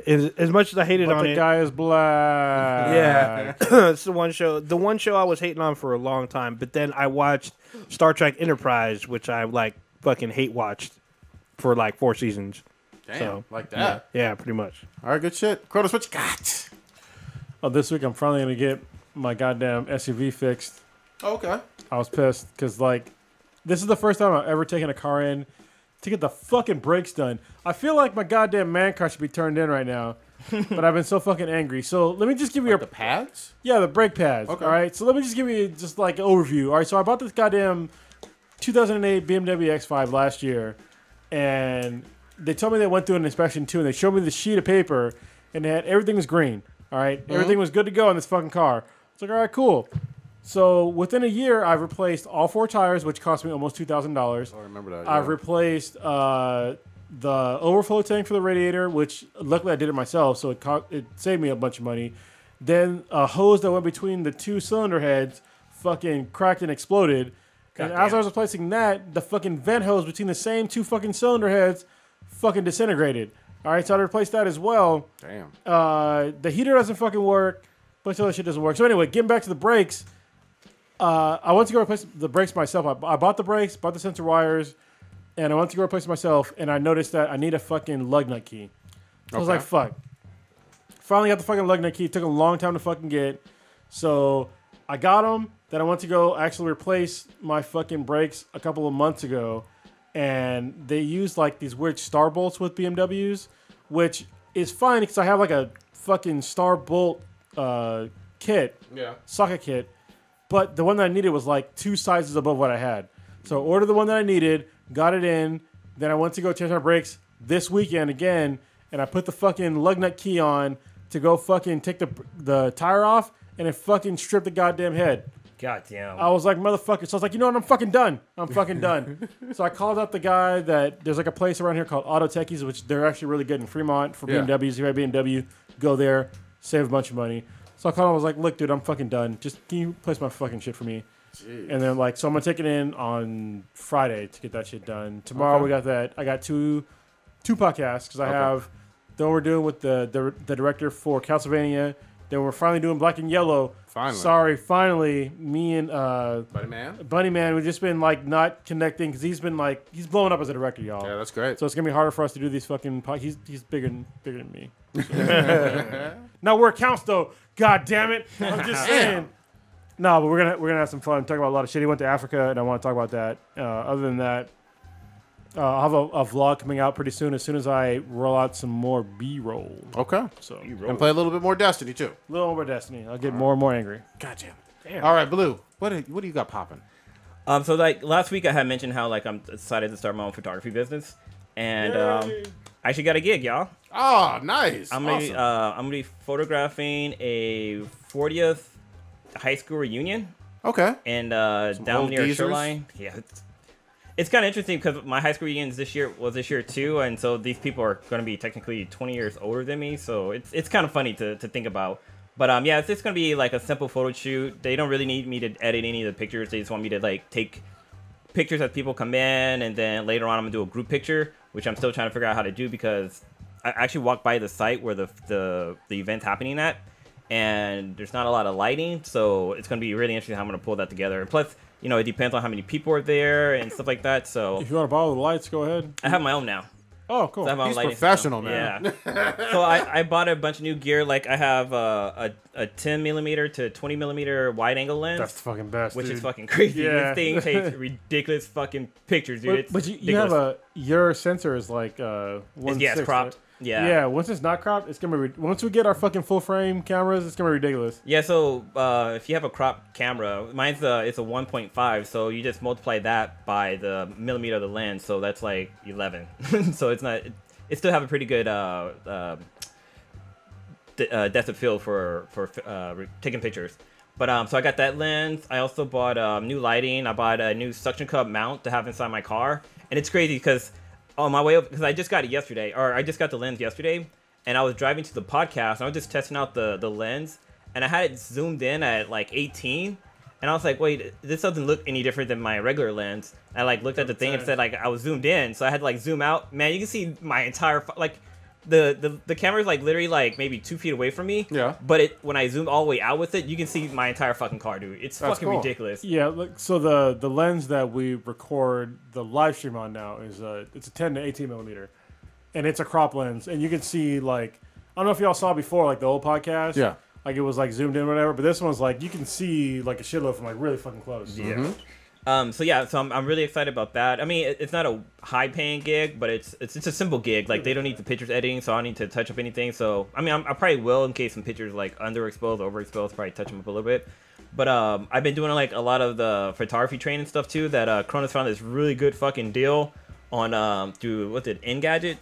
as much as I hated But on the it, guy is black. yeah, it's the one show. The one show I was hating on for a long time, but then I watched Star Trek Enterprise, which I like fucking hate watched for like 4 seasons. Damn, So, like that. Yeah, pretty much. All right, good shit. Kronos, what you got? Oh, this week I'm finally going to get my goddamn SUV fixed. Okay. I was pissed because, like, this is the first time I've ever taken a car in to get the fucking brakes done. I feel like my goddamn man car should be turned in right now, but I've been so fucking angry. So let me just give you the pads? Yeah, the brake pads. Okay. All right. So let me just give you just like an overview. All right. So I bought this goddamn 2008 BMW X5 last year, and they told me they went through an inspection too, and they showed me the sheet of paper, and they had everything was green. All right. Everything was good to go in this fucking car. It's like, all right, cool. So within a year, I've replaced all 4 tires, which cost me almost $2,000. I remember that. I've replaced the overflow tank for the radiator, which luckily I did it myself, so it saved me a bunch of money. Then a hose that went between the 2 cylinder heads fucking cracked and exploded. And as I was replacing that, the fucking vent hose between the same 2 fucking cylinder heads fucking disintegrated. All right, so I replaced that as well. Damn. The heater doesn't fucking work. Bunch of other shit doesn't work. So anyway, getting back to the brakes. I went to go replace the brakes myself. I bought the brakes, bought the sensor wires, and I went to go replace it myself, and I noticed that I need a fucking lug nut key. I was like, fuck. Finally got the fucking lug nut key. It took a long time to fucking get. So I got them. Then I went to go actually replace my fucking brakes a couple of months ago, and they used like these weird star bolts with BMWs, which is fine because I have like a fucking star bolt kit, socket kit. But the one that I needed was like 2 sizes above what I had. So I ordered the one that I needed, got it in. Then I went to go change my brakes this weekend again, and I put the fucking lug nut key on to go fucking take the tire off, and it fucking stripped the goddamn head. Goddamn. I was like, motherfucker. So I was like, you know what? I'm fucking done. I'm fucking done. So I called up the guy that there's like a place around here called Auto Techies, which they're actually really good in Fremont for BMWs. If you have BMW, go there, save a bunch of money. So I called him. I was like, look, dude, I'm fucking done. Just can you place my fucking shit for me? Jeez. And then like, so I'm gonna take it in on Friday to get that shit done. Tomorrow we got that. I got two podcasts because I have the one we're doing with the director for Castlevania. Then we're finally doing Black and Yellow. Finally, me and Bunny Man, we've just been like not connecting because he's blowing up as a director, y'all. Yeah, that's great. So it's gonna be harder for us to do these fucking podcasts. He's bigger than me. So. Not where it counts though. God damn it! I'm just saying. No, but we're gonna have some fun. Talk about a lot of shit. He went to Africa, and I want to talk about that. Other than that, I'll have a vlog coming out pretty soon. As soon as I roll out some more B-roll. Okay. So and play a little bit more Destiny too. A little more Destiny. I'll get more and more angry. Gotcha. Damn. All right, Blue. What do you got popping? So like last week I had mentioned how like I'm decided to start my own photography business, and I actually got a gig, y'all. Oh, nice. I'm gonna be photographing a 40th high school reunion. Okay. And down near Shoreline. Yeah. It's kind of interesting because my high school reunion this year too, and so these people are going to be technically 20 years older than me, so it's kind of funny to think about. But yeah, it's just going to be like a simple photo shoot. They don't really need me to edit any of the pictures. They just want me to like take pictures as people come in, and then later on I'm going to do a group picture, which I'm still trying to figure out how to do because I actually walked by the site where the event's happening at, and there's not a lot of lighting, so it's going to be really interesting how I'm going to pull that together. And plus, you know, it depends on how many people are there and stuff like that. So if you want to borrow the lights, go ahead. I have my own now. Oh, cool. So he's professional, man. Yeah. So I bought a bunch of new gear. Like I have a 10mm to 20mm wide angle lens. That's the fucking best, which dude. is fucking crazy. Yeah. This thing takes ridiculous fucking pictures, dude. But you have your sensor is like it's cropped. Right? Yeah. Once it's not cropped, it's gonna be. Once we get our fucking full frame cameras, it's gonna be ridiculous. Yeah. So if you have a cropped camera, mine's it's a 1.5, so you just multiply that by the millimeter of the lens, so that's like 11. So it's not. It still have a pretty good depth of field for taking pictures. But so I got that lens. I also bought new lighting. I bought a new suction cup mount to have inside my car, and it's crazy because. On my way up, because I just got it yesterday, or I just got the lens yesterday, and I was driving to the podcast, and I was just testing out the lens, and I had it zoomed in at like 18, and I was like, wait, this doesn't look any different than my regular lens. I like looked at the thing and said like I was zoomed in, so I had to like zoom out. Man, you can see my entire like the camera's like literally like maybe 2 feet away from me. Yeah. But when I zoom all the way out with it, you can see my entire fucking car, dude. It's fucking ridiculous. Yeah. So the lens that we record the live stream on now is it's a 10 to 18mm, and it's a crop lens, and you can see like I don't know if y'all saw before like the old podcast. Yeah. Like it was like zoomed in or whatever, but this one's like you can see like a shitload from like really fucking close. Yeah. So yeah, so I'm really excited about that. I mean, it's not a high paying gig, but it's a simple gig. Like they don't need the pictures editing, so I don't need to touch up anything. So I mean, I probably will in case some pictures like underexposed, overexposed, probably touch them up a little bit. But I've been doing like a lot of the photography training stuff too. That Cronus found this really good fucking deal on through what's it, Engadget.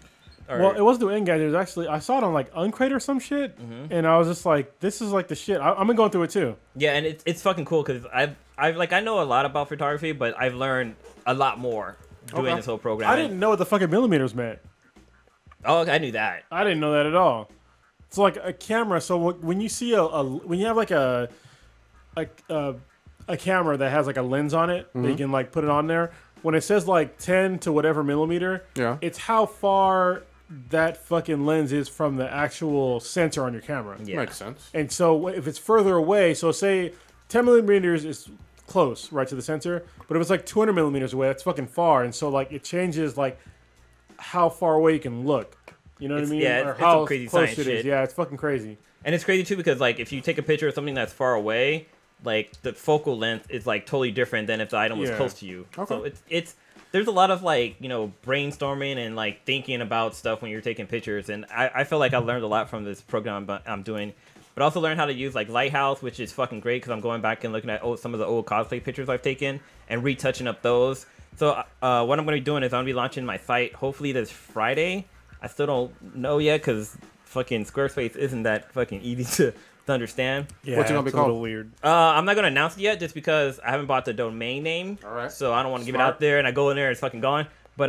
Well, it wasn't through Engadget. It was actually, I saw it on like Uncrate or some shit, and I was just like, this is like the shit. I've been going through it too. Yeah, and it's fucking cool because I know a lot about photography, but I've learned a lot more doing this whole program. I didn't know what the fucking millimeters meant. Oh, I knew that. I didn't know that at all. It's like a camera. So when you see when you have like a camera that has like a lens on it, that you can like put it on there. When it says like 10 to whatever millimeter, it's how far that fucking lens is from the actual sensor on your camera. Yeah. Makes sense. And so if it's further away, so say 10 millimeters is close, right, to the sensor, but if it's like 200 millimeters away, that's fucking far. And so like it changes like how far away you can look. You know what I mean? Yeah, or it's how some crazy close science it is. shit. Yeah, it's fucking crazy. And it's crazy too because like if you take a picture of something that's far away, like the focal length is like totally different than if the item was close to you. Okay. So it's there's a lot of like, you know, brainstorming and like thinking about stuff when you're taking pictures, and I feel like I learned a lot from this program I'm doing. But also learn how to use like Lighthouse, which is fucking great because I'm going back and looking at some of the old cosplay pictures I've taken and retouching up those. So what I'm going to be doing is I'm going to be launching my site hopefully this Friday. I still don't know yet because fucking Squarespace isn't that fucking easy to understand. Yeah, What's it gonna be it's called? a little weird. I'm not going to announce it yet just because I haven't bought the domain name. All right. So I don't want to give it Smart. out there and I go in there and it's fucking gone. But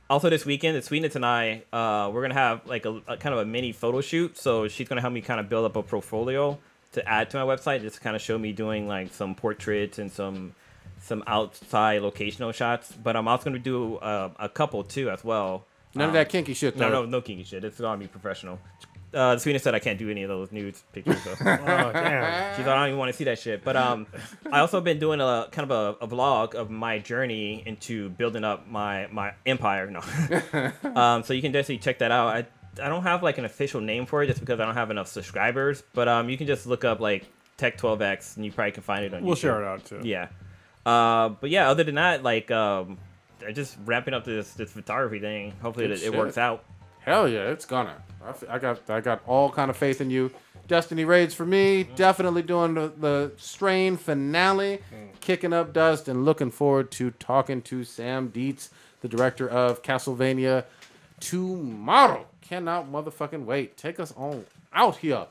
also this weekend, the Sweetness and I, we're going to have like a kind of a mini photo shoot. So she's going to help me kind of build up a portfolio to add to my website, just to kind of show me doing like some portraits and some outside locational shots. But I'm also going to do a couple too as well. None of that kinky shit, though. No kinky shit. It's gonna be professional. The Sweetness said I can't do any of those nudes pictures. So. Oh, damn. She thought I don't even want to see that shit. But I also been doing a kind of a vlog of my journey into building up my empire. No. So you can definitely check that out. I don't have like an official name for it just because I don't have enough subscribers. But you can just look up like Tech12X and you probably can find it on YouTube. We'll share it out too. Yeah. But yeah, other than that, like just wrapping up this photography thing. Hopefully it works out. Hell yeah, it's gonna. I got all kind of faith in you. Destiny Raids for me, definitely doing the Strain finale, kicking up dust, and looking forward to talking to Sam Dietz, the director of Castlevania, tomorrow. Cannot motherfucking wait. Take us on out here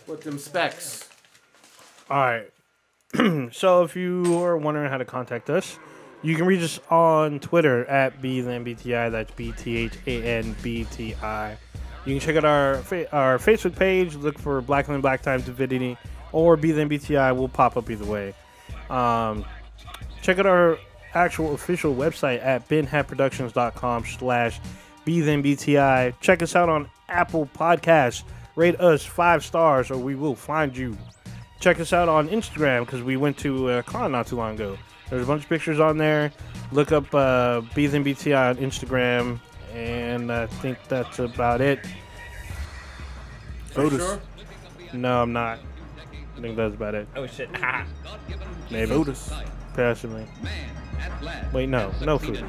with them specs. All right. So if you are wondering how to contact us, you can reach us on Twitter at BThanBTI. That's BTHANBTI. You can check out our Facebook page. Look for Black and Black Time Divinity or BThanBTI. Will pop up either way. Check out our actual official website at BenHatProductions.com/BThanBTI. Check us out on Apple Podcasts. Rate us 5 stars or we will find you. Check us out on Instagram because we went to a con not too long ago. There's a bunch of pictures on there. Look up BThanBTI on Instagram, and I think that's about it. Are you sure? No, I'm not. I think that's about it. Oh shit. Maybe. Foodus. Possibly. Wait, no Foodus.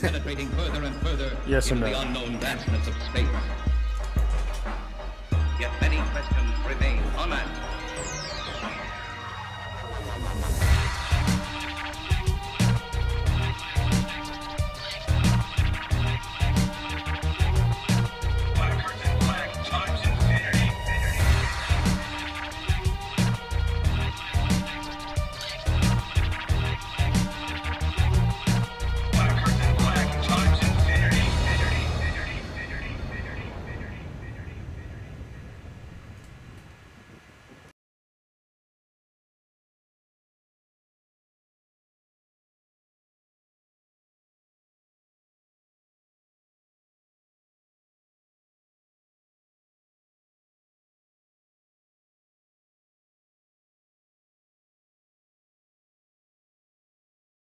Penetrating further and further Yes and into no. the unknown vastness of space. Yet many questions remain unanswered.